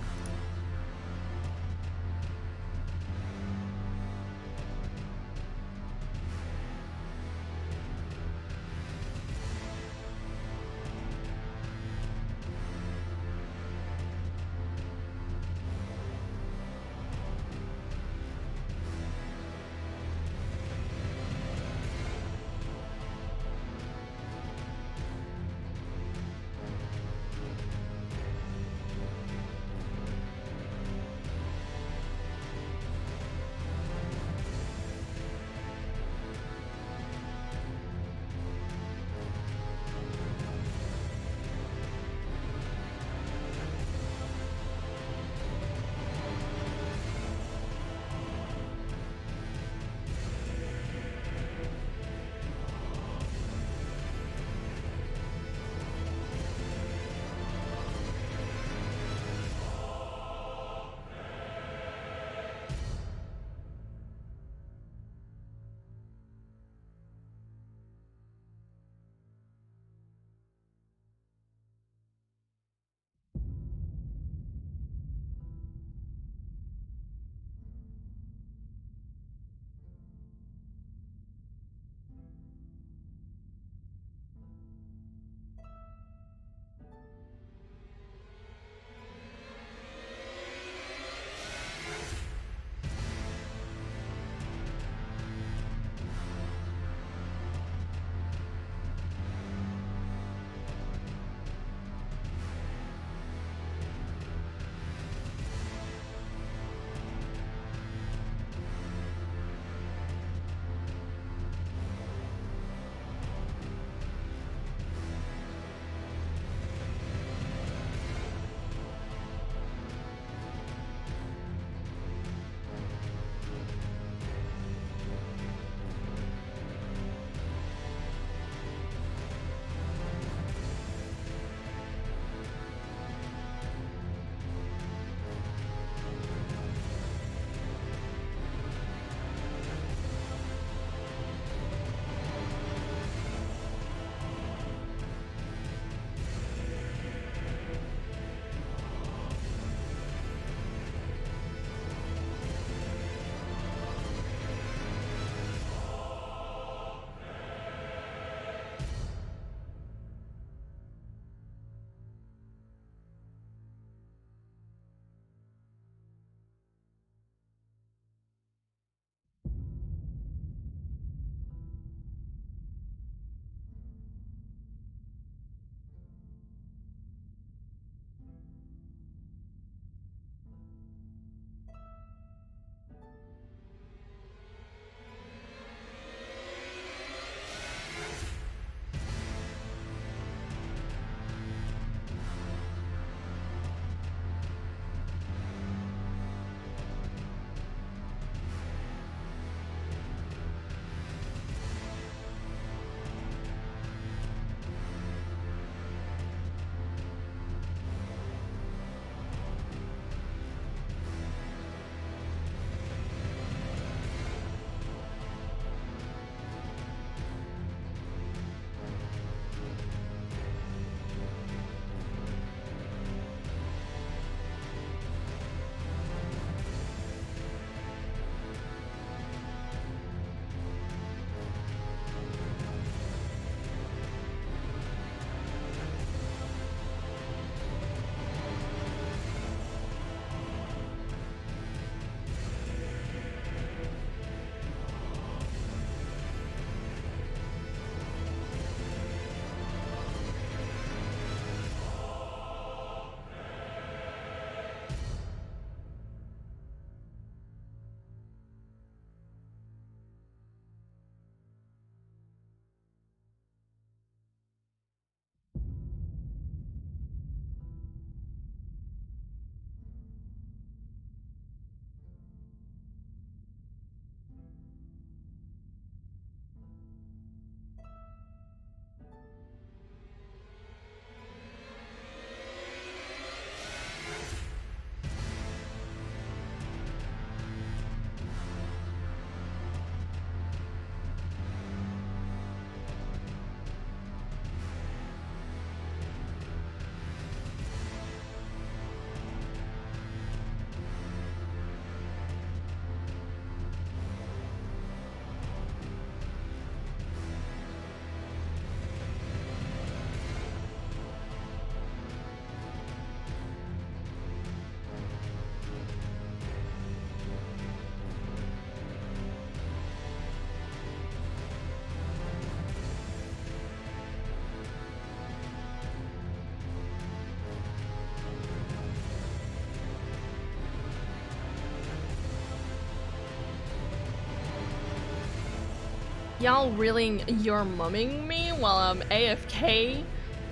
Y'all really you're mumming me while I'm AFK?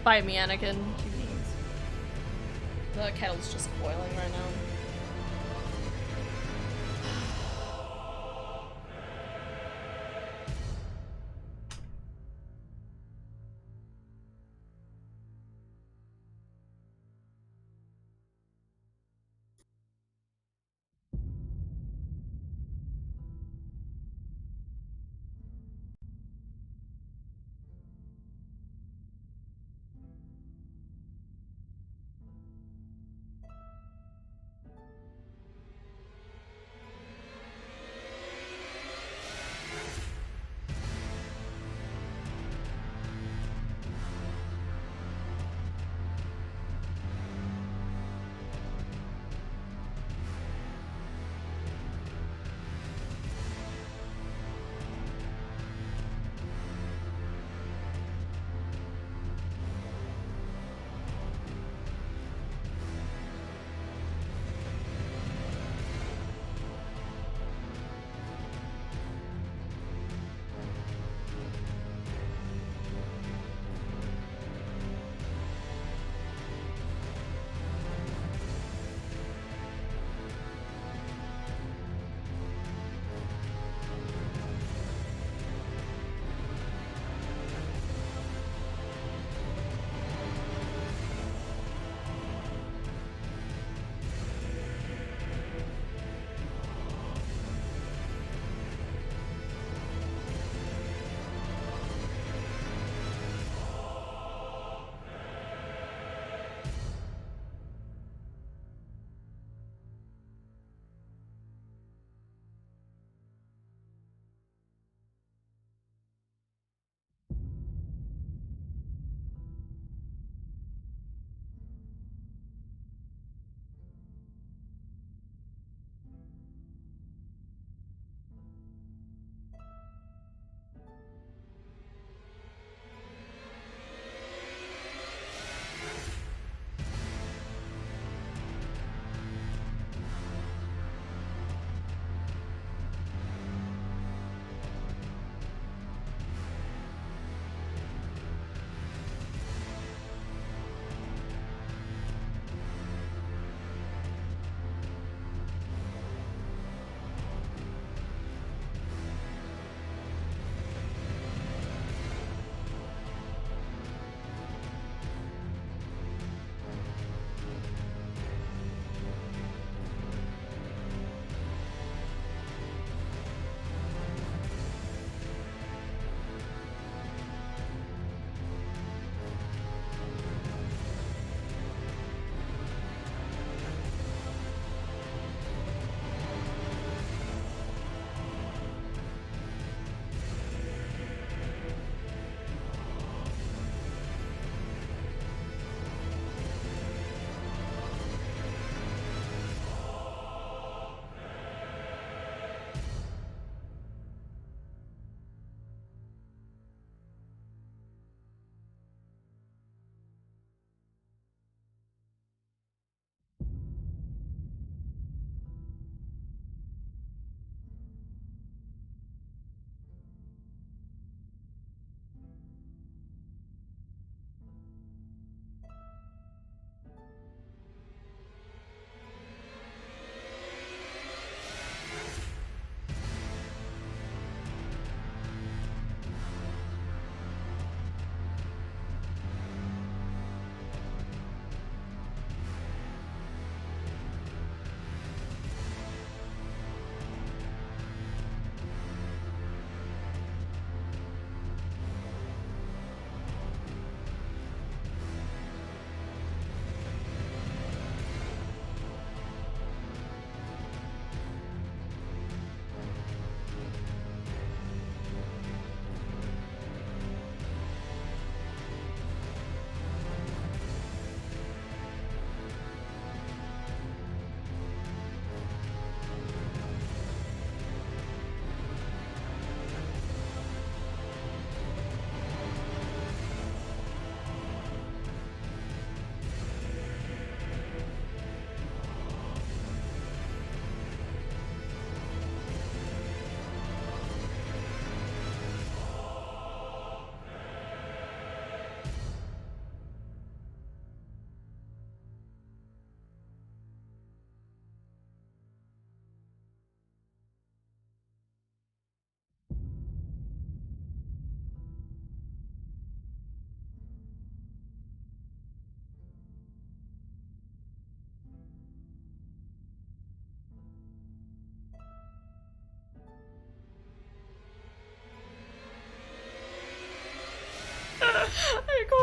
Bite me, Anakin. The kettle's just boiling right now.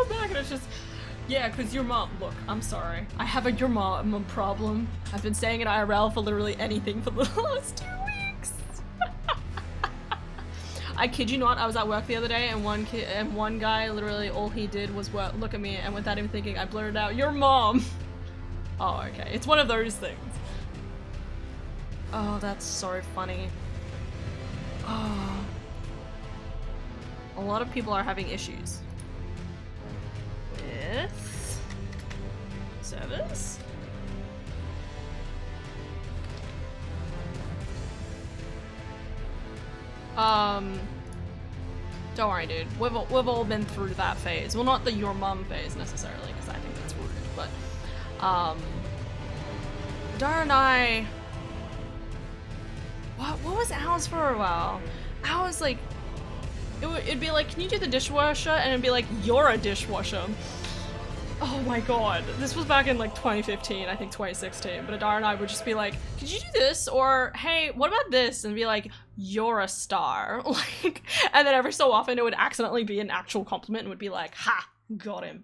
back and it's just, yeah, because your mom, look, I'm sorry. I have a your mom problem. I've been saying in IRL for literally anything for the last 2 weeks. I kid you not, I was at work the other day and one guy literally all he did was look at me and without even thinking I blurted out, your mom. Oh, okay. It's one of those things. Oh, that's so funny. Oh. A lot of people are having issues with service. Don't worry, dude. We've all been through that phase. Well, not the your mum phase necessarily, because I think that's rude, but Dara and I. What was ours for a while? Ours, like, it'd be like, can you do the dishwasher? And it'd be like, you're a dishwasher. Oh my god. This was back in like 2015, I think 2016. But Adara and I would just be like, could you do this? Or, hey, what about this? And be like, you're a star. Like, and then every so often it would accidentally be an actual compliment and would be like, ha, got him.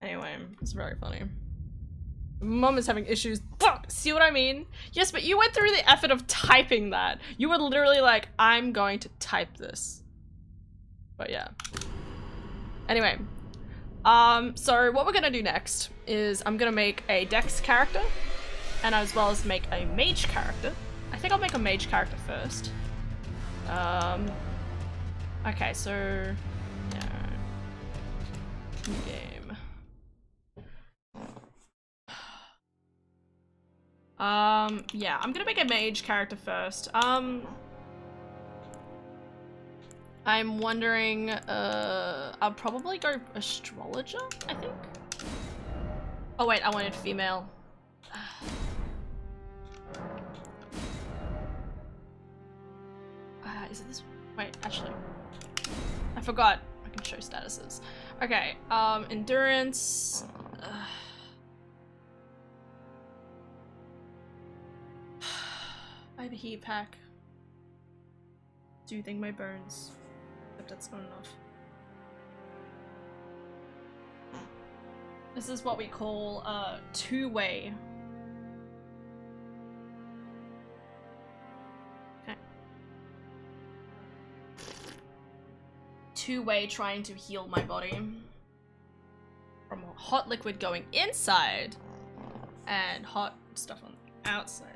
Anyway, it's very funny. Mum is having issues. See what I mean? Yes, but you went through the effort of typing that. You were literally like, I'm going to type this. But yeah. Anyway. So what we're gonna do next is I'm gonna make a Dex character and as well as make a mage character. I think I'll make a mage character first. Okay, so yeah. New game. Yeah, I'm gonna make a mage character first. I'm wondering, I'll probably go astrologer, I think. Oh wait, I wanted female. Is it this one? Wait, actually. I forgot. I can show statuses. Okay, endurance. I have a heat pack. Soothing my burns. But that's not enough. This is what we call two-way. Okay. Two-way trying to heal my body. From hot liquid going inside and hot stuff on the outside.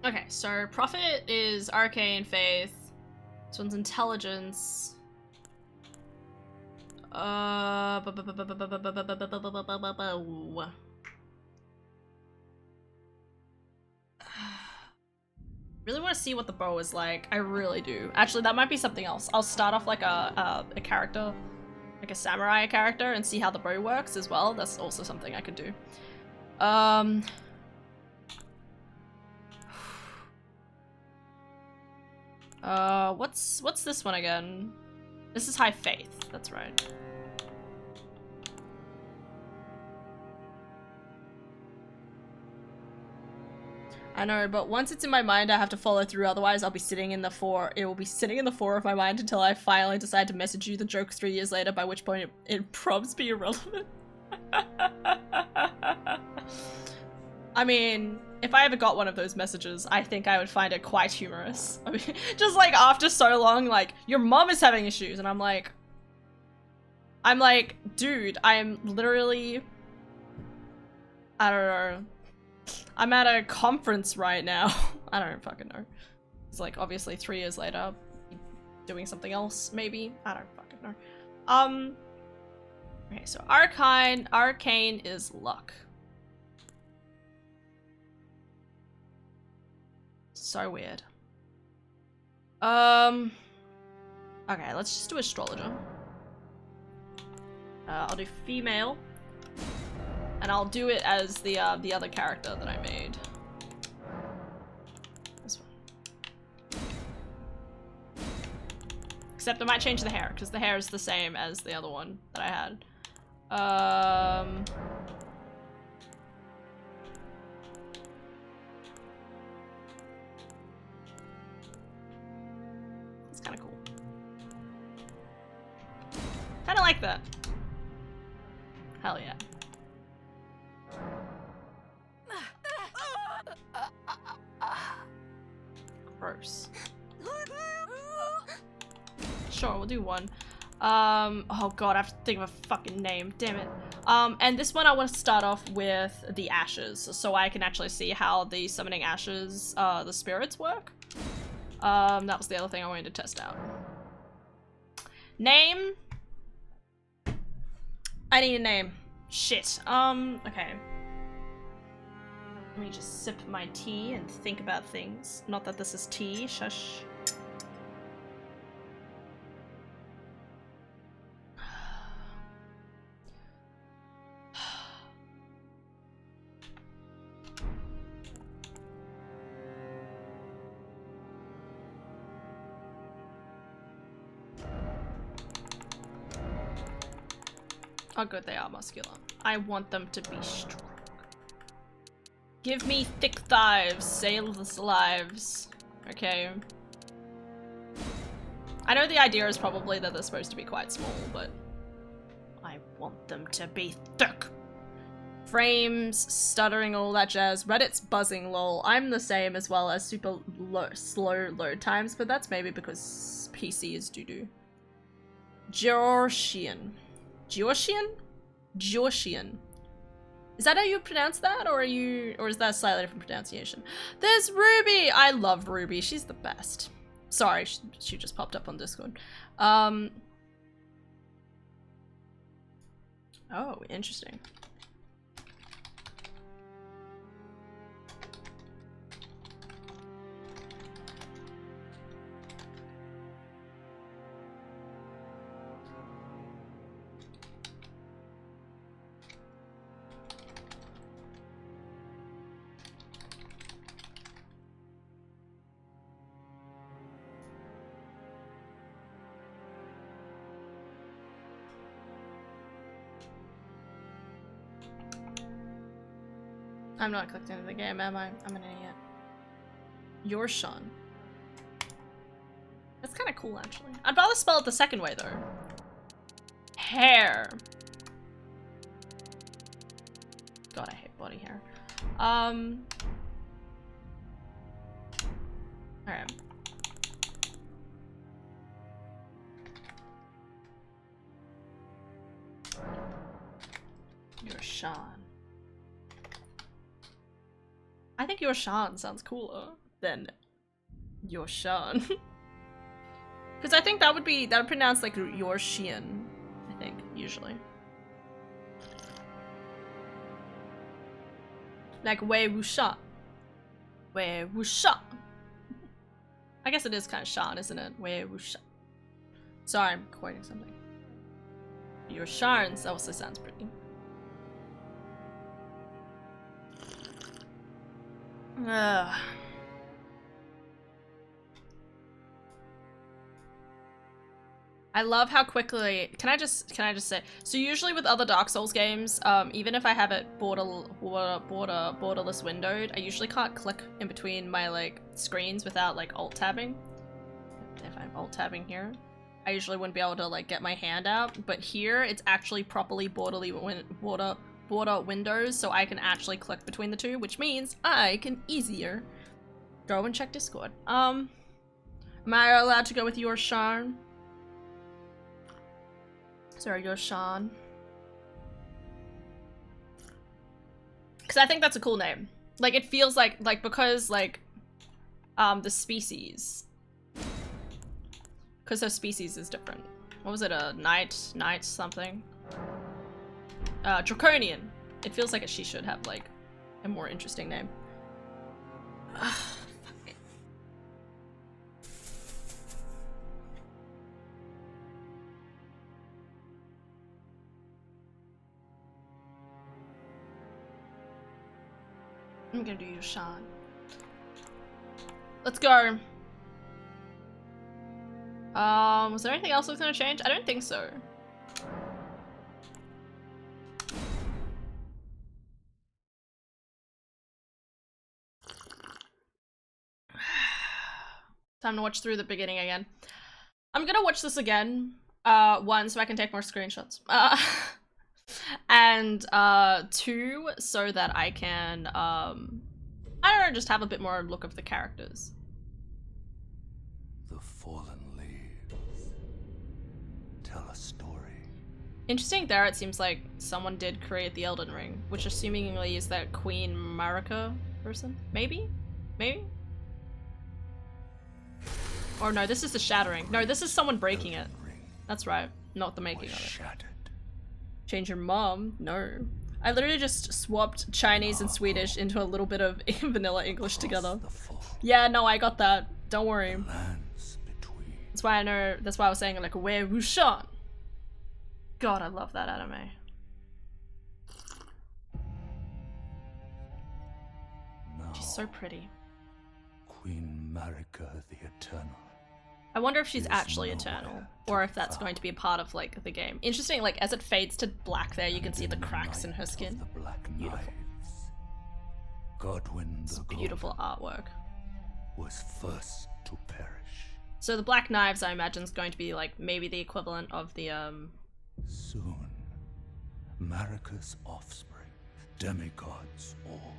Okay, so Prophet is Arcane Faith. This one's Intelligence. Really want to see what the bow is like. I really do. Actually, that might be something else. I'll start off like a character, like a samurai character, and see how the bow works as well. That's also something I could do. What's this one again? This is High Faith, that's right. I know, but once it's in my mind, I have to follow through, otherwise I'll be sitting in the it will be sitting in the 4 of my mind until I finally decide to message you the joke 3 years later, by which point it probs be irrelevant. I mean, if I ever got one of those messages, I think I would find it quite humorous. I mean, just like after so long, like, your mom is having issues, and I'm like, dude, I am literally, I don't know. I'm at a conference right now. I don't fucking know. It's like, obviously 3 years later, doing something else, maybe? I don't fucking know. Okay, so Arcane is luck. So weird. Okay, let's just do astrologer. I'll do female. And I'll do it as the other character that I made. This one. Except I might change the hair, because the hair is the same as the other one that I had. It's kind of cool. that. Hell yeah. Gross. Sure, we'll do one. Oh god, I have to think of a fucking name. Damn it. And this one I want to start off with the ashes, so I can actually see how the summoning ashes, the spirits work. That was the other thing I wanted to test out. Name? I need a name. Shit. Okay. Let me just sip my tea and think about things. Not that this is tea, shush. Oh good, they are muscular. I want them to be strong. Give me thick thighs, sailors' lives. Okay. I know the idea is probably that they're supposed to be quite small, but I want them to be thick. Frames, stuttering, all that jazz. Reddit's buzzing, lol. I'm the same as well as super slow load times, but that's maybe because PC is doo-doo. Georgian. Georgian? Georgian. Is that how you pronounce that, or is that a slightly different pronunciation? There's Ruby! I love Ruby, she's the best. Sorry, she just popped up on Discord. Oh, interesting. I'm not clicked into the game, am I? I'm an idiot. Your Sean. That's kind of cool, actually. I'd rather spell it the second way, though. Hair. God, I hate body hair. Alright. Your Sean. I think your Sean sounds cooler than your Sean. Because I think that would pronounce like your Shein, I think, usually. Like Wei Wuxia. Wei Wuxia. I guess it is kind of Sean, isn't it? Wei Wuxia. Sorry, I'm quoting something. Your Sharns also sounds pretty. Ugh. I love how quickly, can I just say, so usually with other Dark Souls games, even if I have it borderless windowed, I usually can't click in between my like screens without like alt tabbing. If I'm alt tabbing here, I usually wouldn't be able to like get my hand out, but here it's actually properly border windows, so I can actually click between the two, which means I can easier go and check Discord. Am I allowed to go with your Sean? Sorry, your Sean. Because I think that's a cool name. Like, it feels like because, like, the species. Because her species is different. What was it, a knight something? Draconian. It feels like she should have, like, a more interesting name. Ugh, fuck. I'm gonna do your Sean. Let's go. Was there anything else that's gonna change? I don't think so. Time to watch through the beginning again. I'm gonna watch this again. One, so I can take more screenshots. And two, so that I can I don't know, just have a bit more look of the characters. The fallen leaves tell a story. Interesting there, it seems like someone did create the Elden Ring, which assumingly is that Queen Marika person? Maybe? Maybe? Or no, this is the shattering. No, this is someone breaking it. That's right, not the making of it. Shattered. Change your mom? No. I literally just swapped Chinese and Swedish into a little bit of vanilla English together. Yeah, no, I got that. Don't worry. Lands between. That's why I know, that's why I was saying like, where Wushan? God, I love that anime. Now, She's so pretty. Queen Marika the Eternal. I wonder if she's Is actually nowhere eternal, to or be if that's found. going to be a part of like the game. Interesting, like as it fades to black there, you can see the cracks in her skin. The Black Beautiful. Knives. Godwyn It's the beautiful Golden artwork. was first to perish. So the Black Knives, I imagine, is going to be like maybe the equivalent of the Soon, Marika's offspring, demigods all,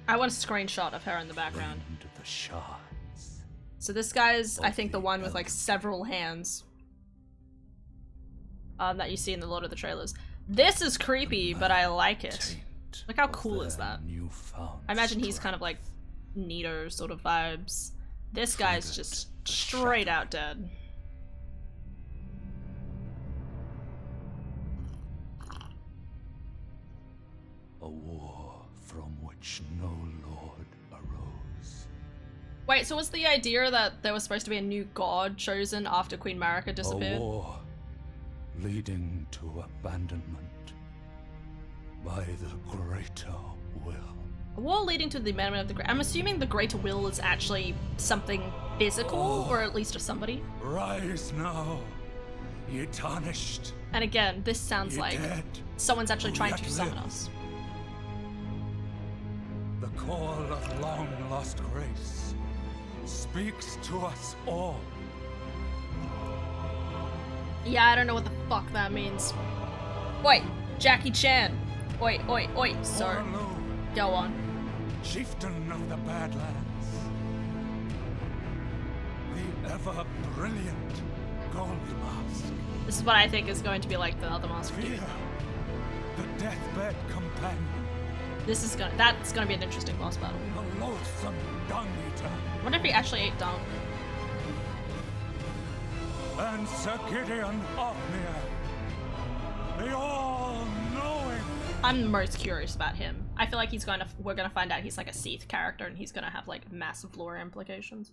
I want a screenshot of her in the background. into the shards. So this guy's, I think, the one with like several hands. That you see in a lot of the trailers. This is creepy, but I like it. Taint Look how of cool is their that? newfound I imagine he's kind of strength. like Nito sort of vibes. This guy's just straight out dead. A war from which no lord arose. Wait, so was the idea that there was supposed to be a new god chosen after Queen Marika A disappeared? war leading to abandonment by the greater will. A war leading to the abandonment of the Great. I'm assuming the Greater Will is actually something physical, or at least of somebody. Rise now, ye tarnished, And again, this sounds ye like dead. someone's actually who trying yet to summon live. us. The call of long lost grace speaks to us all. Yeah, I don't know what the fuck that means. Wait, Jackie Chan. Oi, oi, oi. So, Orlu, go on. chieftain of the Badlands, the ever brilliant Gold Mask, This is what I think is going to be like the other mask. Fear, the deathbed companion, That's gonna be an interesting boss battle. the loathsome dung eater, I wonder if he actually ate dung. and Sir Gideon Ofnir, the all-knowing. I'm most curious about him. I feel like we're gonna find out he's like a Seath character and he's gonna have like massive lore implications.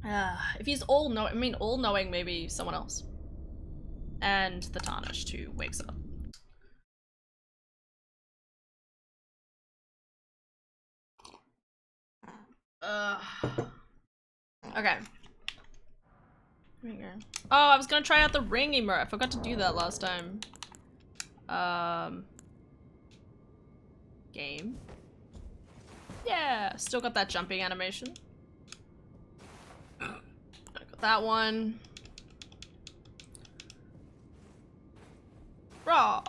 If he's all-knowing, maybe someone else. And the Tarnished who wakes up. Okay. There we go. Oh, I was gonna try out the ring emote. I forgot to do that last time. Game. Yeah, still got that jumping animation. Got that one. Raw.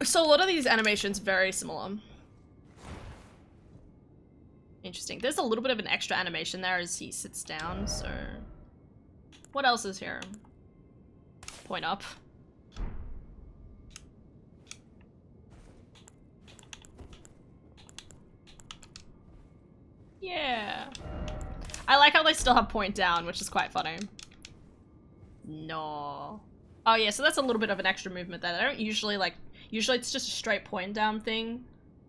So a lot of these animations very similar. Interesting. There's a little bit of an extra animation there as he sits down, so... What else is here? Point up. Yeah. I like how they still have point down, which is quite funny. No. Oh yeah, so that's a little bit of an extra movement there. I don't usually like... Usually it's just a straight point down thing.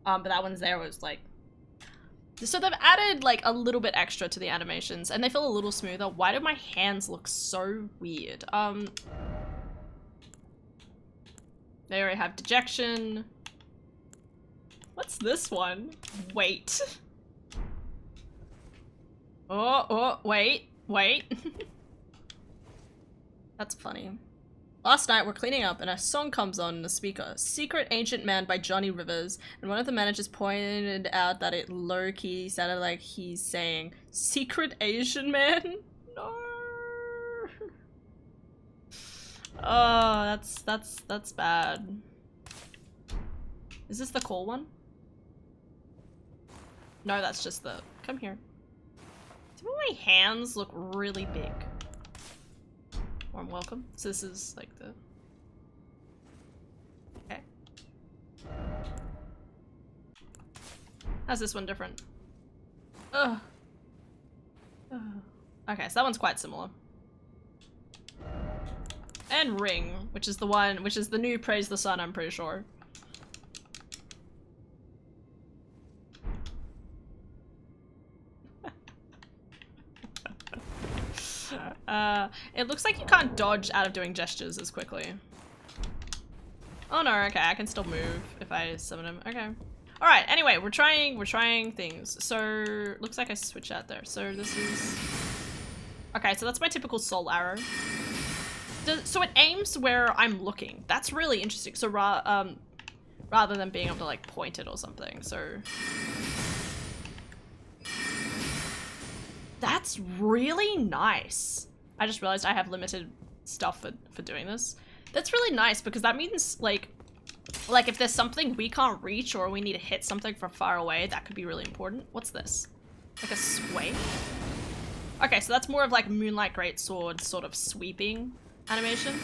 But that one's there was like... So they've added like a little bit extra to the animations and they feel a little smoother. Why do my hands look so weird? There I have dejection. What's this one? Wait. Oh, wait. That's funny. Last night we're cleaning up and a song comes on in the speaker. Secret Ancient Man by Johnny Rivers. And one of the managers pointed out that it low-key sounded like he's saying, Secret Asian Man? No. Oh, that's bad. Is this the call one? No, that's just the... Come here. Some of my hands look really big. Warm welcome. So this is like the... Okay. How's this one different? Ugh. Ugh. Okay, so that one's quite similar. And Ring, which is the new Praise the Sun, I'm pretty sure. It looks like you can't dodge out of doing gestures as quickly. Oh no, okay, I can still move if I summon him. Okay. Alright, anyway, we're trying things. So, looks like I switch out there. So this is... Okay, so that's my typical soul arrow. So it aims where I'm looking. That's really interesting. So rather than being able to like point it or something, so... That's really nice. I just realized I have limited stuff for doing this. That's really nice because that means like if there's something we can't reach or we need to hit something from far away, that could be really important. What's this? Like a sway? Okay, so that's more of like Moonlight Greatsword sort of sweeping animation.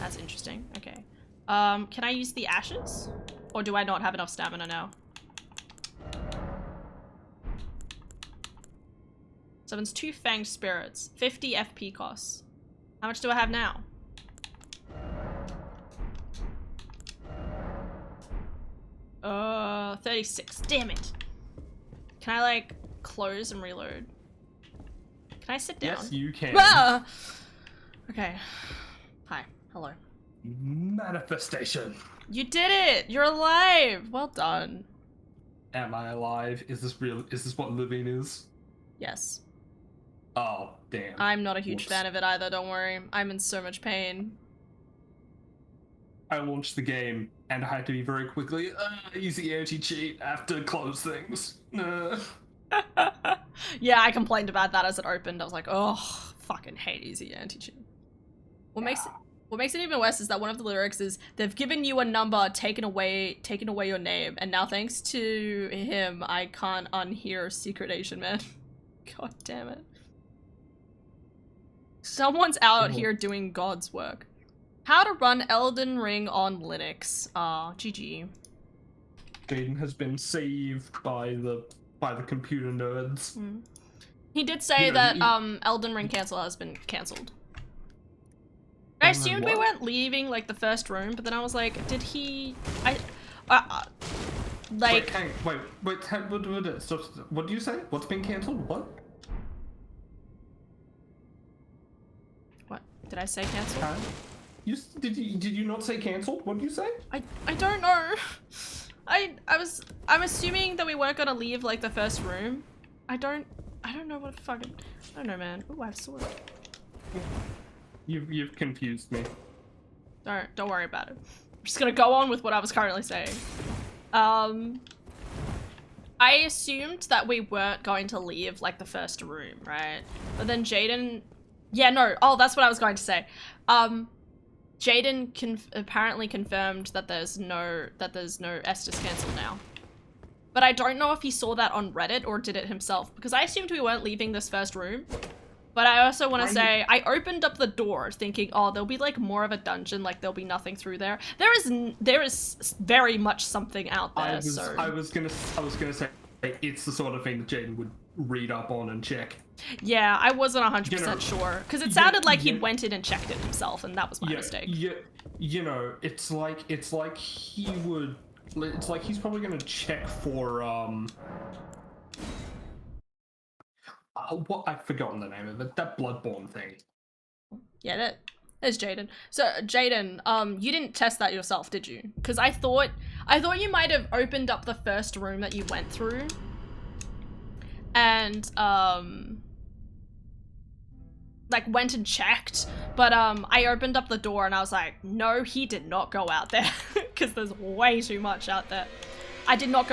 That's interesting. Okay. Can I use the ashes? Or do I not have enough stamina now? Summons 2 fanged spirits. 50 FP costs. How much do I have now? Uh, 36. Damn it. Can I like close and reload? Can I sit down? Yes, you can. Ah! Okay. Hi. Hello. Manifestation. You did it! You're alive! Well done. Am I alive? Is this real? Is this what living is? Yes. Oh, damn. I'm not a huge Whoops. fan of it either, don't worry. I'm in so much pain. I launched the game and I had to be very quickly easy anti-cheat after close things. Yeah, I complained about that as it opened. I was like, oh, fucking hate easy anti-cheat. What makes it even worse is that one of the lyrics is, they've given you a number, taken away your name, and now thanks to him, I can't unhear Secret Asian Man. God damn it. Someone's out here doing God's work. How to run Elden Ring on Linux. GG. Jaden has been saved by the computer nerds. Mm. He did say that Elden Ring cancel has been cancelled. I assumed we weren't leaving like the first room, but then I was like, did he? Like. Wait, what do you say? What's been cancelled? What? What did I say? Cancelled? Did you not say cancelled? What did you say? I don't know. I'm assuming that we weren't gonna leave like the first room. I don't know what fucking. I don't know, man. Ooh, I have a sword. You've confused me. Don't worry about it. I'm just gonna go on with what I was currently saying. I assumed that we weren't going to leave like the first room, right? But then Jaden, yeah, no. Oh, that's what I was going to say. Jaden apparently confirmed that there's no Estus cancel now. But I don't know if he saw that on Reddit or did it himself, because I assumed we weren't leaving this first room. But I also want to say, I opened up the door thinking, oh, there'll be like more of a dungeon, like there'll be nothing through there. There is very much something out there. I was gonna say it's the sort of thing that Jaden would read up on and check. Yeah, I wasn't 100% sure because it sounded like he went in and checked it himself, and that was my mistake. Yeah, you know, it's like he would. It's like he's probably gonna check for what, I've forgotten the name of it. That Bloodborne thing. Yeah, there's Jaden. So Jaden, you didn't test that yourself, did you? Because I thought you might have opened up the first room that you went through, and like went and checked, but I opened up the door and I was like, no, he did not go out there because there's way too much out there. I did not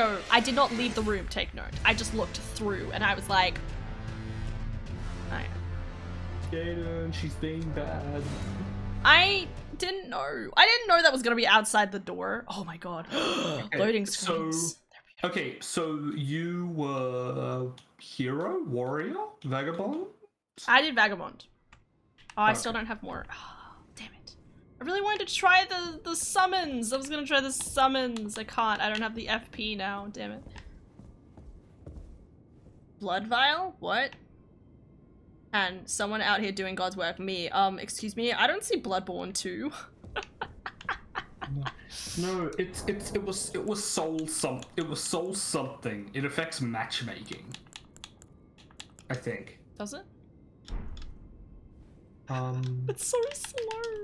leave the room, take note. I just looked through and I was like, alright. Jaden, she's being bad. I didn't know that was gonna be outside the door. Oh my god. Okay, Loading screens. Okay, so you were hero, warrior, vagabond? I did vagabond. Oh, I Okay. still don't have more. Oh, damn it. I really wanted to try the summons. I was gonna try the summons. I can't. I don't have the FP now. Damn it. Blood vial? What? And someone out here doing God's work. Me. Excuse me. I don't see Bloodborne 2. No, it was soul something. It affects matchmaking, I think. Does it? Um, It's so slow.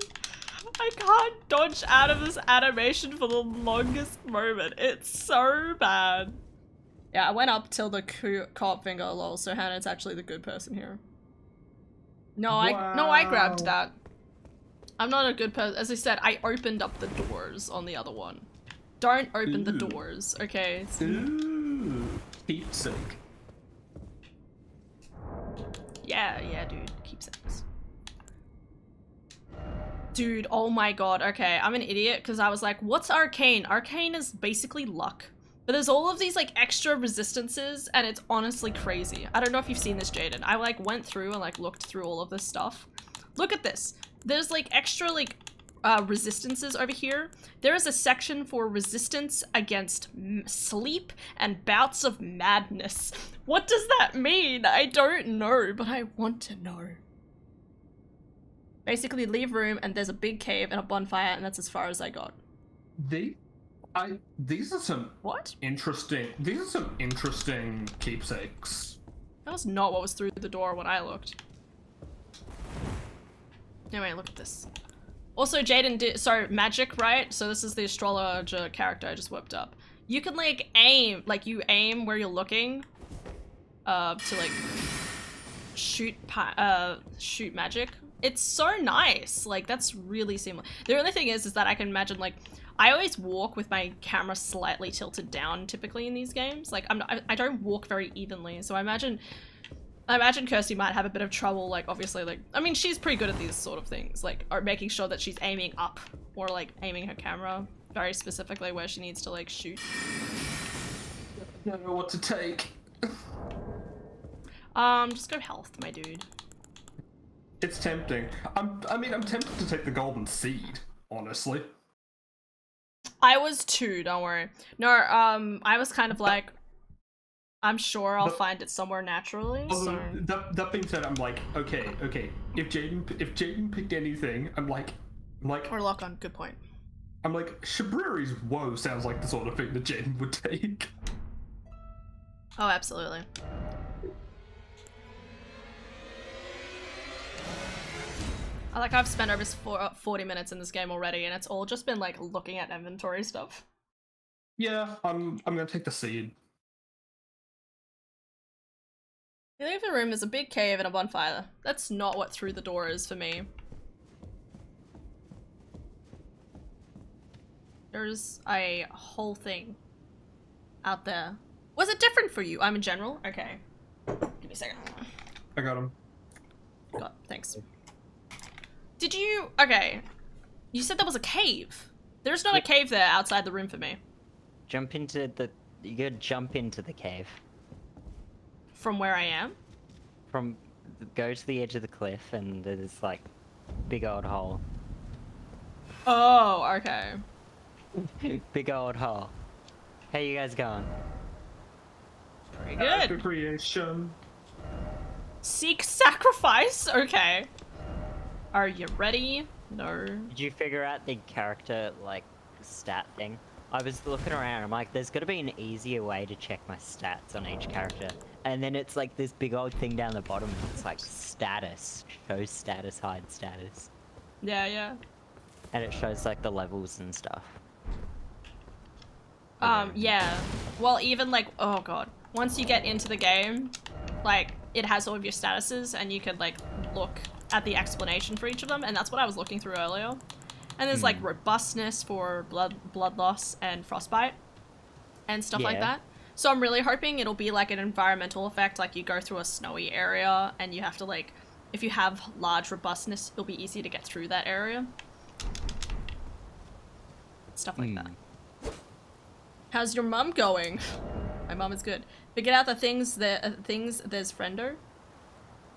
I can't dodge out of this animation for the longest moment. It's so bad. Yeah, I went up till the co-op finger, lol, so Hannah's actually the good person here. No, I grabbed Wow. that. I'm not a good person. As I said, I opened up the doors on the other one. Don't open the Ooh. doors, okay? ooh, keepsake. Yeah, dude. Keepsakes. Dude, oh my god. Okay, I'm an idiot because I was like, what's arcane? Arcane is basically luck. But there's all of these like extra resistances and it's honestly crazy. I don't know if you've seen this, Jaden. I like went through and like looked through all of this stuff. Look at this. There's like extra like resistances over here. There is a section for resistance against sleep and bouts of madness. What does that mean? I don't know, but I want to know. Basically, leave room and there's a big cave and a bonfire, and that's as far as I got. These are some What? interesting. These are some interesting keepsakes. That was not what was through the door when I looked. Anyway, look at this. Also, Jaden did, so magic, right? So this is the astrologer character I just whipped up. You can like aim, like you aim where you're looking, to like shoot magic. It's so nice. Like that's really seamless. The only thing is that I can imagine like, I always walk with my camera slightly tilted down typically in these games. Like I don't walk very evenly. So I imagine Kirsty might have a bit of trouble, like obviously like, I mean, she's pretty good at these sort of things, like or making sure that she's aiming up or like aiming her camera very specifically where she needs to like shoot. I don't know what to take. Just go health, my dude. It's tempting. I'm tempted to take the golden seed, honestly. I was too, don't worry. No, I was kind of like, I'm sure I'll find it somewhere naturally, so... That being said, I'm like, okay. If Jaden picked anything, I'm like... Or lock on, good point. I'm like, Shabriri's woe sounds like the sort of thing that Jaden would take. Oh, absolutely. I've spent over 40 minutes in this game already, and it's all just been like looking at inventory stuff. Yeah, I'm gonna take the seed. You leave the room, there's a big cave and a bonfire. That's not what through the door is for me. There's a whole thing out there. Was it different for you? I'm in general? Okay. Give me a second. I got him. God, thanks. Did you... Okay. You said there was a cave. There's not a cave there outside the room for me. You could jump into the cave. From where I am? Go to the edge of the cliff and there's like big old hole. Oh, okay. Big old hole. How you guys going? Very good. Creation. Seek sacrifice? Okay. Are you ready? No. Did you figure out the character like stat thing? I was looking around, I'm like, there's gotta be an easier way to check my stats on each character. And then it's like this big old thing down the bottom, it's like status. Show status, hide status. Yeah. And it shows like the levels and stuff. Yeah. Well, even like, oh god. Once you get into the game, like, it has all of your statuses and you could like look at the explanation for each of them, and that's what I was looking through earlier. And there's like robustness for blood loss and frostbite and stuff like Yeah. that. So I'm really hoping it'll be like an environmental effect, like you go through a snowy area and you have to like, if you have large robustness, it'll be easy to get through that area. Stuff like that. How's your mum going? My mum is good. Figured out the things there's friender.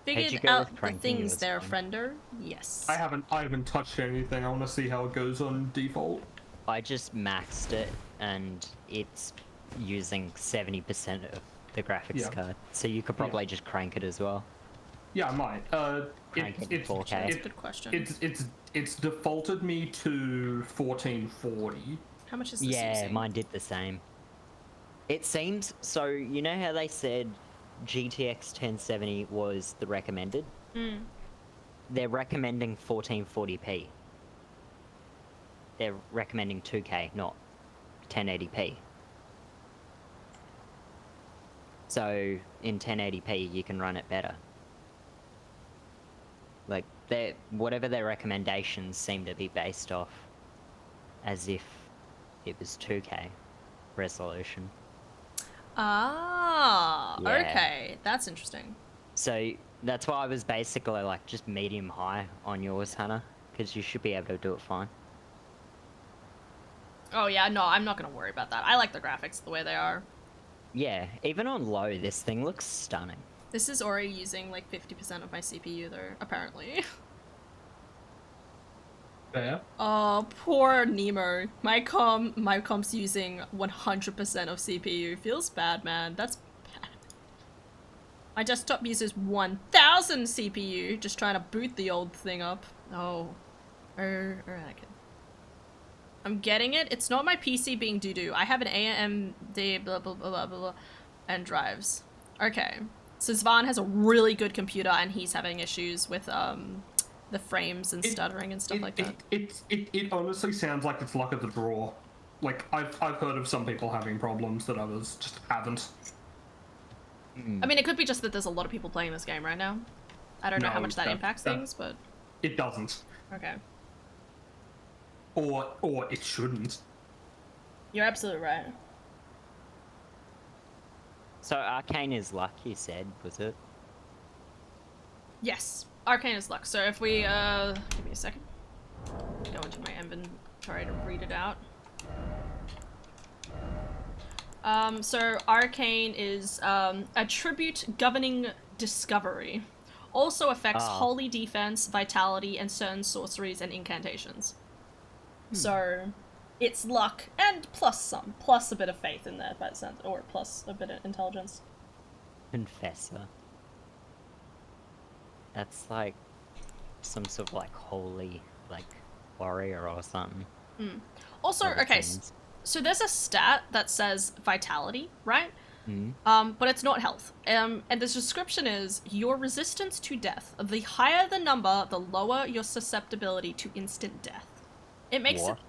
you Figured go out with the pranking things you there as friender. Yes. I haven't touched anything. I want to see how it goes on default. I just maxed it, and it's using 70% of the graphics Yeah. card. So you could probably just crank it as well. Yeah, I might. Crank it to 4K. That's a good question. It's defaulted me to 1440. How much is this Yeah, using? mine did the same. It seems so. You know how they said GTX 1070 was the recommended? They're recommending 1440p. They're recommending 2K, not 1080p. So in 1080p, you can run it better. Like whatever their recommendations seem to be based off, as if it was 2K resolution. Ah, Yeah. okay. That's interesting. So that's why I was basically like just medium high on yours, Hannah, because you should be able to do it fine. Oh yeah, no, I'm not gonna worry about that. I like the graphics the way they are. Yeah, even on low, this thing looks stunning. This is already using like 50% of my CPU though, apparently. Fair. Oh, poor Nemo. My comp's using 100% of CPU. Feels bad, man. That's bad. My desktop uses 1000 CPU, just trying to boot the old thing up. Oh. Anakin. I'm getting it. It's not my PC being doo-doo. I have an AMD blah blah blah blah blah and drives. Okay. So Zvan has a really good computer and he's having issues with the frames and stuttering and stuff like that. It honestly sounds like it's luck of the draw. Like I've heard of some people having problems that others just haven't. I mean, it could be just that there's a lot of people playing this game right now. I don't know how No, much that impacts things, but It doesn't. okay. Or it shouldn't. You're absolutely right. So Arcane is luck, you said, was it? Yes, Arcane is luck. So if we give me a second, go into my inventory to read it out. So Arcane is attribute governing discovery. Also affects holy defense, vitality, and certain sorceries and incantations. So it's luck and plus a bit of faith in there, by the sense, or plus a bit of intelligence. Confessor. That's like some sort of like holy like warrior or something. Also, Whatever okay, it means. so there's a stat that says vitality, right? But it's not health. And the description is your resistance to death. The higher the number, the lower your susceptibility to instant death. It makes What? it.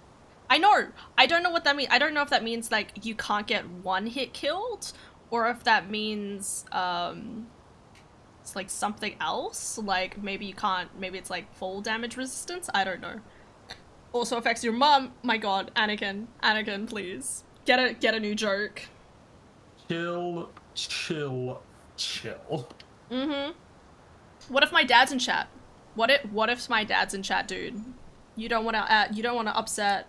I know. I don't know what that means. I don't know if that means like you can't get one hit killed, or if that means it's like something else. Like maybe you can't. Maybe it's like full damage resistance. I don't know. Also affects your mom. My God, Anakin, please get a new joke. Chill. What if my dad's in chat? What if my dad's in chat, dude? You don't want to upset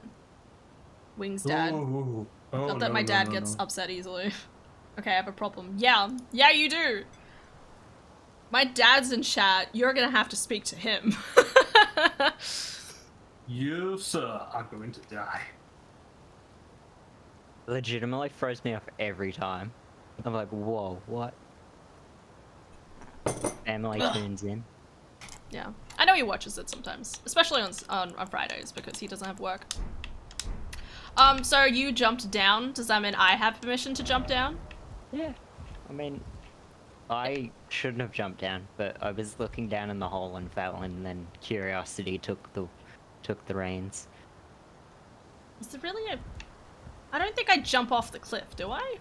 Wing's dad. Ooh. Oh, Not that no, my no, dad no, gets no. upset easily. Okay, I have a problem. Yeah, you do. My dad's in chat. You're gonna have to speak to him. You, sir, are going to die. Legitimately throws me off every time. I'm like, whoa, what? Family tunes in. Yeah, I know he watches it sometimes, especially on Fridays because he doesn't have work. So you jumped down. Does that mean I have permission to jump down? Yeah. I mean, I shouldn't have jumped down, but I was looking down in the hole and fell, and then curiosity took the reins. Is there really a... I don't think I jump off the cliff, do I?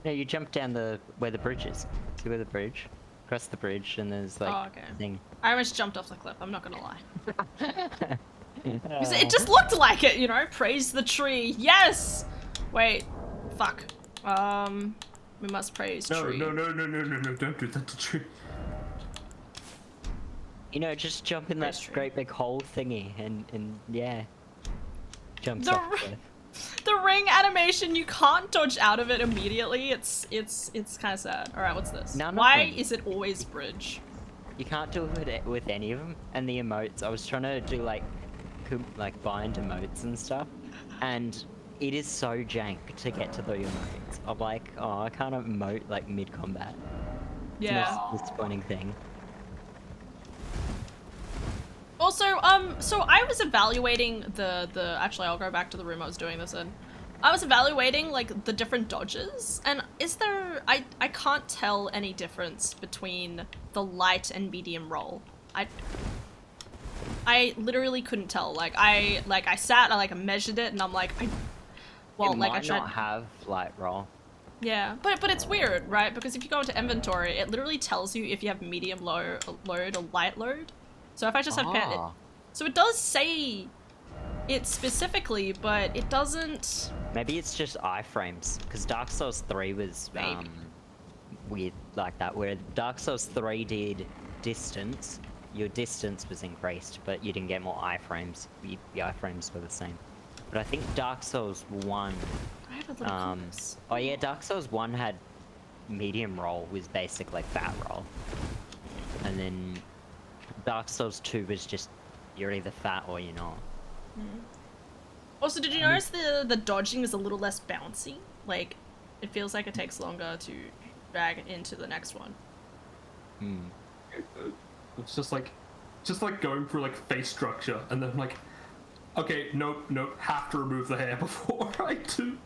No, you jump down where the bridge is. See where the bridge across the bridge, and there's like Oh, okay. a thing. I almost jumped off the cliff, I'm not gonna lie. Uh, It just looked like it, you know? Praise the tree. Yes! Wait. Fuck. We must praise No, tree. no, no, no, no, no, no, don't do that to tree. You know, just jump in that Praise tree. great big hole thingy, and yeah. Jumps The off r- the cliff. The ring animation, you can't dodge out of it immediately. It's kind of sad. All right, what's this? None of Why them. is it always bridge? You can't do it with any of them. And the emotes, I was trying to do like bind emotes and stuff, and it is so jank to get to the emotes. I'm like, oh, I can't emote like mid combat. Yeah. It's the most disappointing thing. Also, so I was evaluating the actually I'll go back to the room I was doing this in. I was evaluating like the different dodges, and is there I can't tell any difference between the light and medium roll. I literally couldn't tell. Like I sat, I like measured it, and I'm like It I might tried. not have light roll. Yeah, but it's weird, right? Because if you go into inventory, it literally tells you if you have medium load or light load. So if I just have Ah. so it does say it specifically, but it doesn't. Maybe it's just iframes, because Dark Souls 3 was Maybe. weird like that, where Dark Souls 3 did distance, your distance was increased, but you didn't get more iframes. The iframes were the same. But I think Dark Souls 1, I have a little compass. oh yeah, Dark Souls 1 had medium roll, was basically fat roll. And then Dark Souls 2 was just, you're either fat or you're not. Also, did you notice the dodging is a little less bouncy? Like, it feels like it takes longer to drag it into the next one. Hmm. It's just like going through like face structure, and then like, okay, nope, have to remove the hair before I do,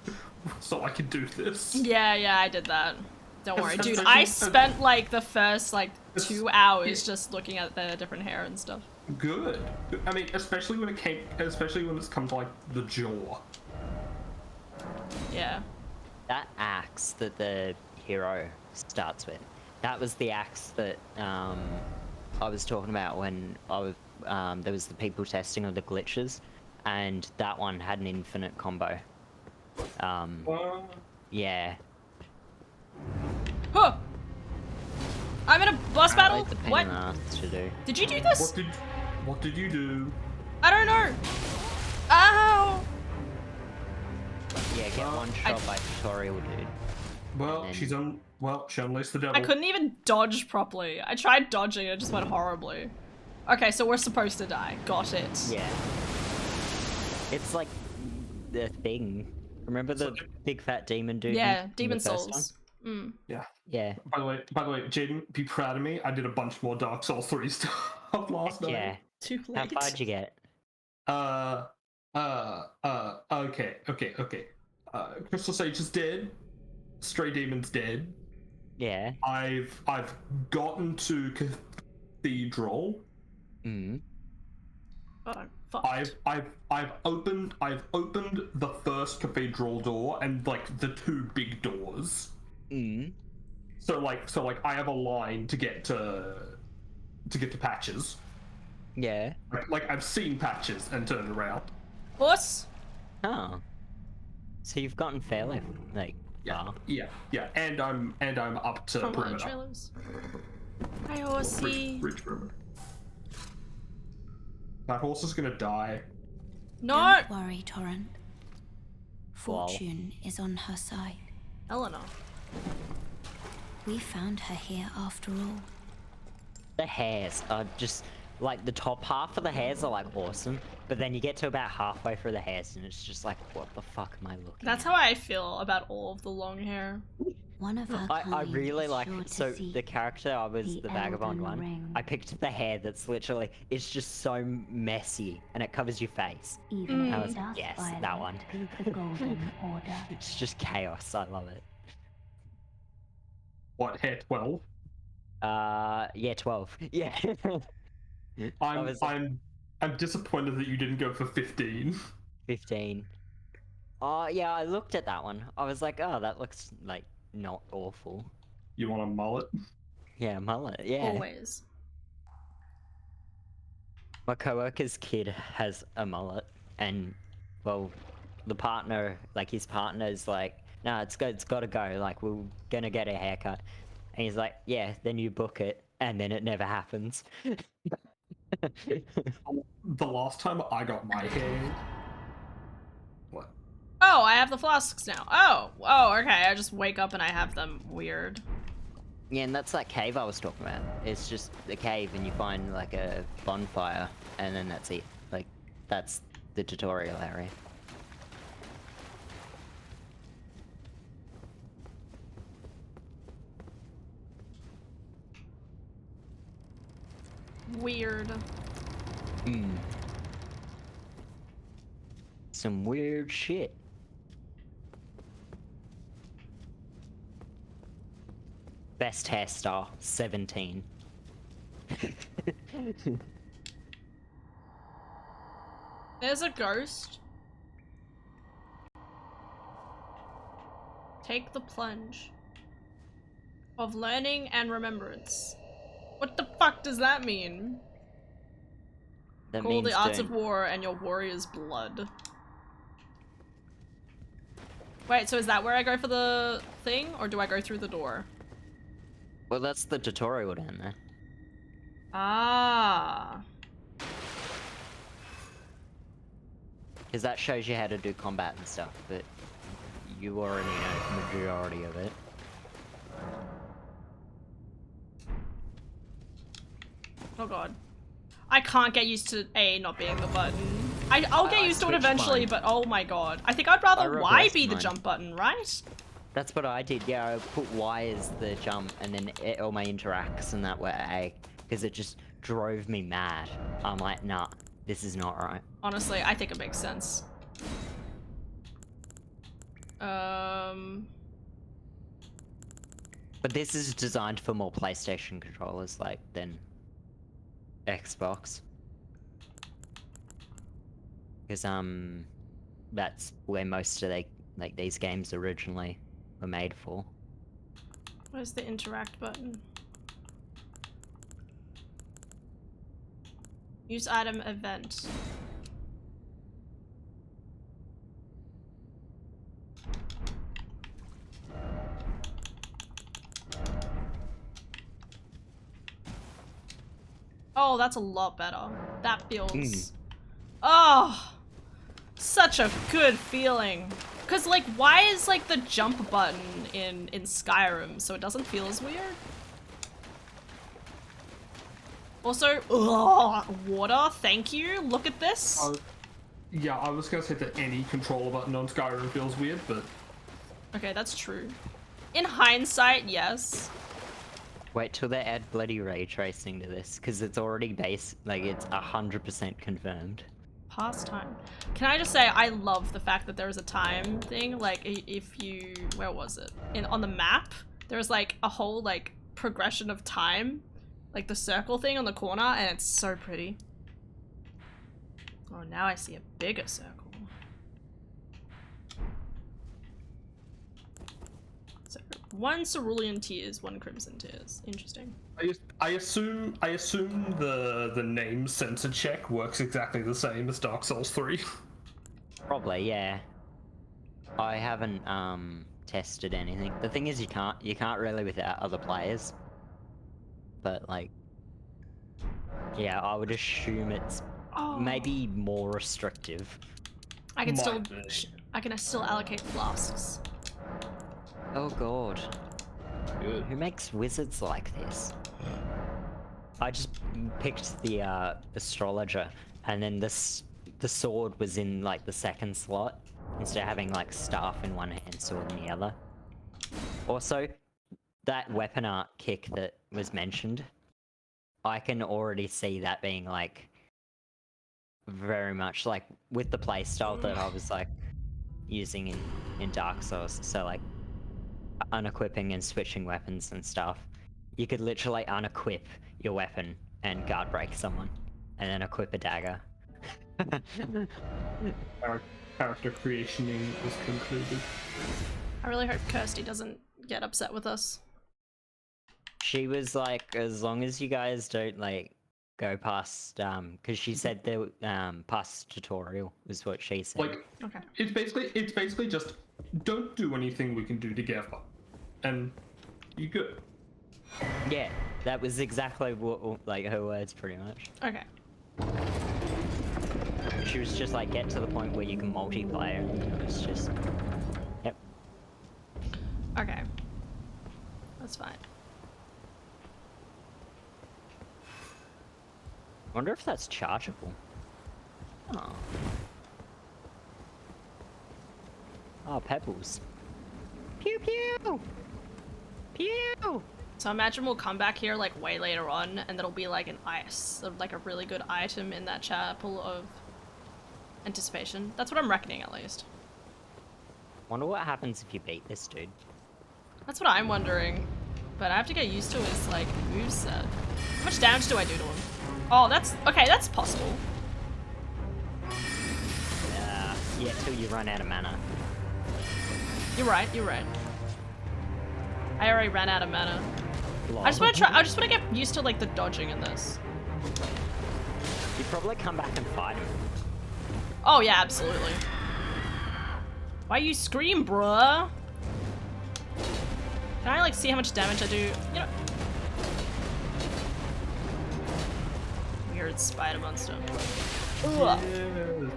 so I can do this. Yeah, I did that. Don't worry, That's dude. actually- I spent like the first like It's- 2 hours just looking at the different hair and stuff. Good. I mean, especially when it's come to like the jaw. Yeah. That axe that the hero starts with, that was the axe that I was talking about when I was there was the people testing of the glitches, and that one had an infinite combo. Yeah. Huh. I'm in a boss battle. It's a pain What? in the ass to do. Did you do this? What did you do? I don't know. Ow. Yeah, get one shot by tutorial dude. Well, And she unleashed the devil. I couldn't even dodge properly. I tried dodging, it just went horribly. Okay, so we're supposed to die. Got it. Yeah. It's like the thing. Remember the big fat demon dude? Yeah, in the Demon first one? Souls. Mm. Yeah. Yeah. By the way, Jaden, be proud of me. I did a bunch more Dark Souls 3 stuff last night. Yeah. Too How late. far'd you get? Okay. Crystal Sage is dead. Stray Demon's dead. Yeah. I've gotten to Cathedral. Mm. Oh, fuck. I've opened the first Cathedral door and like the 2 big doors. Mm. So I have a line to get to Patches. Yeah. Like I've seen Patches and turned around. Horse? Oh. So you've gotten fairly like far. Yeah. And I'm up to From one of the perimeter. trailers. Hi, horsey. Reach perimeter. That horse is gonna die. No! Don't worry, Torrent. Fortune is on her side. Eleanor. We found her here after all. The hairs are just like the top half of the hairs are like awesome, but then you get to about halfway through the hairs and it's just like, what the fuck am I looking That's at? how I feel about all of the long hair. One of our I kind really is like sure to so see the character I was the the vagabond Elden one. Ring. I picked the hair that's literally it's just so messy and it covers your face. even I if was it like, does yes, that violate one. the Golden Order. It's just chaos. I love it. What, hair 12? Yeah, 12. Yeah. I was like, I'm disappointed that you didn't go for 15. 15. Oh yeah, I looked at that one. I was like, oh, that looks like not awful. You want a mullet? Yeah, mullet. Yeah. Always. My coworker's kid has a mullet, and well, the partner, like his partner's like, no, it's got to go. Like we're gonna get a haircut, and he's like, yeah, then you book it, and then it never happens. The last time I got my hair. What? Oh, I have the flasks now. Oh, okay. I just wake up and I have them. Weird. Yeah, and that's that cave I was talking about. It's just the cave, and you find like a bonfire, and then that's it. Like, that's the tutorial area. Weird. Hmm. Some weird shit. Best hairstyle, 17. There's a ghost. Take the plunge of learning and remembrance. What the fuck does that mean? That Call means the arts don't. of war and your warrior's blood. Wait, so is that where I go for the thing, or do I go through the door? Well, that's the tutorial down there. Ah. Because that shows you how to do combat and stuff, but you already know the majority of it. Oh god. I can't get used to A not being the button. I'll get I used to it switched eventually, mine. but oh my god. I think I'd rather Y reversed be the mine. jump button, right? That's what I did, yeah, I put Y as the jump, and then all my interacts and that were A, because it just drove me mad. I'm like, nah, this is not right. Honestly, I think it makes sense. But this is designed for more PlayStation controllers, like, than Xbox. Because, that's where most of these games originally were made for. Where's the interact button? Use item event. Oh, that's a lot better. That feels... Oh! Such a good feeling. Cause like, why is like the jump button in Skyrim so it doesn't feel as weird? Also, ugh, water, thank you. Look at this. Yeah, I was gonna say that any controller button on Skyrim feels weird, but Okay, that's true. In hindsight, yes. Wait till they add bloody ray tracing to this, because it's already it's 100% confirmed. Pastime. Can I just say, I love the fact that there is a time thing. Like, if you, where was it? On the map, there's like a whole like progression of time, like the circle thing on the corner, and it's so pretty. Oh, now I see a bigger circle. So, 1 cerulean tears, 1 crimson tears. Interesting. I assume the name sensor check works exactly the same as Dark Souls 3. Probably, yeah. I haven't tested anything. The thing is, you can't really without other players. But like, yeah, I would assume it's maybe more restrictive. I can still, Might be. I can still allocate flasks. Oh god. Good. Who makes wizards like this? I just picked the astrologer, and then the sword was in like the second slot instead of having like staff in one hand, sword in the other. Also, that weapon art kick that was mentioned, I can already see that being like very much like with the playstyle that I was like using in Dark Souls. So like unequipping and switching weapons and stuff. You could literally unequip your weapon and guard break someone, and then equip a dagger. Character creationing is concluded. I really hope Kirsty doesn't get upset with us. She was like, as long as you guys don't like go past, because she said the past tutorial was what she said. Like, Okay. it's basically just don't do anything we can do together, and you good. Yeah, that was exactly what like her words, pretty much. Okay. She was just like, get to the point where you can multiplayer, and it was just, yep. Okay. That's fine. I wonder if that's chargeable. Oh. Oh, pebbles. Pew pew! Pew! So imagine we'll come back here like way later on, and there'll be like an ice, like a really good item in that chapel of anticipation. That's what I'm reckoning, at least. Wonder what happens if you beat this dude. That's what I'm wondering. But I have to get used to his like moveset. How much damage do I do to him? Oh, that's okay. That's possible. Yeah, till you run out of mana. You're right. You're right. I already ran out of mana. Lol. I just want to try. I just want to get used to like the dodging in this. You'd probably come back and fight him. Oh yeah, absolutely. Why you scream, bruh? Can I like see how much damage I do? You know. Weird spider monster. Ugh. Yeah,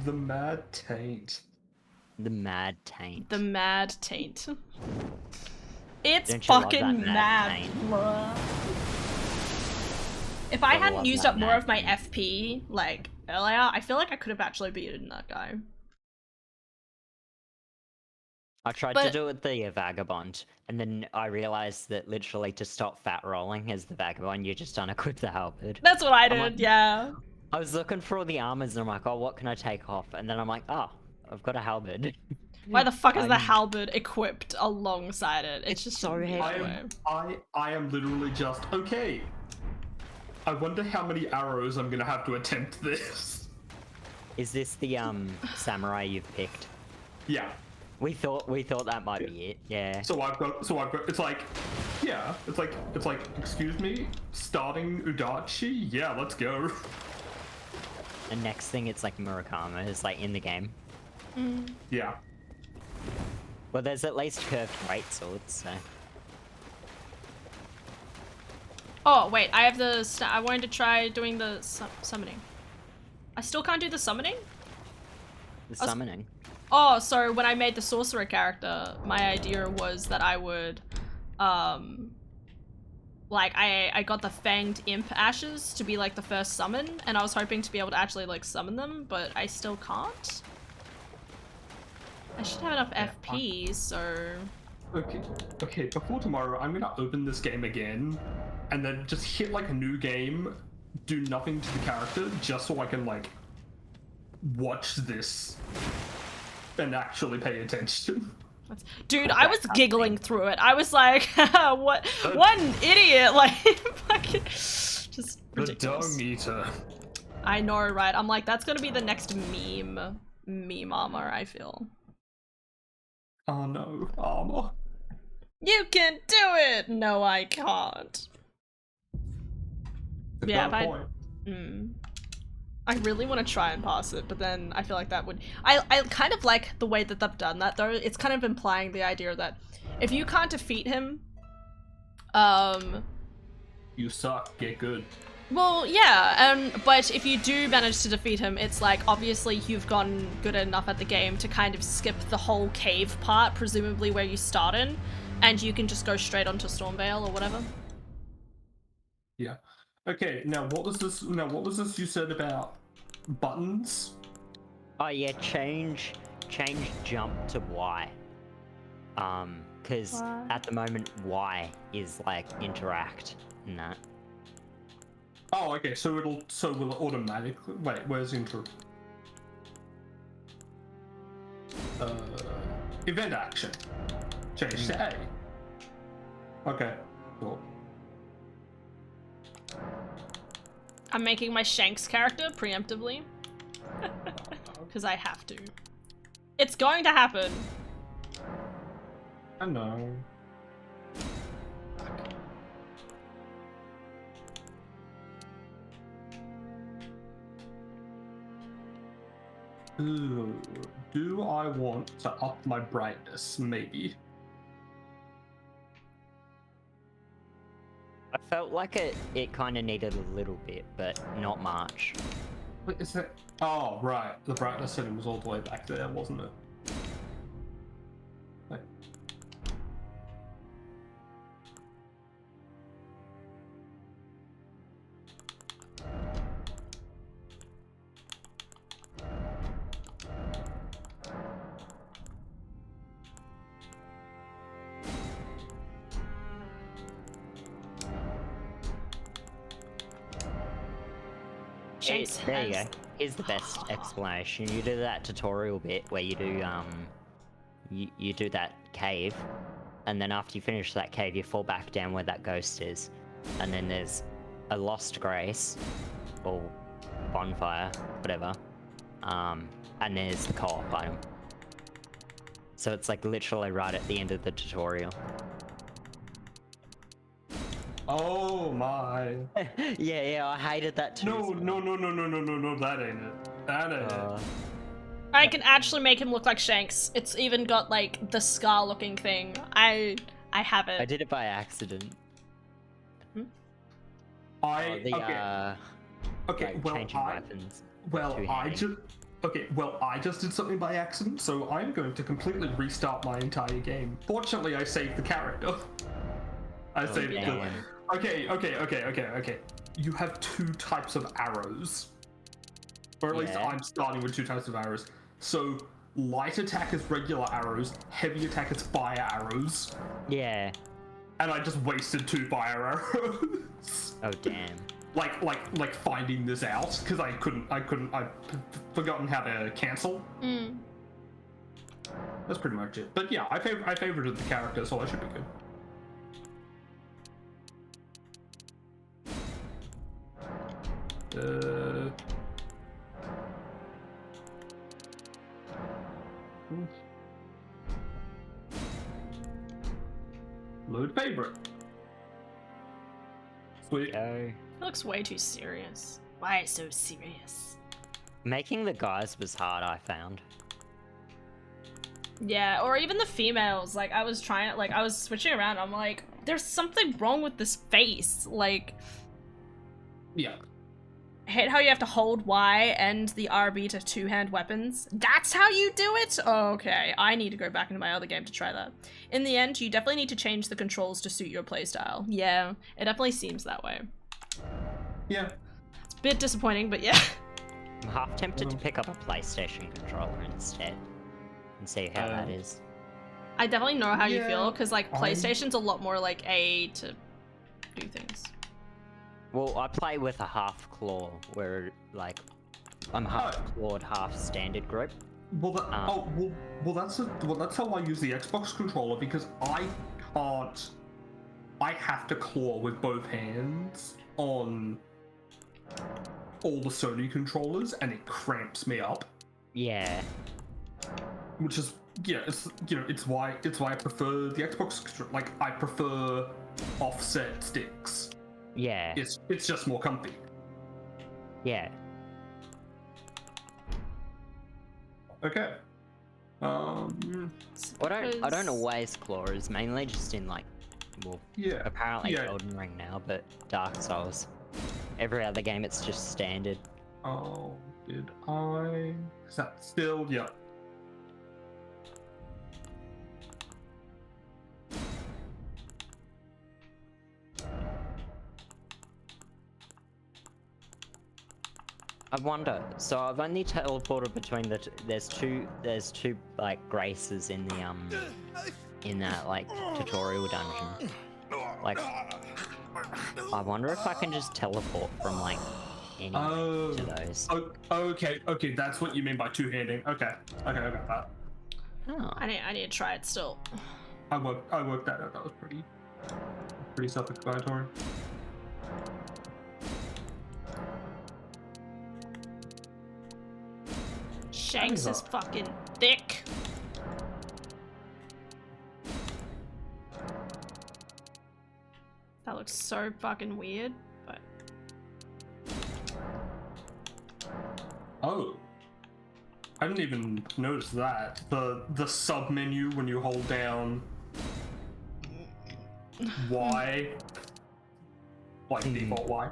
the mad taint. The mad taint. The mad taint. It's Don't you love fucking that mad mad, taint? bruh. If I Gotta hadn't love used that up more mad of my taint. FP like earlier, I feel like I could have actually beaten that guy. I tried to But- do it with the vagabond, and then I realized that literally to stop fat rolling as the vagabond, you just unequip the halberd. That's what I I'm did, like- yeah. I was looking for all the armors, and I'm like, oh, what can I take off? And then I'm like, oh, I've got a halberd. Why the fuck is the I'm- halberd equipped alongside it? It's just so a weird heavy. way. I am literally just okay. I wonder how many arrows I'm gonna have to attempt this. Is this the samurai you've picked? Yeah. We thought that might be it. Yeah. So I've got. It's like, yeah. It's like. Excuse me. Starting Udachi. Yeah. Let's go. And next thing, it's like Murakama is like in the game. Yeah. Well, there's at least curved great swords. So. Oh, wait, I have the... I wanted to try doing the summoning. I still can't do the summoning? The summoning. Oh, so when I made the sorcerer character, my idea was that I would, like, I got the Fanged Imp Ashes to be, like, the first summon, and I was hoping to be able to actually, like, summon them, but I still can't. I should have enough FP, so... Okay. Before tomorrow, I'm gonna open this game again, and then just hit like a new game, do nothing to the character, just so I can like watch this and actually pay attention. Dude, I was giggling through it. I was like, what an idiot, like, fucking, just The ridiculous. dung eater. I know, right? I'm like, that's gonna be the next meme armor, I feel. Oh no, armor. You can do it! No, I can't. It's Yeah, not a if point. I really want to try and pass it, but then I feel like that would... I kind of like the way that they've done that, though. It's kind of implying the idea that if you can't defeat him, You suck, get good. well, yeah, but if you do manage to defeat him, it's like, obviously you've gotten good enough at the game to kind of skip the whole cave part, presumably where you start in, and you can just go straight onto Stormvale or whatever. Yeah. Okay, now what was this you said about buttons? Oh yeah, change jump to Y. Because Why? at the moment Y is like interact in that. Oh, okay, so will it automatically wait, where's intro? Event action. Change to A. Okay, cool. I'm making my Shanks character preemptively. Because I have to. It's going to happen. I know. Ooh, do I want to up my brightness? Maybe. I felt like it kind of needed a little bit, but not much. Wait, is it? Oh, right. The brightness setting was all the way back there, wasn't it? Wait. Shanks There you has- go. Here's the best explanation. You do that tutorial bit where you do you do that cave, and then after you finish that cave, you fall back down where that ghost is, and then there's a lost grace or bonfire, whatever, and there's the co-op item. So it's like literally right at the end of the tutorial. Oh my. yeah, I hated that too. No, that ain't it. That ain't it. I can actually make him look like Shanks. It's even got like the scar looking thing. I have it. I did it by accident. Hmm? Okay, like well, changing weapons. I just did something by accident, so I'm going to completely restart my entire game. Fortunately, I saved the character. I saved it. damn. Okay. You have two types of arrows. Or at least Yeah. I'm starting with two types of arrows. So, light attack is regular arrows, heavy attack is fire arrows. Yeah. And I just wasted two fire arrows. Oh damn. like finding this out, because I'd forgotten how to cancel. Mm. That's pretty much it. But yeah, I favorited the character, so I should be good. Load favorite. Sweet. Go. It looks way too serious. Why so serious? Making the guys was hard, I found. Yeah, or even the females. Like, I was switching around. I'm like, there's something wrong with this face. Like, Yeah. I hate how you have to hold Y and the RB to two-hand weapons. That's how you do it? Oh, okay, I need to go back into my other game to try that. In the end, you definitely need to change the controls to suit your playstyle. Yeah, it definitely seems that way. Yeah. It's a bit disappointing, but yeah. I'm half tempted to pick up a PlayStation controller instead and see how that is. I definitely know how you Yeah, feel, because like I'm- PlayStation's a lot more like A to do things. Well, I play with a half claw, where like I'm half Oh. clawed, half standard grip. Well, that's how I use the Xbox controller, because I have to claw with both hands on all the Sony controllers, and it cramps me up. Yeah. Which is it's why I prefer the Xbox. Like, I prefer offset sticks. Yeah. It's just more comfy. Yeah. Okay. I don't always claw, is mainly just in like, well, Yeah. apparently Yeah. Elden Ring now, but Dark Souls. Every other game it's just standard. Oh, did I? Is that still? Yeah. I wonder. So I've only teleported between the. There's two like graces in the in that like tutorial dungeon. Like, I wonder if I can just teleport from like any to those. Okay. That's what you mean by two-handing. Okay, I got that. Oh. I need to try it still. I worked that out. That was pretty self-explanatory. Shanks is fucking thick. That looks so fucking weird, but Oh. I didn't even notice that. The sub menu when you hold down Y, like default Y.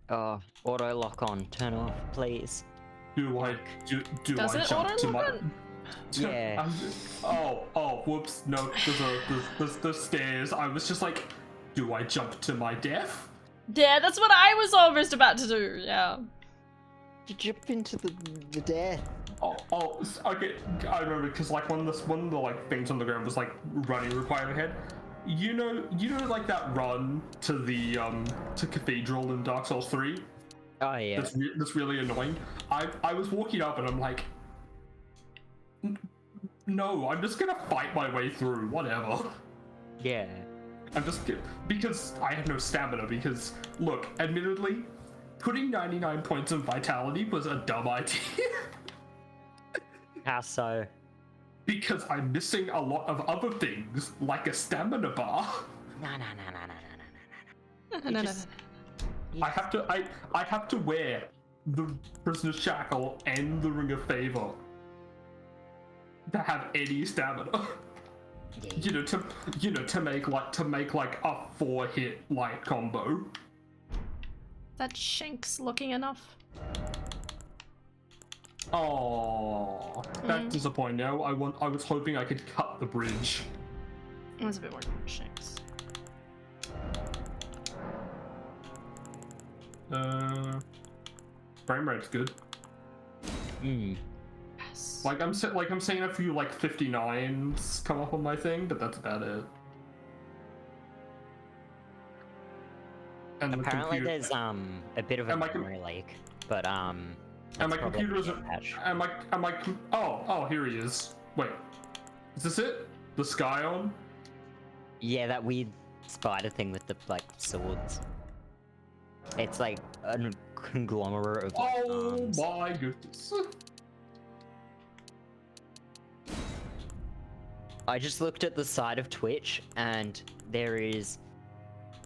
Oh, auto lock on. Turn off, please. Do I Does it jump to my? auto-lock Yeah. Oh, whoops! No, there's stairs. I was just like, do I jump to my death? Yeah, that's what I was almost about to do. Yeah. You jump into the death. Okay. I remember because like one of the like things on the ground was like running required ahead. You know, like that run to the to Cathedral in Dark Souls 3. Oh yeah. That's really annoying. I was walking up and I'm like, no, I'm just gonna fight my way through. Whatever. Yeah. I'm just because I have no stamina. Because look, admittedly, putting 99 points of vitality was a dumb idea. How so? Because I'm missing a lot of other things, like a stamina bar. No. No. I have to wear the Prisoner's Shackle and the Ring of Favor to have any stamina. Yeah. To make like a 4-hit light combo. That Shank's looking enough. Oh, that's disappointing. Now I was hoping I could cut the bridge. It was a bit more Shank's. Frame rate's good. Yes. Like I'm seeing a few like 59s come up on my thing, but that's about it. And Apparently there's a bit of a memory leak, but and my computer is oh here he is. Wait, is this it? The Scion? Yeah, that weird spider thing with the like swords. It's like a conglomerate of like, arms. My goodness. I just looked at the side of Twitch and there is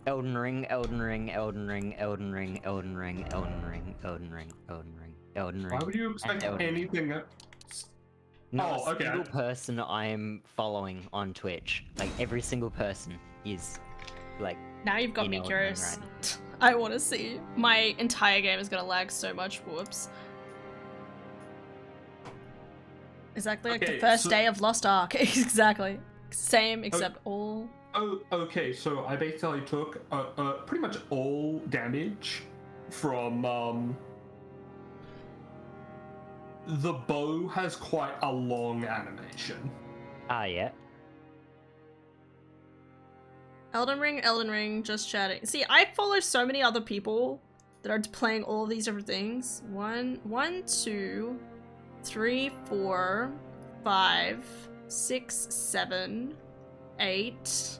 Elden Ring, Elden Ring, Elden Ring, Elden Ring, Elden Ring, Elden Ring, Elden Ring, Elden Ring, Elden Ring. Why would you expect anything else? Not a single person I am following on Twitch. Like every single person is like. Now you've got me curious. I want to see. My entire game is gonna lag so much. Whoops. Exactly like the first day of Lost Ark. Exactly. Same except all. Oh, okay. So I basically took pretty much all damage from the bow has quite a long animation. Ah, yeah. Elden Ring, just chatting. See, I follow so many other people that are playing all of these different things. 1, 2, 3, 4, 5, 6, 7, 8.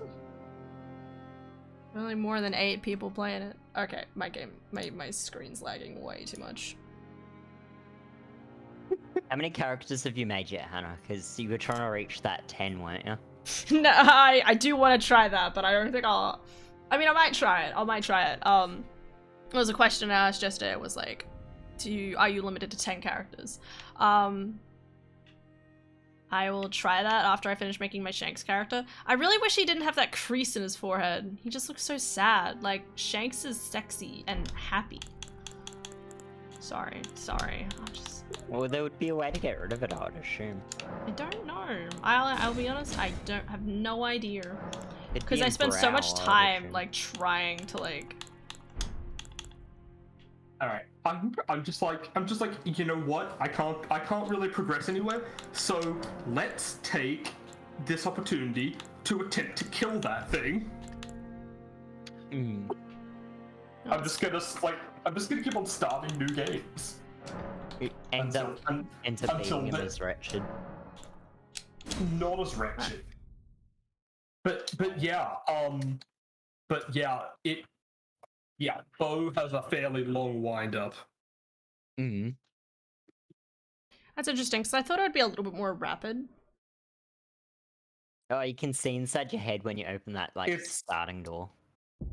Only more than 8 people playing it. Okay, my screen's lagging way too much. How many characters have you made yet, Hannah? Because you were trying to reach that 10, weren't you? No, I do want to try that, but I don't think I'll. I mean, I might try it. There was a question I asked yesterday. It was like, are you limited to 10 characters? I will try that after I finish making my Shanks character. I really wish he didn't have that crease in his forehead. He just looks so sad. Like, Shanks is sexy and happy. Sorry. I'll just... Well, there would be a way to get rid of it, I would assume. I don't know. I'll be honest, I have no idea. It'd Because be I a spend so brow, much I would time, assume. like, trying to, like... Alright, I'm just like, you know what? I can't really progress anywhere. So let's take this opportunity to attempt to kill that thing. I'm just gonna keep on starting new games. It ends up being him as wretched. Not as wretched. But yeah, Bo has a fairly long wind up. That's interesting, because I thought it would be a little bit more rapid. Oh, you can see inside your head when you open that, like, starting door.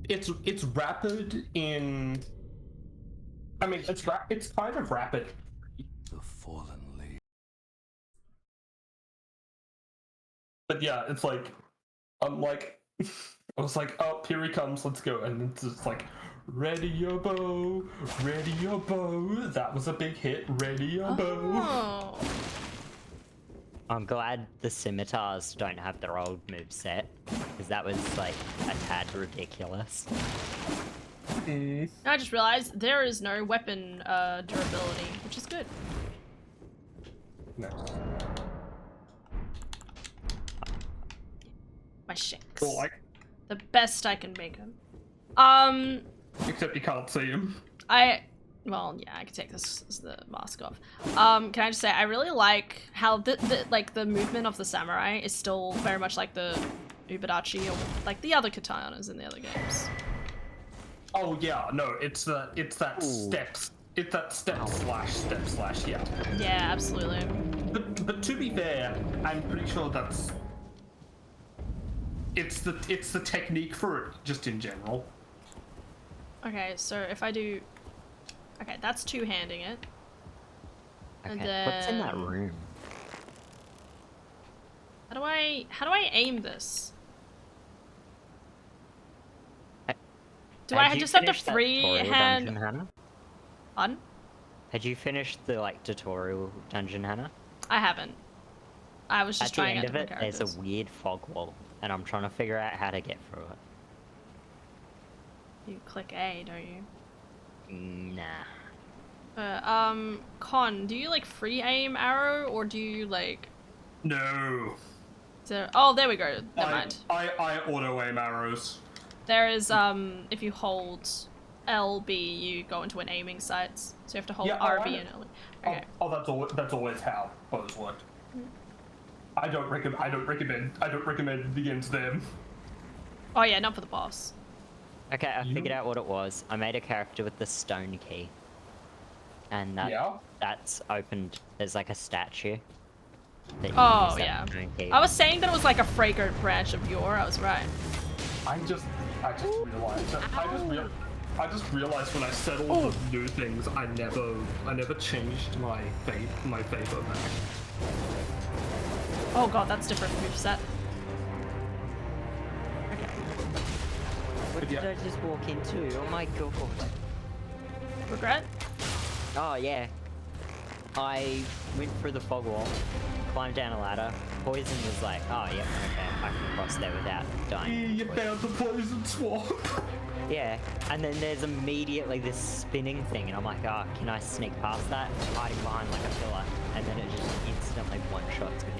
it's rapid in. I mean, it's kind of rapid. The fallen leaves. But yeah, it's like, I'm like, I was like, oh, here he comes, let's go, and it's just like, ready your bow, ready your bow. That was a big hit. Ready your bow. Oh. I'm glad the scimitars don't have their old moveset, because that was like a tad ridiculous. I just realized there is no weapon durability, which is good. Nice. My shanks. Cool, like, The best I can make them. except you can't see him. Well, yeah, I can take the mask off. Can I just say, I really like how the movement of the samurai is still very much like the Ubadachi or like the other katanas in the other games. Oh yeah, no, it's that steps. It's that step slash, yeah. Yeah, absolutely. But to be fair, I'm pretty sure it's the technique for it, just in general. Okay, so if I do... Okay, that's two-handing it. Okay, And what's in that then- room? How do I aim this? Do I Had you just have to finished that tutorial free-hand... dungeon, Hannah? Pardon? Had you finished the like tutorial dungeon, Hannah? I haven't. I was just At the trying end out of it, different there's characters. a weird fog wall, and I'm trying to figure out how to get through it. You click A, don't you? Nah. Con, do you like free aim arrow or do you like... No. Oh, there we go. Never mind. I auto aim arrows. There is, if you hold LB, you go into an aiming sight. So you have to hold Yeah, RB and L. Okay. Oh, that's always how bows worked. I don't recommend against them. Oh yeah, not for the boss. Okay, I figured out what it was. I made a character with the stone key. And that's opened, there's like a statue. that you can Oh use that yeah. stone key I on. was saying that it was like a fragrant branch of yore. I was right. I just realized that. I just realized when I said all the new things, I never changed my favor back. Oh god, that's different moveset. Okay. What did I just walk into? Oh my god. Regret? Oh yeah. I went through the fog wall, climbed down a ladder. Poison was like, oh yeah, okay, I can cross there without dying. You found the poison swamp. Yeah, and then there's immediately this spinning thing, and I'm like, oh, can I sneak past that? Hiding behind like a pillar, and then it just instantly one-shots me.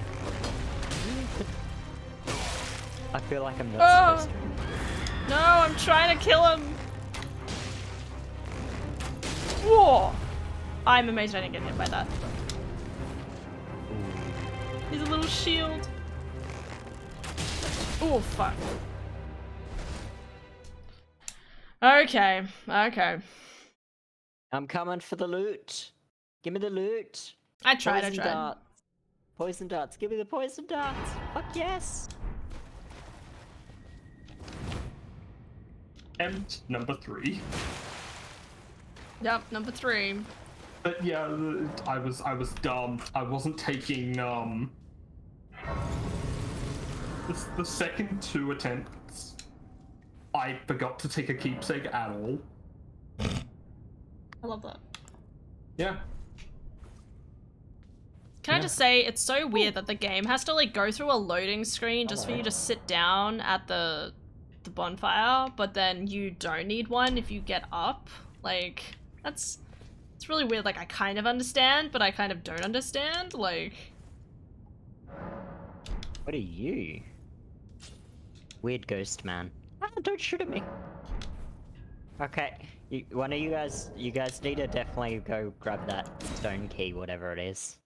I feel like I'm not supposed to. No, I'm trying to kill him. Whoa! I'm amazed I didn't get hit by that. He's a little shield. Oh fuck. Okay, okay. I'm coming for the loot. Give me the loot. I tried, Poison darts. Poison darts. Give me the poison darts. Fuck yes. And number 3. Yep, number 3. But yeah, I was dumb. I wasn't taking the second 2 attempts. I forgot to take a keepsake at all. I love that. Yeah. Can I just say, it's so weird that the game has to like go through a loading screen just for you to sit down at the bonfire, but then you don't need one if you get up. Like, it's really weird. Like, I kind of understand, but I kind of don't understand. Like, What are you? Weird ghost man. Ah, don't shoot at me. Okay, one of you guys need to definitely go grab that stone key, whatever it is.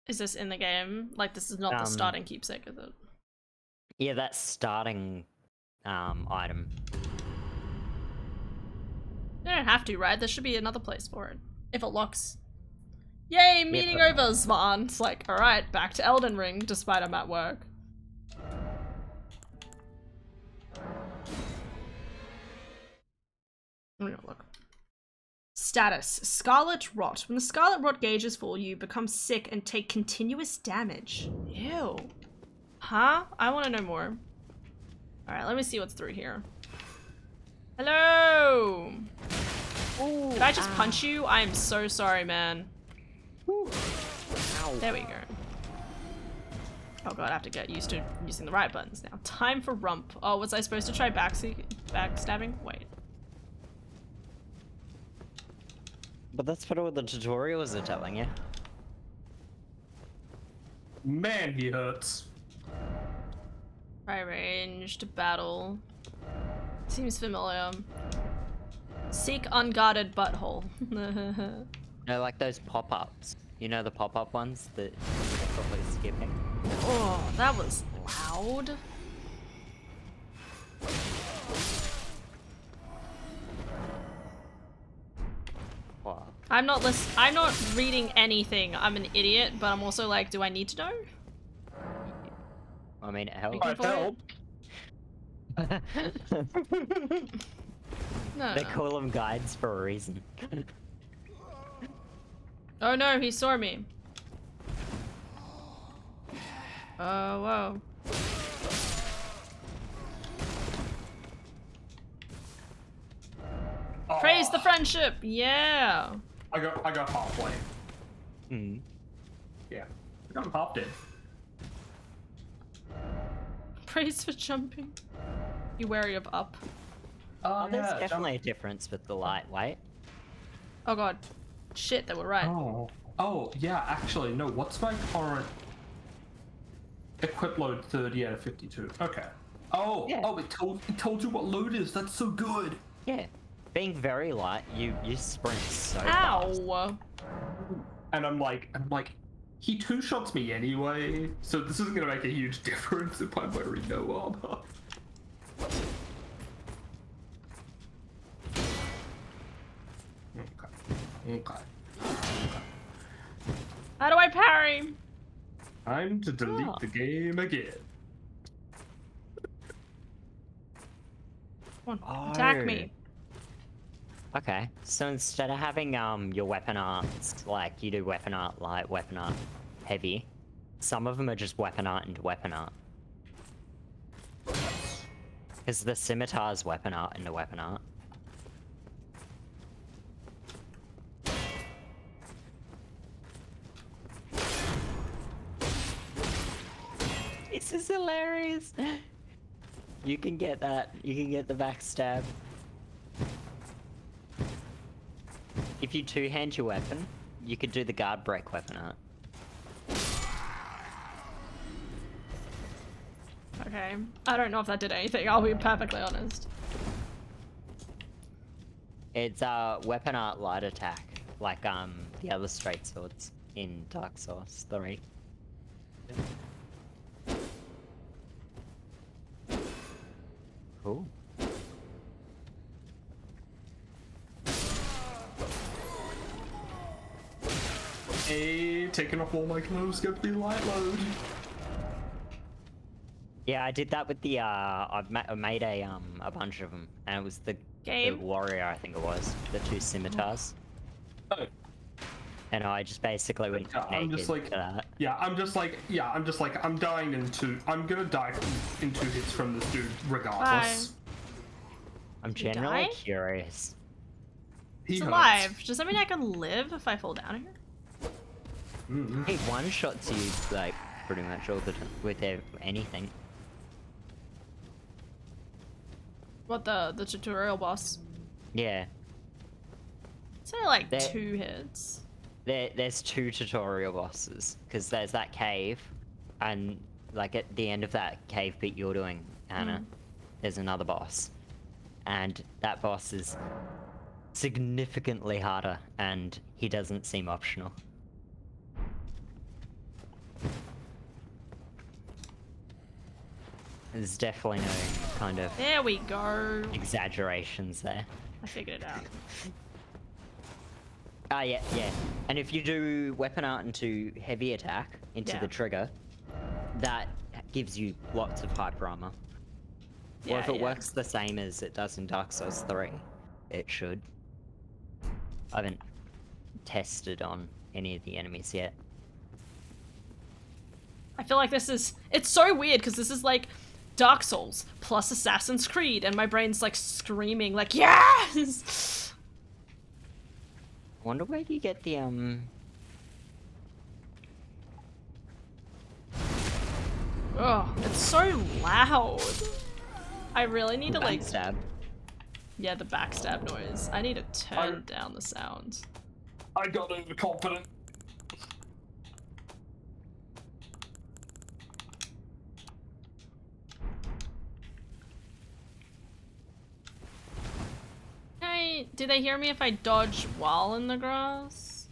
is this in the game? Like, this is not the starting keepsake, is it? Yeah, that starting item. You don't have to, right? There should be another place for it. If it locks. Yay, meeting but- over, Svan. It's like, alright, back to Elden Ring, despite I'm at work. I'm gonna look. Status: Scarlet Rot. When the Scarlet Rot gauge is full, you become sick and take continuous damage. Ew. Huh? I want to know more. Alright, let me see what's through here. Hello! Ooh, Did I just punch you? I am so sorry, man. Ow. There we go. Oh god, I have to get used to using the right buttons now. Time for rump. Oh, was I supposed to try backstabbing? Wait. But that's what the tutorials are telling you. Man, he hurts. High ranged battle. Seems familiar. Seek unguarded butthole. No, like those pop-ups. You know the pop-up ones that you're probably skipping? Oh, that was loud. Wow. I'm not reading anything. I'm an idiot, but I'm also like, do I need to know? I mean, it helps. Might help. No. They call them guides for a reason. Oh no, he saw me. Oh, whoa. Praise the friendship! Yeah! I got halfway. Hmm. Yeah. I got him half dead. Praise for jumping. Be wary of up. Oh, there's definitely a difference with the lightweight. Oh god. Shit, they were right. Oh, yeah, actually, no, what's my current equip load 30 out of 52? Okay. Oh, Yeah. oh, it told you what load is. That's so good. Yeah. Being very light, you sprint so fast. Ow! And I'm like, he two-shots me anyway, so this isn't gonna make a huge difference if I'm wearing no armor. Okay. How do I parry? Time to delete the game again. Come on, attack me. Okay, so instead of having your weapon arts, like you do weapon art light, weapon art heavy, some of them are just weapon art into weapon art. Because the scimitar's weapon art into weapon art. This is hilarious! You can get that. You can get the backstab. If you two-hand your weapon, you could do the guard break weapon art. Okay. I don't know if that did anything, I'll be perfectly honest. It's weapon art light attack, like the other straight swords in Dark Souls 3. Cool. Hey, taking off all my clothes, get the light load. Yeah, I did that with the I made a bunch of them, and it was the warrior, I think it was, the two scimitars. Oh. And I just basically went I'm just like, to that. I'm dying I'm gonna die in 2 hits from this dude regardless. I'm generally curious. It's alive. Does that mean I can live if I fall down here? Mm-hmm. He one-shots you, like, pretty much all the time, with anything. What, the tutorial boss? Yeah. It's only like 2 hits. There's 2 tutorial bosses, because there's that cave, and, like, at the end of that cave bit you're doing, Hannah, there's another boss. And that boss is significantly harder, and he doesn't seem optional. There's definitely no kind of There we go. exaggerations there. I figured it out. Ah, yeah. And if you do weapon art into heavy attack, into the trigger, that gives you lots of hyper armor. Or if it works the same as it does in Dark Souls 3, it should. I haven't tested on any of the enemies yet. I feel like it's so weird because this is like Dark Souls plus Assassin's Creed, and my brain's like screaming like, yes! I wonder where you get the Oh, it's so loud. I really need to like, backstab. yeah, the backstab noise. I need to turn down the sound. I got overconfident. Hey, do they hear me if I dodge while in the grass?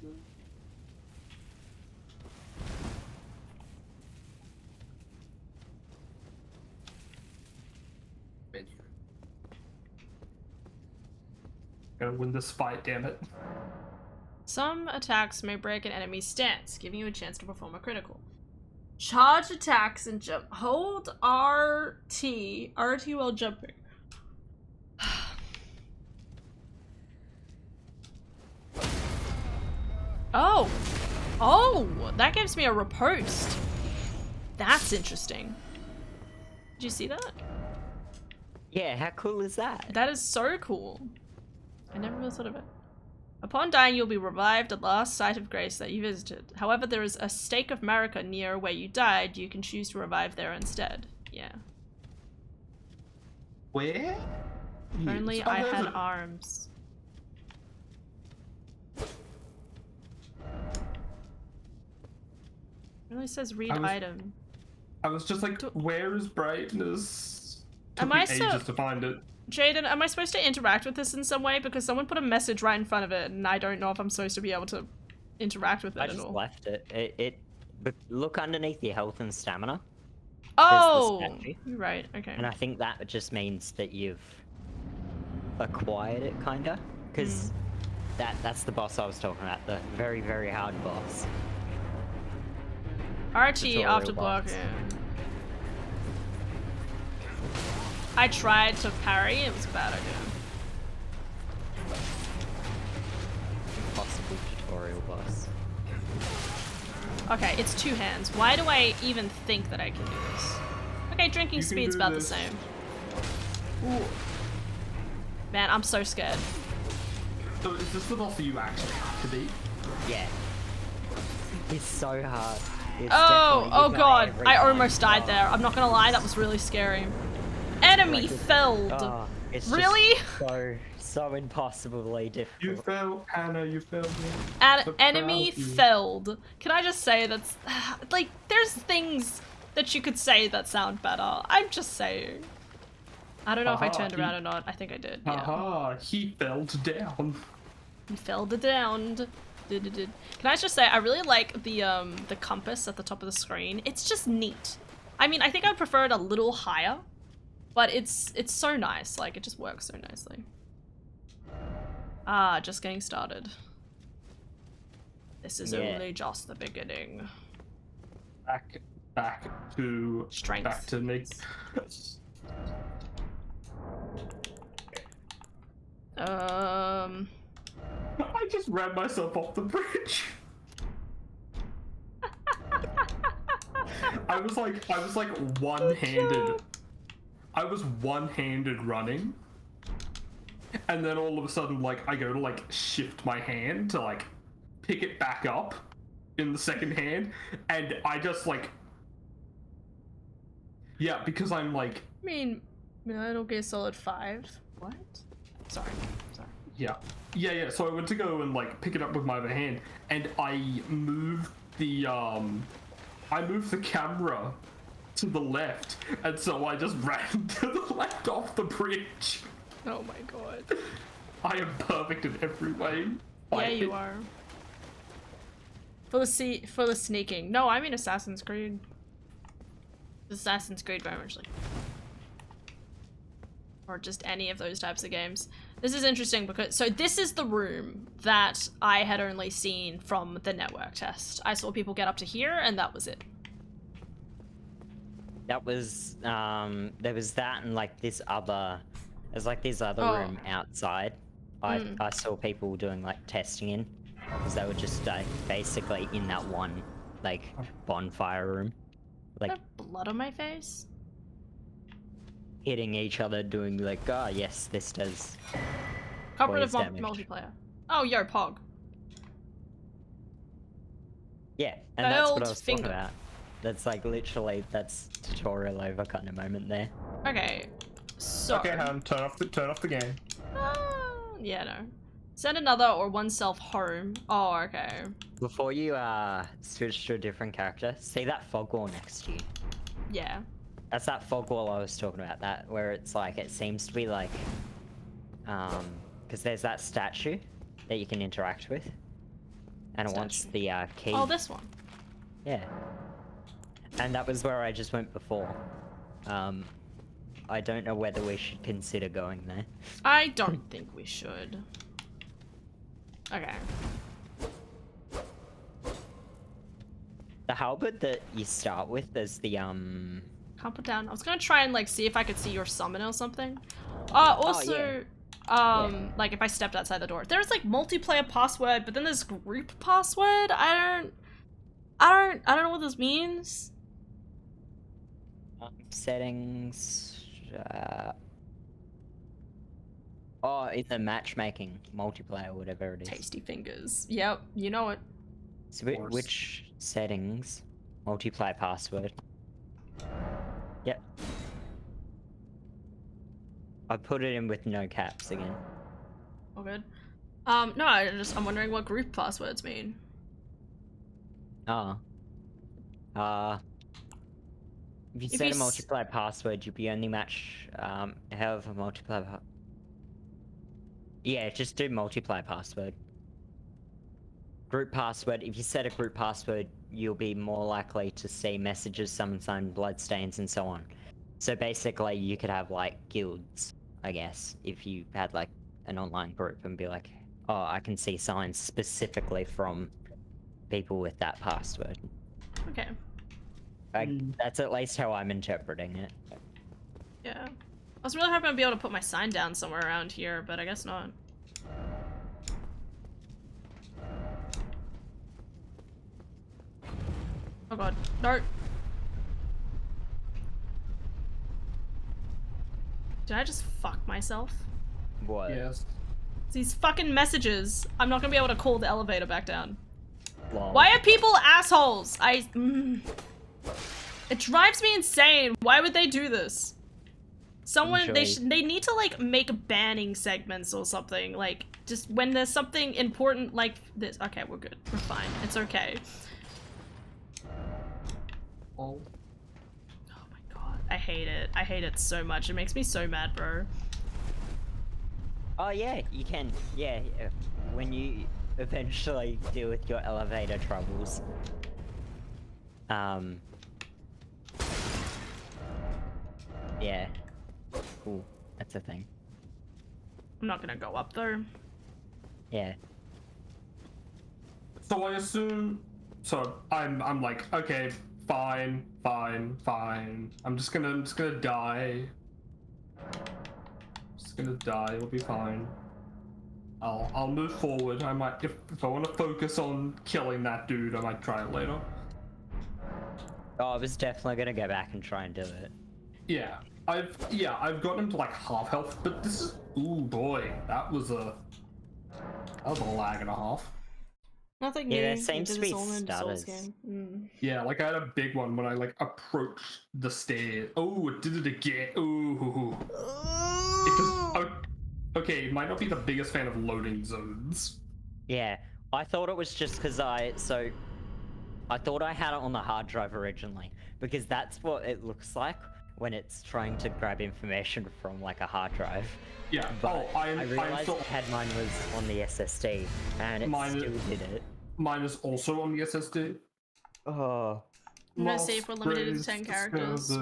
Gonna win this fight, damn it. Some attacks may break an enemy's stance, giving you a chance to perform a critical. Charge attacks and jump. Hold RT while jumping. Oh! Oh! That gives me a riposte. That's interesting. Did you see that? Yeah, how cool is that? That is so cool. I never really thought of it. Upon dying, you'll be revived at last site of grace that you visited. However, there is a stake of Marika near where you died. You can choose to revive there instead. Yeah. Where? If only Oh, I there's had a- arms. It only says read I was- item. I was just like, where is brightness? Am Took me I so- ages to find it. Jaden, am I supposed to interact with this in some way? Because someone put a message right in front of it, and I don't know if I'm supposed to be able to interact with it I at just all. left it. But look underneath your health and stamina, Oh! statue. You're right, okay. and I think that just means that you've acquired it, kinda. Because that's the boss I was talking about, the very, very hard boss. RT tutorial after box. blocking. I tried to parry, it was a bad idea. Possible tutorial boss. Okay, it's two hands. Why do I even think that I can do this? Okay, drinking You can speed's do about this. the same. Ooh. Man, I'm so scared. So is this the boss that you actually have to beat? Yeah. It's so hard. It's Oh, definitely- oh you got god, every I time. almost died Oh, there. I'm not gonna lie, that was really scary. Enemy like it- felled. oh, it's Really? just so impossibly difficult. You fell, Hannah, you fell. An So proud enemy of you. felled. Can I just say that's like there's things that you could say that sound better. I'm just saying. I don't know if I Haha, turned he- around or not. I think I did. Yeah. Haha, he fell down. He fell down. Can I just say I really like the compass at the top of the screen. It's just neat. I mean, I think I'd prefer it a little higher, but it's so nice. Like it just works so nicely. Ah, just getting started. This is Yeah. only just the beginning. Back to Strength. Back to Nick. I just ran myself off the bridge. I was like one-handed. I was one-handed running. And then all of a sudden, like, I go to, like, shift my hand to, like, pick it back up in the second hand. And I just, like... Yeah, because I'm, like... I mean, Metal Gear Solid 5. What? Sorry. Yeah. So I went to go and, like, pick it up with my other hand. And I moved the camera to the left. And so I just ran to the left off the bridge. Oh my god. I am perfect in every way. Yeah, you are. For the sneaking. No, I mean Assassin's Creed. Assassin's Creed very much like. Or just any of those types of games. This is interesting because so this is the room that I had only seen from the network test. I saw people get up to here and that was it. That was there was that and like this other there's like this other Oh. room outside I saw people doing like testing in, because they were just basically in that one like bonfire room, like Is there blood on my face? hitting each other, doing like, ah, yes, this does Cooperative poise damage. multiplayer. Oh, yo, Pog. Yeah, and that's what I Failed was talking finger. about. That's like literally, that's tutorial over kind of moment there. Okay, so. Okay, Han, turn off the game. Yeah, no. Send another or oneself home. Oh, okay. Before you switch to a different character, see that fog wall next to you? Yeah. That's that fog wall I was talking about, that where it's like, it seems to be like, because there's that statue that you can interact with, and it wants Statue. the key. Oh, this one. Yeah. And that was where I just went before. I don't know whether we should consider going there. I don't think we should. Okay. The halberd that you start with is the Can't put down. I was gonna try and like see if I could see your summon or something. Also, like if I stepped outside the door, there's like multiplayer password, but then there's group password. I don't know what this means. settings. Oh, in the matchmaking multiplayer, whatever it is. Tasty fingers. Yep, you know it. So which settings? Multiplayer password. Yep. I put it in with no caps again. All good. No, I'm wondering what group passwords mean. Oh. If you set a multiplayer password, you'll be only match, however multiplayer yeah, just do multiplayer password. Group password, if you set a group password, you'll be more likely to see messages, summon sign, bloodstains, and so on. So basically, you could have, like, guilds, I guess, if you had, like, an online group and be like, oh, I can see signs specifically from people with that password. Okay. That's at least how I'm interpreting it. Yeah. I was really hoping I'd be able to put my sign down somewhere around here, but I guess not. Oh god. No. Did I just fuck myself? What? Yes. These fucking messages. I'm not gonna be able to call the elevator back down. Lol. Why are people assholes? It drives me insane. Why would they do this? Someone, they need to like make banning segments or something. Like, just when there's something important like this. Okay, we're good. We're fine. It's okay. Oh. Oh my god. I hate it. I hate it so much. It makes me so mad, bro. Oh yeah, you can. Yeah, when you eventually deal with your elevator troubles. Yeah. Cool. That's a thing. I'm not gonna go up there. Yeah. So I assume. So I'm like, okay, fine. I'm just gonna die. Just gonna die. It'll be fine. I'll move forward. I might, if I want to focus on killing that dude, I might try it later. Oh, I was definitely gonna go back and try and do it. Yeah, I've gotten him to like half health, but this is, ooh boy, that was a lag and a half. Nothing Yeah, new. there seems to be Souls stutters. game. Yeah, like I had a big one when I like approached the stairs. Oh, it did it again. Ooh. Okay, might not be the biggest fan of loading zones. Yeah, I thought it was just because I thought I had it on the hard drive originally, because that's what it looks like when it's trying to grab information from like a hard drive. Yeah. But Oh, I realized I had mine was on the SSD, and it still did it. Mine is also on the SSD. Oh. I'm gonna see if we're limited to 10 characters.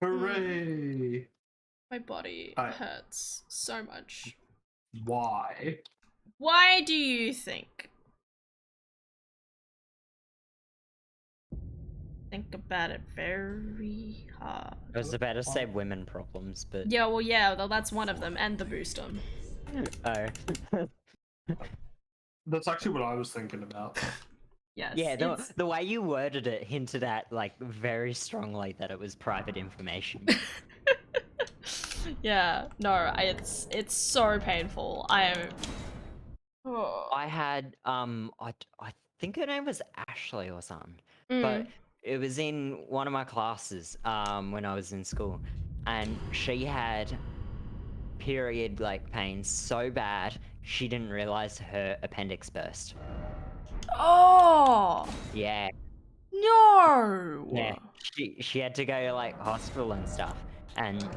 Hooray! My body hurts so much. Why? Why do you think? think about it very hard. I was about to say women problems, but Yeah, well, yeah, though that's one of them, and the booster. oh. That's actually what I was thinking about. Yes. Yeah, it's- the way you worded it hinted at like very strongly that it was private information. yeah. No, it's so painful. I am. Oh. I had I think her name was Ashley or something, Mm. but it was in one of my classes when I was in school, and she had period like pains so bad she didn't realize her appendix burst. Oh Yeah, no. yeah. She had to go to like hospital and stuff, and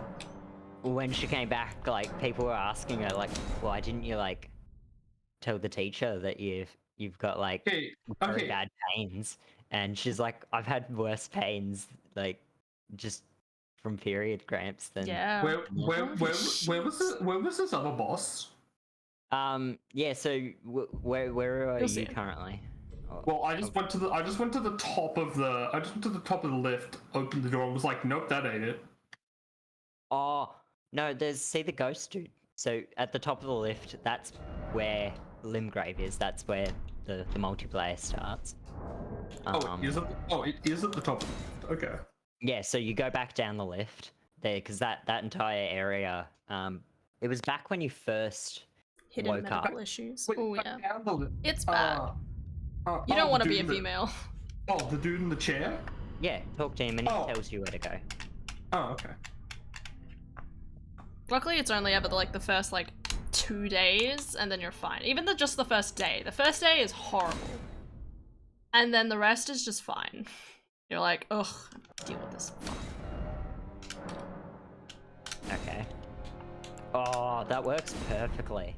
when she came back, like people were asking her like, why didn't you like tell the teacher that you've got like Okay, very okay. bad pains? And she's like, I've had worse pains like just from period cramps than Yeah. Where was this other boss? yeah. So where are You'll you see. currently? Oh, Well, I just went to the top of the lift, opened the door, and was like, nope, that ain't it. oh no, there's see the ghost dude. So at the top of the lift, that's where Limgrave is. That's where the multiplayer starts. It is at the top. Okay. Yeah, so you go back down the lift there because that entire area, it was back when you first Hidden woke medical up. issues. Wait, Oh back yeah. down the lift. It's bad. You don't the want to dude be a in the- female. Oh, the dude in the chair? Yeah, talk to him and he Oh. tells you where to go. Oh, okay. Luckily, it's only ever like the first like 2 days, and then you're fine. Even just the first day. The first day is horrible, and then the rest is just fine. You're like, ugh, deal with this. Okay. Oh, that works perfectly.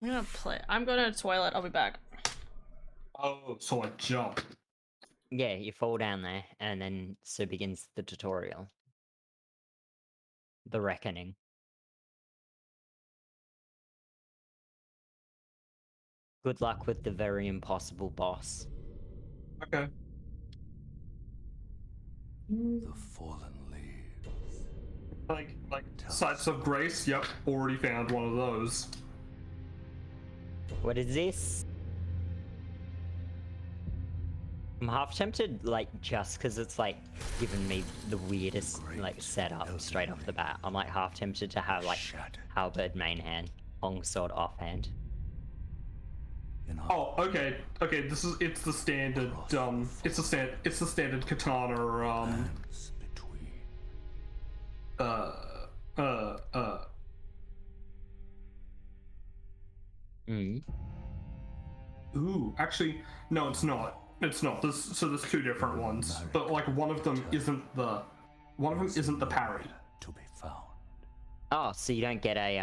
I'm going to the toilet. I'll be back. Oh, so I jump. Yeah, you fall down there, and then so begins the tutorial. The Reckoning. Good luck with the very impossible boss. Okay. The fallen leaves. Like Sights of Grace. Yep, already found one of those. What is this? I'm half tempted, like, just because it's, like, giving me the weirdest, like, setup straight off the bat. I'm, like, half tempted to have, like, halberd main hand, longsword offhand. Oh, okay. It's the standard it's the standard katana Ooh, actually, no, it's not. It's not. There's two different ones, but like one of them isn't the parry. To be found. Oh, so you don't get a,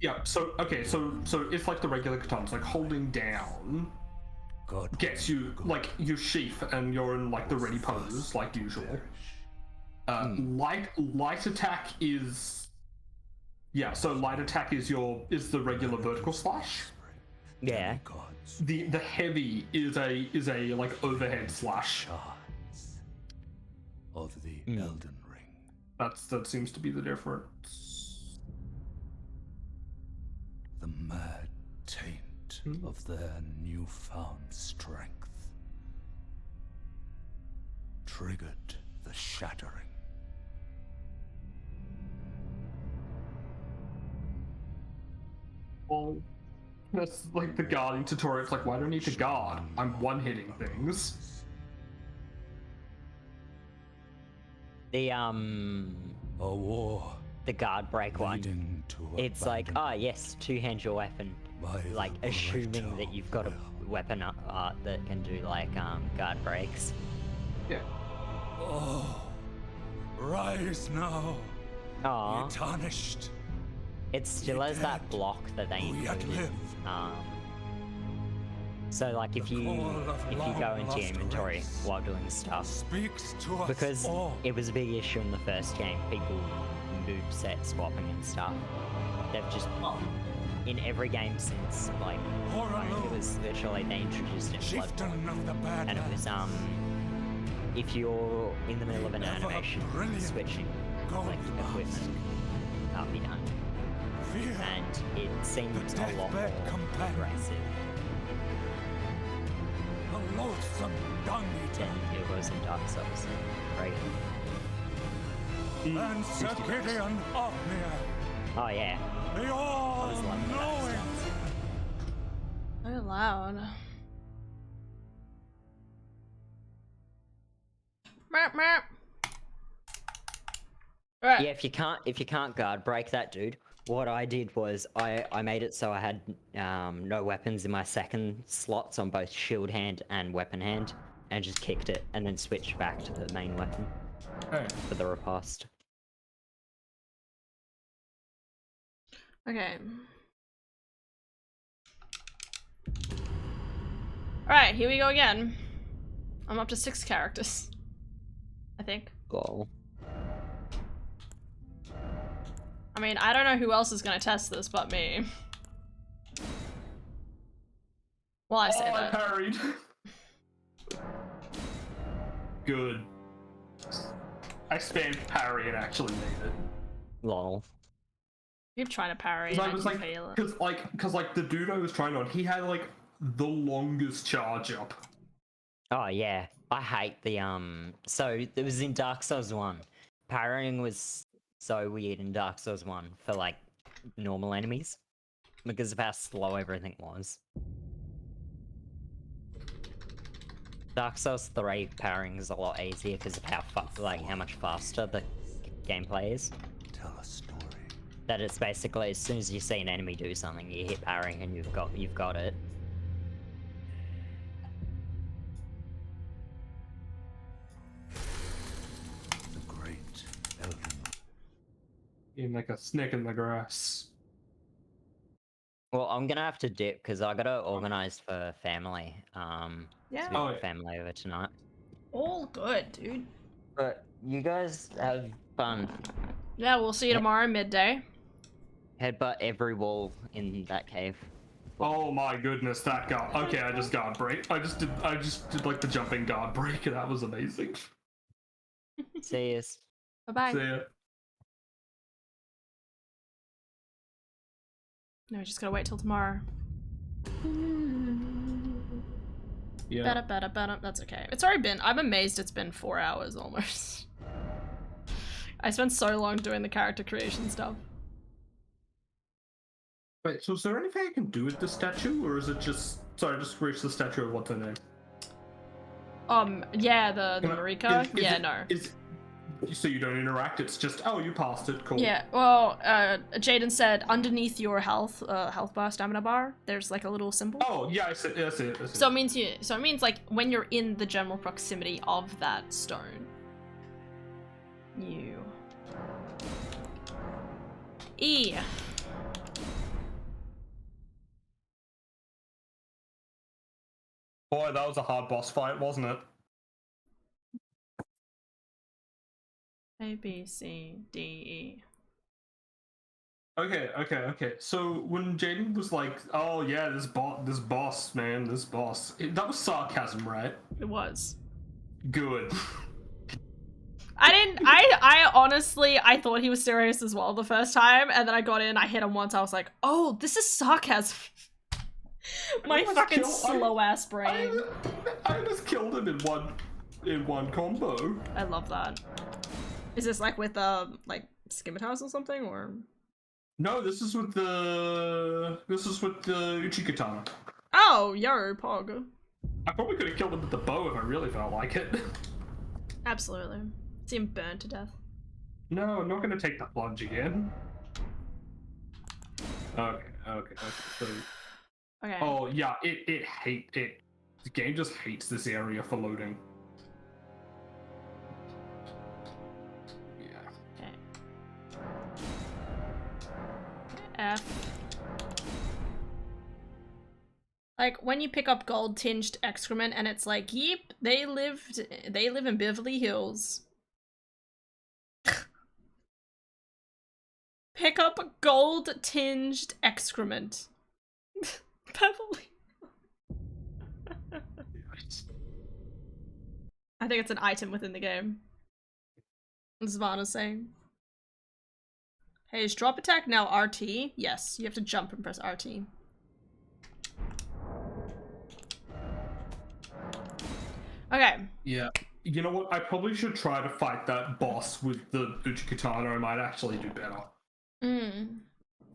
Yeah. So okay. So it's like the regular katana. It's like holding down God gets you like you sheath and you're in like the ready pose like usual. Light attack is so light attack is the regular vertical slash. yeah. The heavy is a like overhead slash. Shards of the Elden Ring. That seems to be the difference. The mad taint of their newfound strength triggered the shattering. Well, that's like the guarding tutorial. It's like, why do I need to guard? I'm one-hitting things. The, A war the guard break one. leading to It's like, abandonment yes, two-hand your weapon. by Like, the assuming greater that you've got a will. weapon art that can do, like, guard breaks. Yeah. Oh, rise now, Aw. ye tarnished. It still has that dead block that they who yet included. live. So like if you call of go long into your lost inventory race while doing stuff, Speaks to us because all. it was a big issue in the first game, people move set swapping and stuff. They've just in every game since like it was literally they introduced it in Bloodborne, Chieftain of the bad and it was if you're in the middle of an animation, Brilliant. switching Gold like equipment can't be done, Fear. and it seemed The a lot more deathbed companion. aggressive The loathsome dung eater. than it was in Dark Souls. Right? And Sir Gideon Othniel. Oh yeah, The I was loving that all-knowing. stuff. So loud. Merp, merp. Right. Yeah, if you can't guard break that dude, what I did was I made it so I had no weapons in my second slots on both shield hand and weapon hand, and just kicked it, and then switched back to the main weapon for the riposte. Okay. Alright, here we go again. I'm up to 6 characters. I think. Lol. I mean, I don't know who else is gonna test this but me. Well, I say I that. parried. Good. I spammed parry and actually made it. Lol. Keep trying to parry 'Cause and I was keep like, fail it. cause the dude I was trying on, he had like the longest charge up. Oh yeah, I hate the So it was in Dark Souls 1. Parrying was so weird in Dark Souls 1 for like normal enemies because of how slow everything was. Dark Souls 3 parrying is a lot easier because of how how much faster the gameplay is. Tell a story. That it's basically as soon as you see an enemy do something, you hit parrying and you've got it. The great Elden. In like a snake in the grass. Well, I'm gonna have to dip because I gotta organize for family. Yeah. To be Oh, with yeah. family over tonight. All good, dude. But you guys have fun. Yeah, we'll see you tomorrow midday. Headbutt every wall in that cave. Oh my goodness, that guard. Okay, I just guard break. I just did like the jumping guard break, and that was amazing. See you. Bye-bye. See ya. No, we just gotta wait till tomorrow. Yeah. Bada. That's okay. It's already been. I'm amazed it's been 4 hours almost. I spent so long doing the character creation stuff. Wait, so is there anything I can do with the statue, or is it just... Sorry, I just reached the statue of what's her name. Yeah, the Can I- Marika? is Yeah, it- no. So you don't interact, it's just, oh, you passed it, cool. Yeah, well, Jaden said underneath your health bar, stamina bar, there's like a little symbol. Oh, yeah, I see it. So it means like when you're in the general proximity of that stone, you E. Boy, that was a hard boss fight, wasn't it? A B C D E. Okay. So when Jaden was like, "Oh yeah, this boss, man, this boss," that was sarcasm, right? It was. Good. I honestly, I thought he was serious as well the first time, and then I got in, I hit him once, I was like, oh, this is sarcasm. My fucking slow ass brain. I just killed him in one combo. I love that. Is this like with like Scimitar's or something, or? No, this is with the Uchikatana. Oh, yo, Pog. I probably could have killed him with the bow if I really felt like it. Absolutely. See him burned to death. No, I'm not gonna take that plunge again. Okay. So, Okay. oh yeah, the game just hates this area for loading. Yeah. Okay. F. Like when you pick up gold tinged excrement and it's like, yep, they live in Beverly Hills. Pick up gold tinged excrement. Beverly. I think it's an item within the game. Zvana's saying. Hey, is drop attack now RT? Yes, you have to jump and press RT. Okay. Yeah. You know what? I probably should try to fight that boss with the Uchikatana. I might actually do better.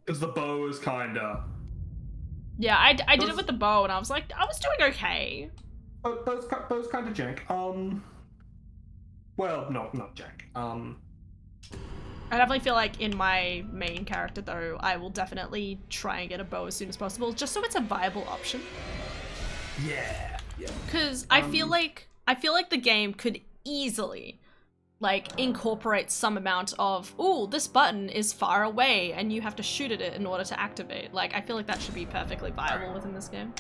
Because the bow is kinda... Yeah, I did it with the bow, and I was like, I was doing okay. Bow's kind of jank. Well, no, not jank. I definitely feel like in my main character, though, I will definitely try and get a bow as soon as possible, just so it's a viable option. Yeah. Because I feel like the game could easily, like, incorporate some amount of, ooh, this button is far away, and you have to shoot at it in order to activate. Like, I feel like that should be perfectly viable within this game.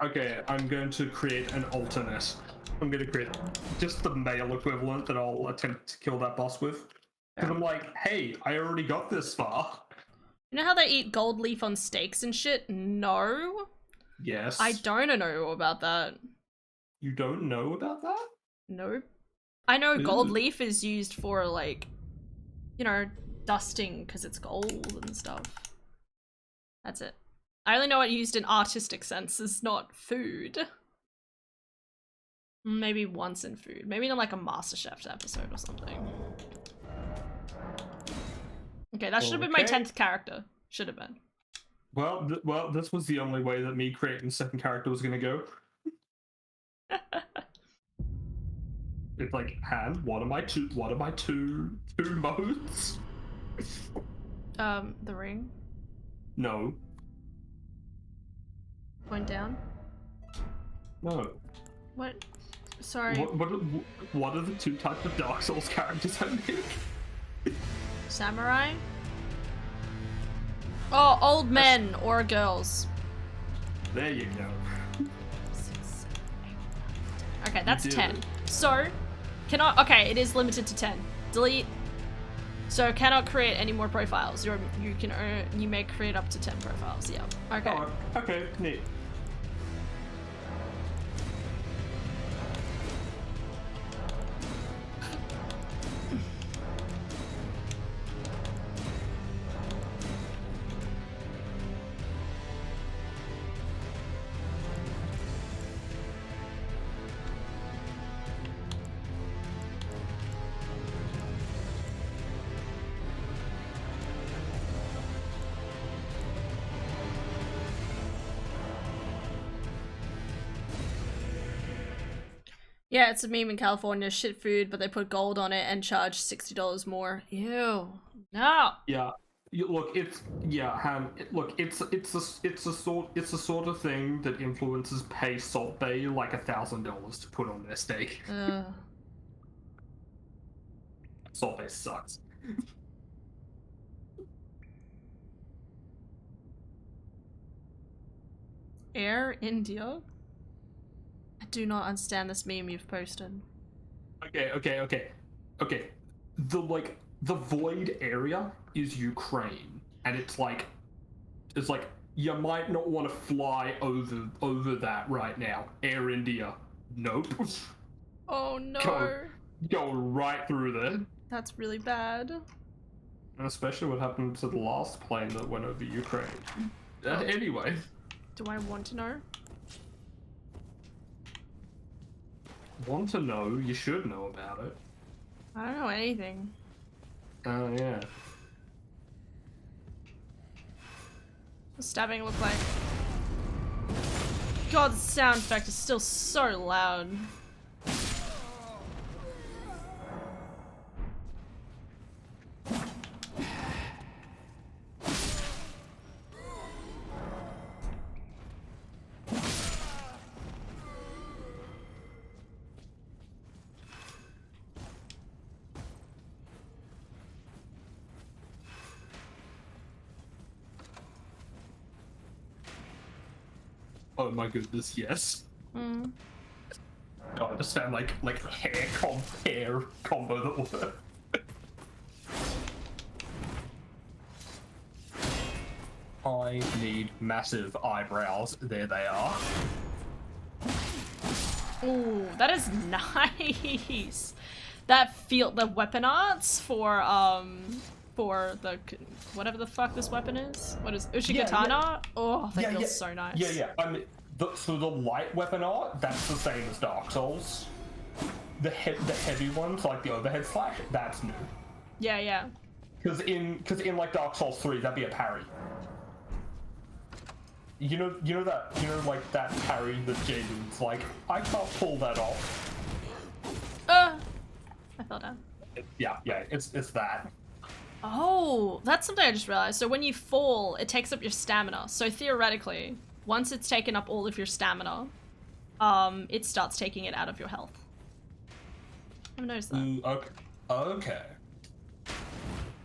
Okay, I'm going to create an alternate. I'm going to create just the male equivalent that I'll attempt to kill that boss with. Because I'm like, hey, I already got this far. You know how they eat gold leaf on steaks and shit? No. Yes. I don't know about that. You don't know about that? Nope. I know gold Ooh. leaf is used for, like, you know, dusting because it's gold and stuff. That's it. I only know it used in artistic senses, not food. Maybe once in food. Maybe in, like, a MasterChef episode or something. Okay, that should have been my 10th character. Should have been. Well, this was the only way that me creating the second character was going to go. It's like, Han, what are my two modes? The ring. No. Going down. No. What? Sorry. What are the two types of Dark Souls characters I make? Samurai? Oh, old men or girls. There you go. Okay, that's did 10. it. So, cannot. Okay, it is limited to 10. Delete. So, cannot create any more profiles. You may create up to 10 profiles. Yeah. Okay. Oh, okay, neat. Yeah, it's a meme in California. Shit food, but they put gold on it and charge $60 more. Ew. No. Yeah. Look, it's the sort of thing that influencers pay Salt Bay like $1,000 to put on their steak. Salt Bay sucks. Air India? I do not understand this meme you've posted. Okay. The void area is Ukraine, and it's like you might not want to fly over that right now. Air India, nope. Oh no. Go right through there. That's really bad. And especially what happened to the last plane that went over Ukraine. Anyway. Do I want to know? Want to know? You should know about it. I don't know anything. Oh, yeah. What's stabbing look like? God, the sound effect is still so loud. Oh my goodness, yes. Mm. Oh, I just found like hair combo that worked. I need massive eyebrows. There they are. Ooh, that is nice. The weapon arts for the whatever the fuck this weapon is. What is Uchigatana? Yeah. Oh, that feels so nice. Yeah. I mean, so the light weapon art, that's the same as Dark Souls. The heavy ones, like the overhead slash, that's new. Yeah. Because in like Dark Souls 3, that'd be a parry. You know like that parry that Jaden's like, I can't pull that off. I fell down. Yeah, it's that. Oh, that's something I just realized. So when you fall, it takes up your stamina. So theoretically, once it's taken up all of your stamina, it starts taking it out of your health. I haven't noticed that. Okay.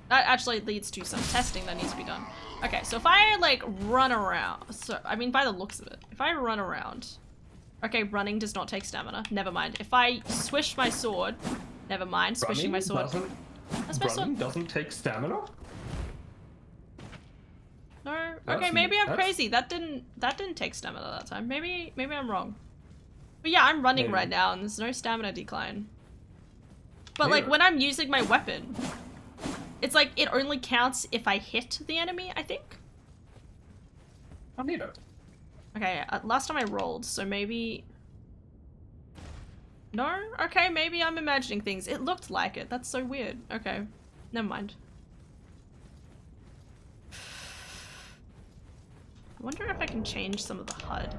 That actually leads to some testing that needs to be done. Okay, so if I like run around, so I mean by the looks of it, if I run around, okay, running does not take stamina. Never mind. If I swish my sword, never mind. Swishing my sword. Running doesn't take stamina? No. Okay, maybe I'm crazy. That didn't take stamina that time. Maybe I'm wrong. But yeah, I'm running right now and there's no stamina decline. But like when I'm using my weapon, it's like it only counts if I hit the enemy, I think. I need it. Okay, last time I rolled, so maybe... No? Okay, maybe I'm imagining things. It looked like it. That's so weird. Okay, never mind. I wonder if I can change some of the HUD.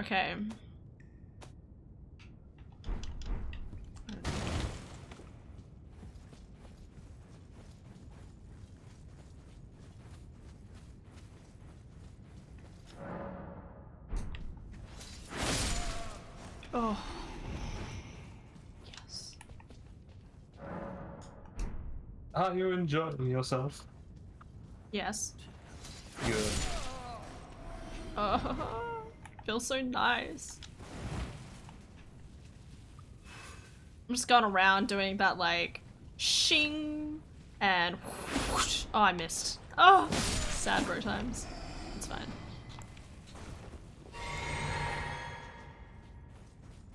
Okay. Oh. Yes. Are you enjoying yourself? Yes. Good. Oh, feels so nice. I'm just going around doing that like shing and whoosh. Oh, I missed. Oh, sad bro times. It's fine.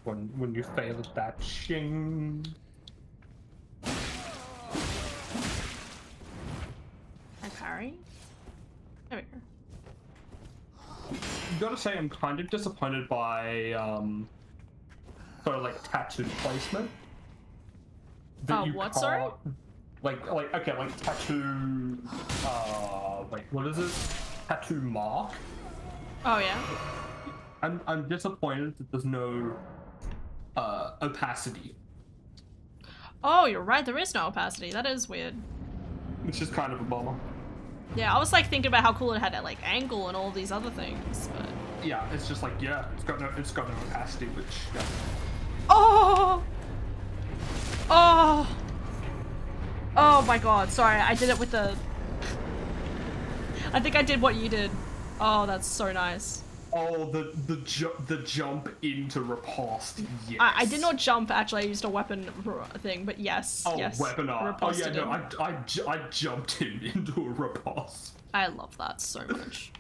When you fail at that shing. I parry. There we go. Gotta say, I'm kind of disappointed by sort of like tattoo placement. Oh, what? Sorry. Like okay, like tattoo. Like what is it? Tattoo mark. Oh yeah. I'm disappointed that there's no opacity. Oh, you're right. There is no opacity. That is weird. Which is kind of a bummer. Yeah, I was like thinking about how cool it had that like angle and all these other things, but Yeah, it's just like it's got no opacity, which. Yeah. oh, oh, oh my god! Sorry, I did it with the. I think I did what you did. Oh, that's so nice. Oh, the jump into riposte. Yes. I did not jump. Actually, I used a weapon thing, but yes. Oh, yes. weapon art. Oh yeah, Riposted no, him. I jumped him into a riposte. I love that so much.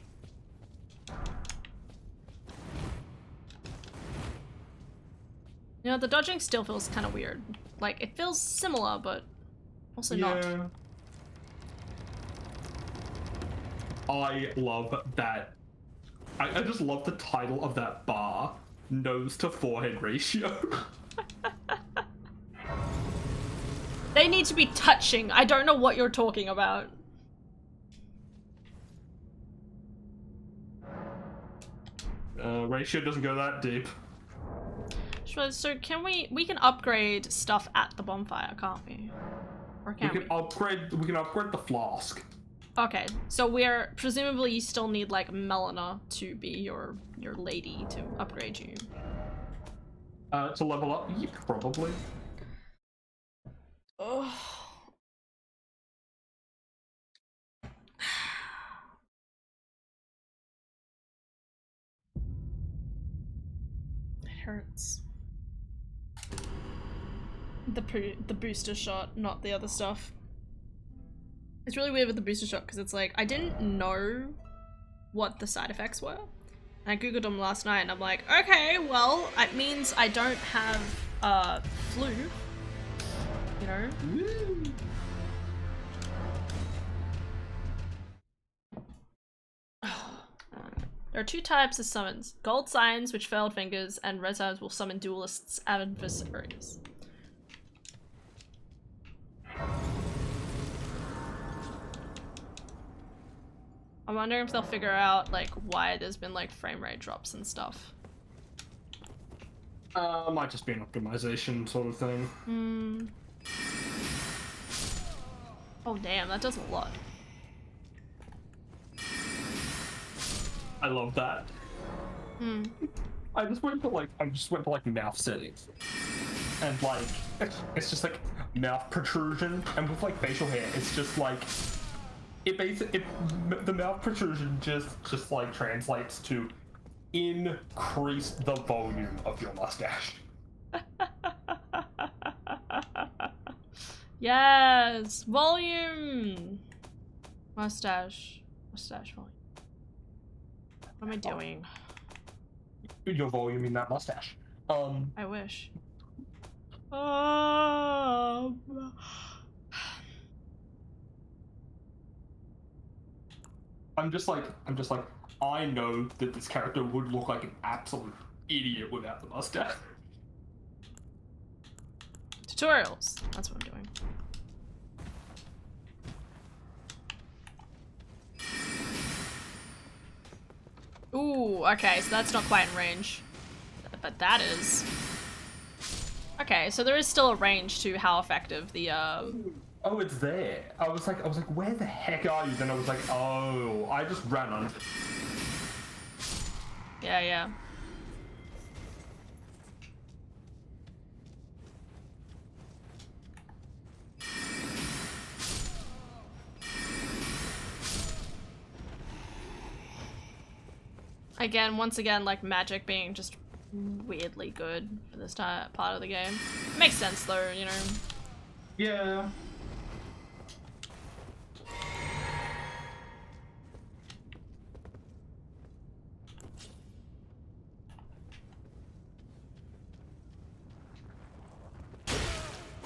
You know, the dodging still feels kind of weird. Like, it feels similar, but also not. I love that. I just love the title of that bar, nose to forehead ratio. They need to be touching. I don't know what you're talking about. Ratio doesn't go that deep. Sure, so can we can upgrade stuff at the bonfire, can't we? Or can we? We can upgrade the flask. Okay, so we're presumably you still need like Melina to be your lady to upgrade you. To level up, yeah, probably. Oh. Carrots. The booster shot, not the other stuff. It's really weird with the booster shot because it's like I didn't know what the side effects were. And I googled them last night and I'm like, okay, well, it means I don't have flu. You know? Woo. There are 2 types of summons. Gold signs, which failed fingers, and red signs will summon duelists' adversaries. I'm wondering if they'll figure out like why there's been like frame rate drops and stuff. Might just be an optimization sort of thing. Hmm. Oh damn, that does a lot. I love that. Hmm. I just went to like mouth settings, and like it's just like mouth protrusion, and with like facial hair, it's just like the mouth protrusion just like translates to increase the volume of your mustache. Yes, volume. Mustache volume. What am I doing? Your volume in that mustache. I wish. I'm just like, I know that this character would look like an absolute idiot without the mustache. Tutorials. That's what I'm doing. Ooh, okay, so that's not quite in range. But that is. Okay, so there is still a range to how effective the Oh, it's there. I was like, where the heck are you? Then I was like, oh, I just ran on. Yeah. Again, once again, like magic being just weirdly good for this part of the game. Makes sense though, you know. Yeah.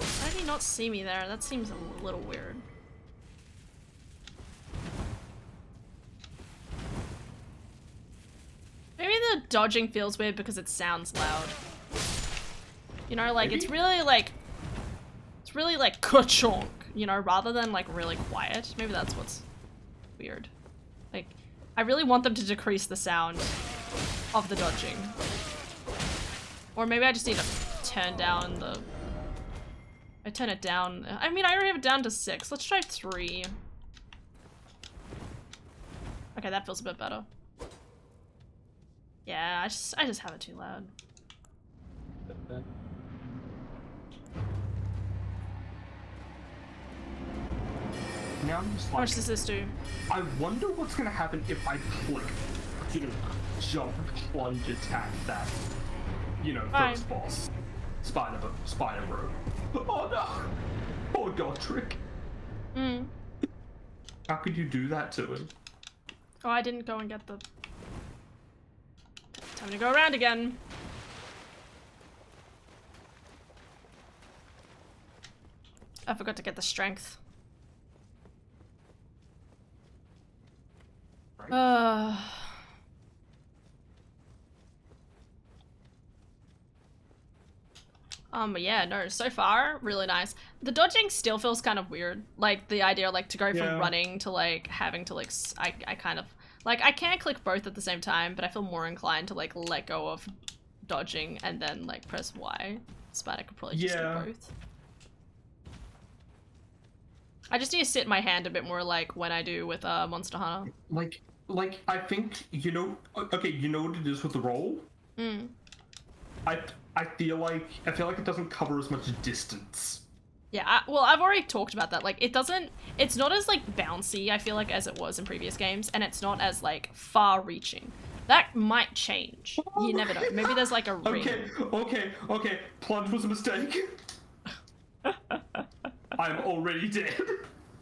Why did he not see me there? That seems a little weird. Maybe the dodging feels weird because it sounds loud. You know, like Maybe? it's really like ka-chonk, you know, rather than like really quiet. Maybe that's what's weird. Like, I really want them to decrease the sound of the dodging. Or maybe I just need to turn down the... I turn it down. I mean, I already have it down to 6. Let's try 3. Okay, that feels a bit better. Yeah, I just have it too loud. Now I'm just How like, much does this do? I wonder what's gonna happen if I click, you know, jump, plunge, attack that, you know, Fine. first boss, Spider Bro. Oh no! Poor Gotrick. Hmm. How could you do that to him? Oh, I didn't go and get the... Time to go around again. I forgot to get the strength. Right. But yeah, no, so far, really nice. The dodging still feels kind of weird. Like, the idea, like, to go from Yeah. running to, like, having to, like, I kind of... Like, I can't click both at the same time, but I feel more inclined to, like, let go of dodging and then, like, press Y. Spider could probably just do both. I just need to sit my hand a bit more like when I do with Monster Hunter. Like I think, you know, okay, you know what it is with the roll? I feel like it doesn't cover as much distance. Yeah, well, I've already talked about that. Like, it's not as, like, bouncy, I feel like, as it was in previous games, and it's not as, like, far-reaching. That might change. You never know. Maybe there's like a ring. Okay. Plunge was a mistake. I'm already dead.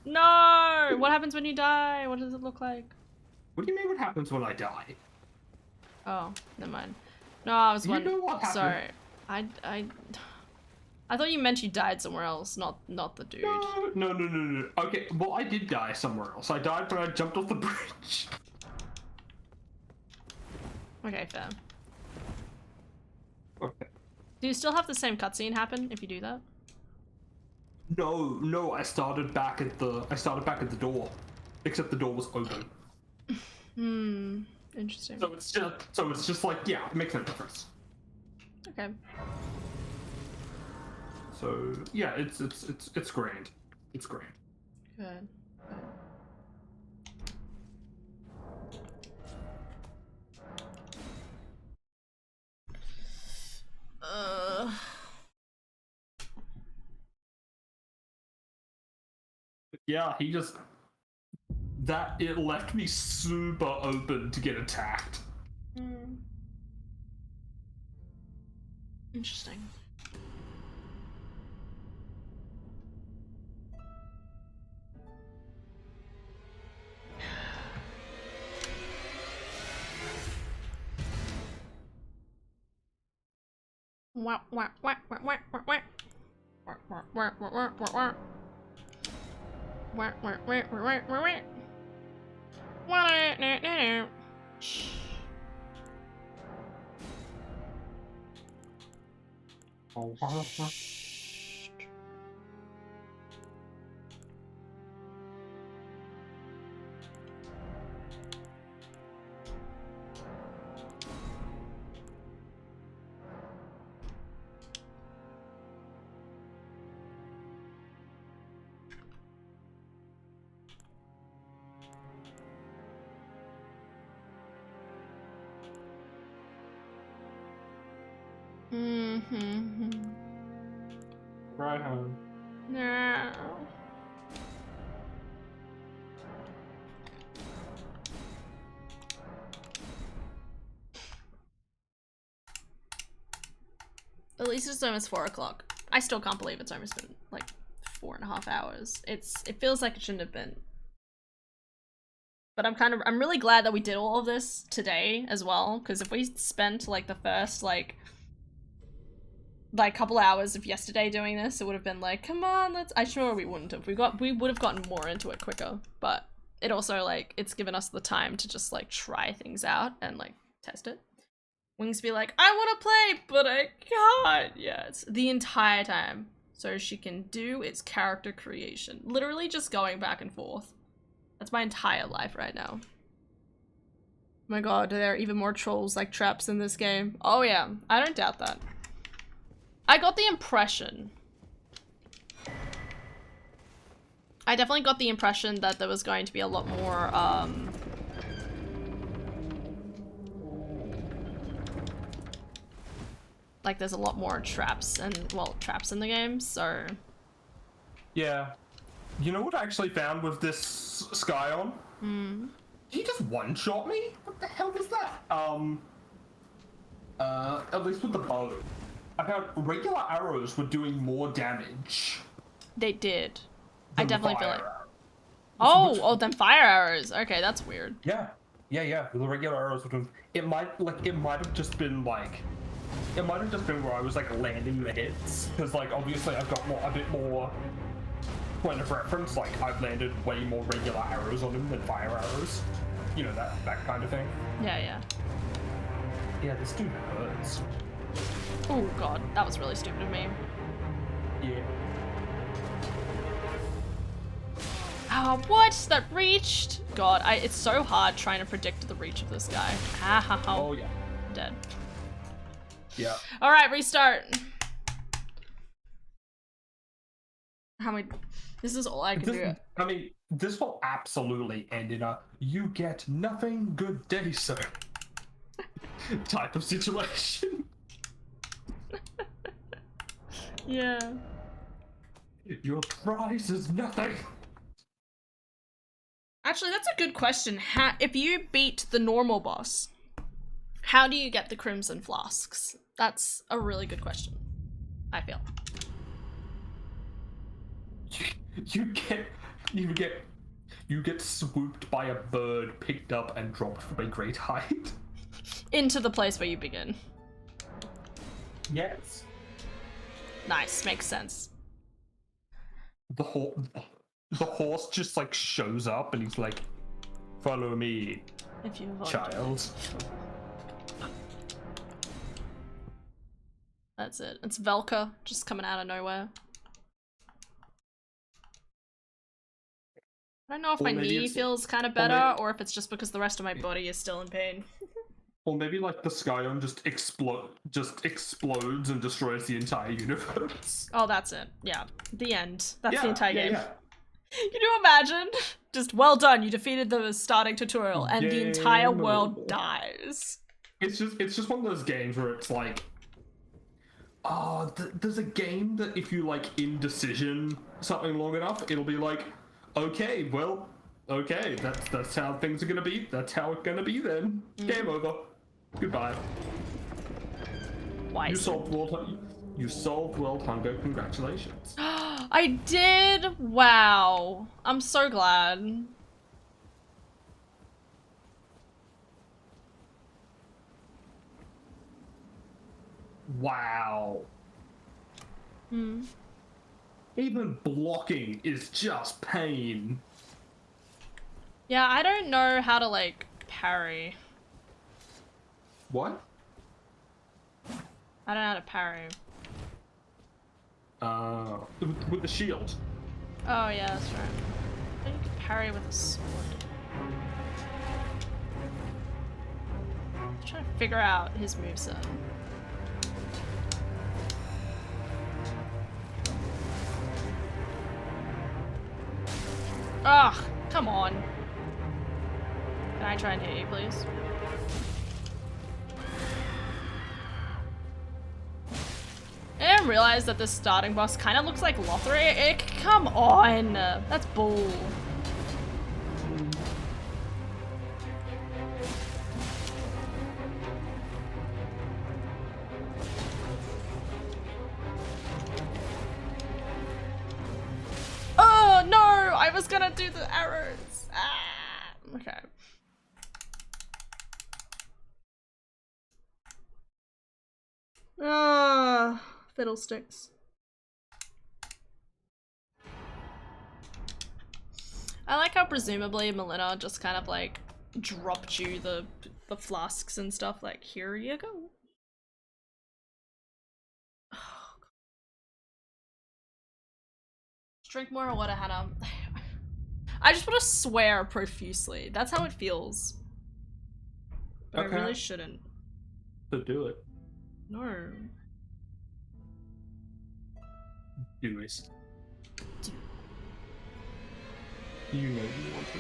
No! What happens when you die? What does it look like? What do you mean what happens when I die? Oh, never mind. No, I was You wondering. know what happened. Sorry. I thought you meant you died somewhere else, not the dude. No. Okay, well, I did die somewhere else. I died when I jumped off the bridge. Okay, fair. Okay. Do you still have the same cutscene happen if you do that? No, I started back at the door. Except the door was open. Interesting. So it's just like, yeah, it makes no difference. Okay. So yeah, it's grand. It's grand. Good. Yeah, it left me super open to get attacked. Interesting. Right home. No. At least it's almost 4 o'clock. I still can't believe it's almost been like 4.5 hours. It feels like it shouldn't have been. But I'm really glad that we did all of this today as well, because if we spent like the first like couple hours of yesterday doing this, it would have been like, come on, I'm sure we wouldn't have. We would have gotten more into it quicker, but it also like it's given us the time to just like try things out and like test it. Wings be like, I want to play, but I can't. Yeah, it's the entire time. So she can do its character creation. Literally just going back and forth. That's my entire life right now. Oh my god, there are even more trolls like traps in this game. Oh yeah, I don't doubt that. I got the impression. I definitely got the impression that there was going to be a lot more, like there's a lot more traps and, well, traps in the game, so. Yeah. You know what I actually found with this Scion? He just one-shot me? What the hell was that? At least with the bow. I found regular arrows were doing more damage. They did. I definitely feel like. arrows. Oh, then fire arrows. Okay, that's weird. Yeah. The regular arrows were doing. It might have just been where I was like landing the hits, because like obviously I've got a bit more point of reference. Like I've landed way more regular arrows on him than fire arrows. You know, that kind of thing. Yeah. Yeah, this dude hurts. Oh god, that was really stupid of me. Yeah. Oh, what? That reached? God, it's so hard trying to predict the reach of this guy. Oh yeah. Dead. Yeah. Alright, restart. How many? This is all I can do. I mean, this will absolutely end in a "you get nothing, good day, sir" type of situation. Yeah. Your prize is nothing. Actually, that's a good question. If you beat the normal boss, How do you get the crimson flasks? That's a really good question, I feel. You get swooped by a bird, picked up and dropped from a great height. Into the place where you begin. Yes. Nice, makes sense. The horse just like shows up and he's like, "Follow me, If you avoid child." That's it. It's Velka just coming out of nowhere. I don't know if Or my maybe knee it's- feels kind of better or if it's just because the rest of my body is still in pain. Or maybe like the Skyrim just explodes and destroys the entire universe. Oh, that's it. Yeah. The end. That's the entire game. Yeah. Can you imagine? Just well done, you defeated the starting tutorial and the entire Game world over. dies. It's just one of those games where it's like, oh, there's a game that if you like indecision something long enough, it'll be like, okay, well, okay, that's how things are gonna be. That's how it's gonna be then. Game over. Goodbye. Why? You solved world hunger. Congratulations. I did? Wow. I'm so glad. Wow. Even blocking is just pain. Yeah, I don't know how to, like, parry. What? I don't know how to parry. With the shield. Oh, yeah, that's right. I think you can parry with a sword. I'm trying to figure out his moveset. Ugh, come on. Can I try and hit you, please? I didn't realize that this starting boss kind of looks like Lothric. Come on, that's bull. Oh no! I was gonna do the arrows. Ah, okay. Ah, fiddlesticks. I like how presumably Melina just kind of like dropped you the flasks and stuff. Like, here you go. Drink more water, Hannah. I just want to swear profusely. That's how it feels. But Okay. I really shouldn't. So do it. No. Do it. You know you want to.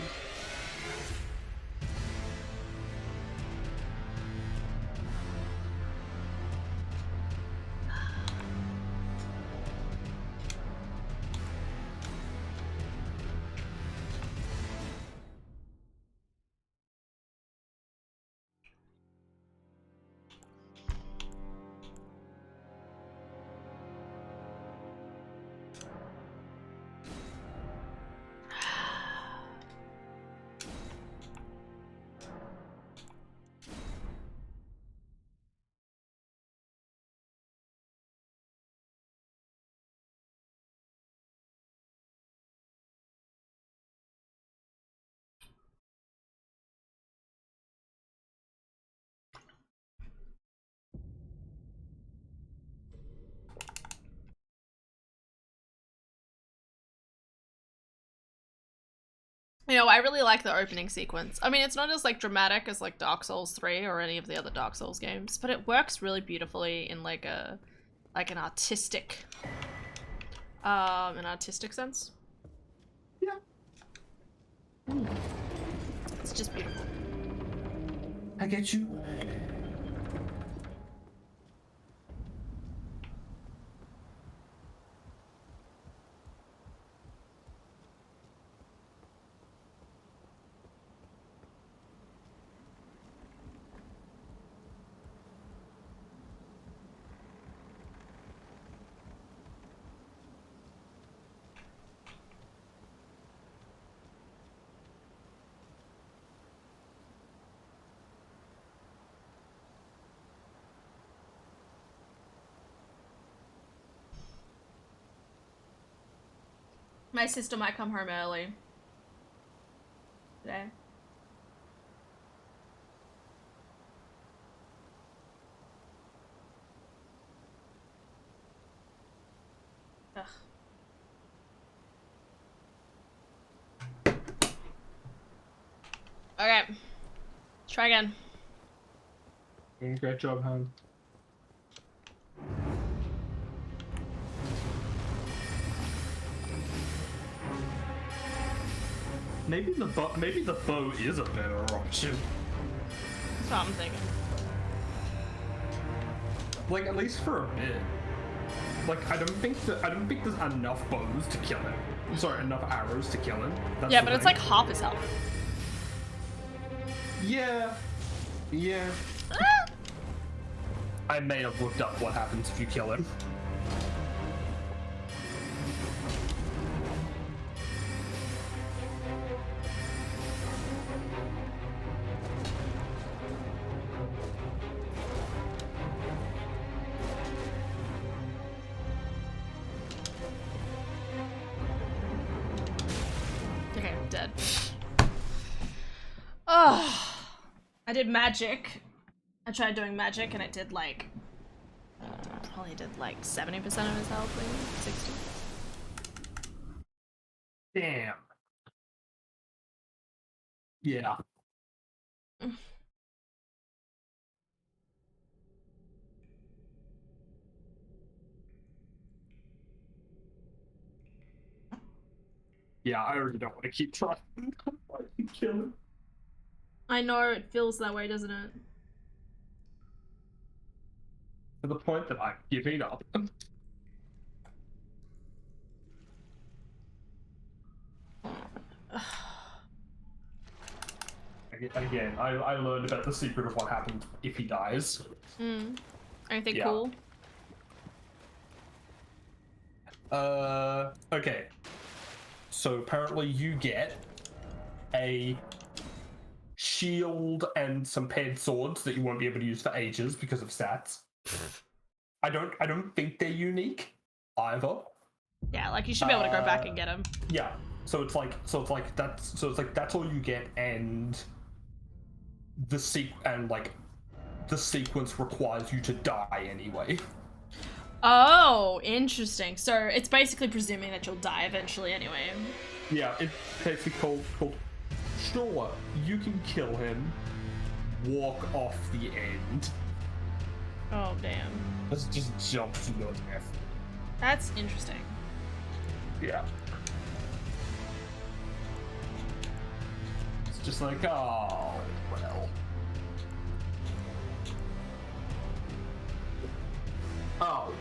You know, I really like the opening sequence. I mean, it's not as like dramatic as like Dark Souls 3 or any of the other Dark Souls games, but it works really beautifully in like an artistic sense. Yeah. It's just beautiful. I get you. My sister might come home early today. Ugh. Okay. Let's try again. Great job, Han. Maybe the bow is a better option. That's what I'm thinking. Like, at least for a bit. Like, I don't think there's enough bows to kill him. Sorry, enough arrows to kill him. That's Yeah, the but it's thing. like half his health. Yeah. I may have looked up what happens if you kill him. Okay, I'm dead. Oh, I did magic. I tried doing magic and it did like, probably did like 70% of his health, maybe 60. Damn. Yeah. Yeah, I already don't want to keep trying. I can kill him. I know, it feels that way, doesn't it? To the point that I'm giving up. Again, I learned about the secret of what happens if he dies. Anything Yeah. cool? Okay. So apparently you get a shield and some paired swords that you won't be able to use for ages because of stats. I don't think they're unique either. Yeah, like you should be able to go back and get him. Yeah. So it's like that's all you get, and the sequence requires you to die anyway. Oh, interesting. So it's basically presuming that you'll die eventually anyway. Yeah, it's basically called sure, you can kill him, walk off the end. Oh, damn. Let's just jump to your death. That's interesting. Yeah. It's just like, oh, well. Oh,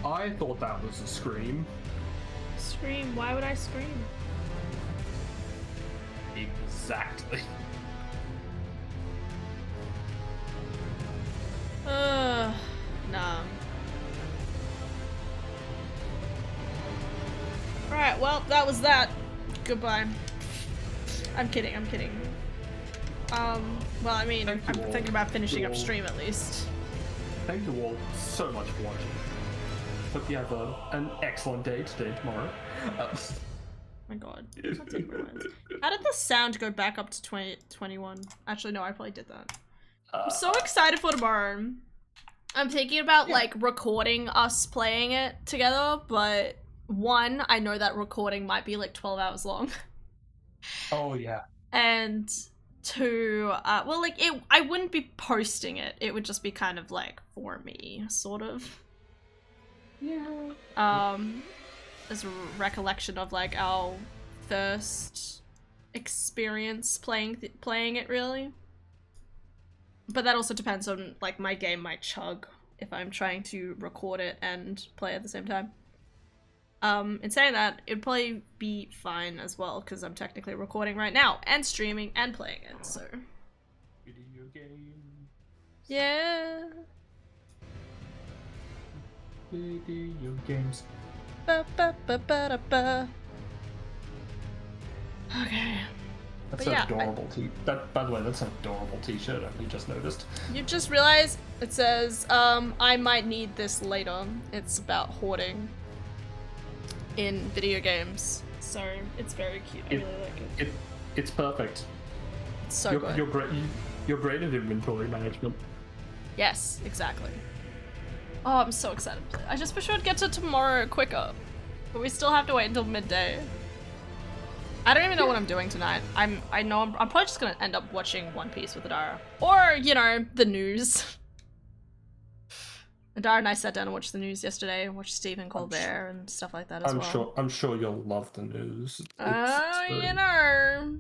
I thought that was a scream. Scream? Why would I scream? Exactly. Nah. Alright, well, that was that. Goodbye. I'm kidding, I'm kidding. Well, I mean, I'm Thank you all. thinking about finishing up Cool. stream at least. Thank you all so much for watching. Hope you have an excellent day today, tomorrow. My god. Can't take my words. How did the sound go back up to 21? Actually, no, I probably did that. I'm so excited for tomorrow. I'm thinking about, like, recording us playing it together, but one, I know that recording might be, like, 12 hours long. Oh, yeah. And two, well, like, I wouldn't be posting it. It would just be kind of, like, for me, sort of. Yeah. As a recollection of, like, our first experience playing it, really. But that also depends on, like, my game might chug if I'm trying to record it and play at the same time. In saying that, it'd probably be fine as well, because I'm technically recording right now, and streaming, and playing it, so... Video games. Yeah. Video games. Ba, ba, ba, ba, da, ba. Okay. That's But an yeah, adorable that, by the way, that's an adorable t-shirt, I just noticed. You just realized it says, I might need this later. It's about hoarding in video games. So it's very cute. I really like it. It's perfect. It's so good. You're great at inventory management. Yes, exactly. Oh, I'm so excited. I just wish I'd get to tomorrow quicker. But we still have to wait until midday. I don't even know what I'm doing tonight. I'm probably just gonna end up watching One Piece with Adara. Or, you know, the news. Adara and I sat down and watched the news yesterday, watched Stephen Colbert and stuff like that as well. I'm sure you'll love the news. You know.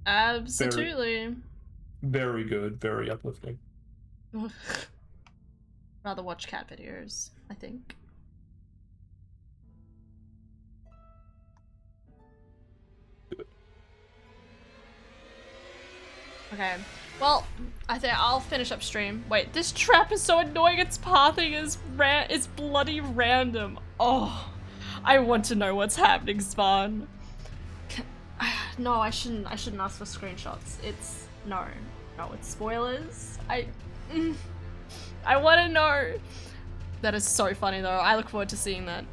Absolutely. Very good, very uplifting. Rather watch cat videos, I think. Okay, well, I think I'll finish up stream. Wait, this trap is so annoying. Its pathing is bloody random. Oh, I want to know what's happening, Spawn. No, I shouldn't ask for screenshots. It's it's spoilers. I want to know. That is so funny though. I look forward to seeing that.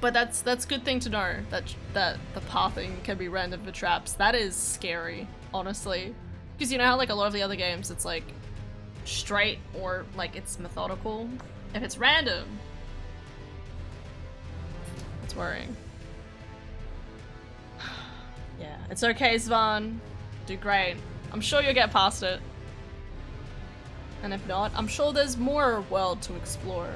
But that's a good thing to know that the pathing can be random for traps. That is scary, honestly, because you know how like a lot of the other games it's like straight or like it's methodical. If it's random, it's worrying. Yeah, it's okay, Svan. Do great. I'm sure you'll get past it. And if not, I'm sure there's more world to explore.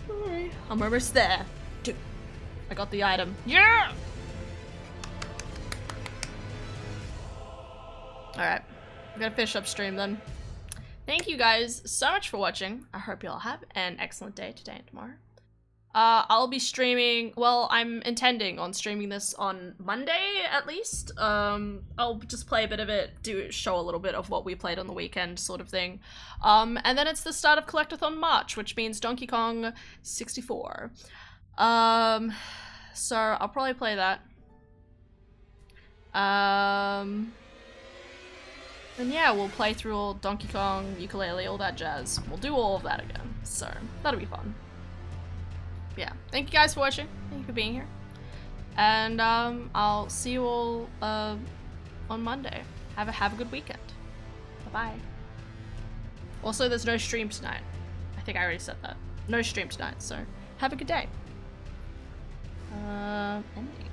Sorry. I'm almost there. Dude, I got the item. Yeah! Alright, I'm gonna finish up stream then. Thank you guys so much for watching. I hope you all have an excellent day today and tomorrow. I'll be streaming, well, I'm intending on streaming this on Monday, at least. I'll just play a bit of it, show a little bit of what we played on the weekend, sort of thing. And then it's the start of Collectathon March, which means Donkey Kong 64. So I'll probably play that. And yeah, we'll play through all Donkey Kong, Ukulele, all that jazz. We'll do all of that again, so that'll be fun. Yeah, thank you guys for watching. Thank you for being here. And I'll see you all on Monday. Have a good weekend. Bye-bye. Also, there's no stream tonight. I think I already said that. No stream tonight, so have a good day. Ending.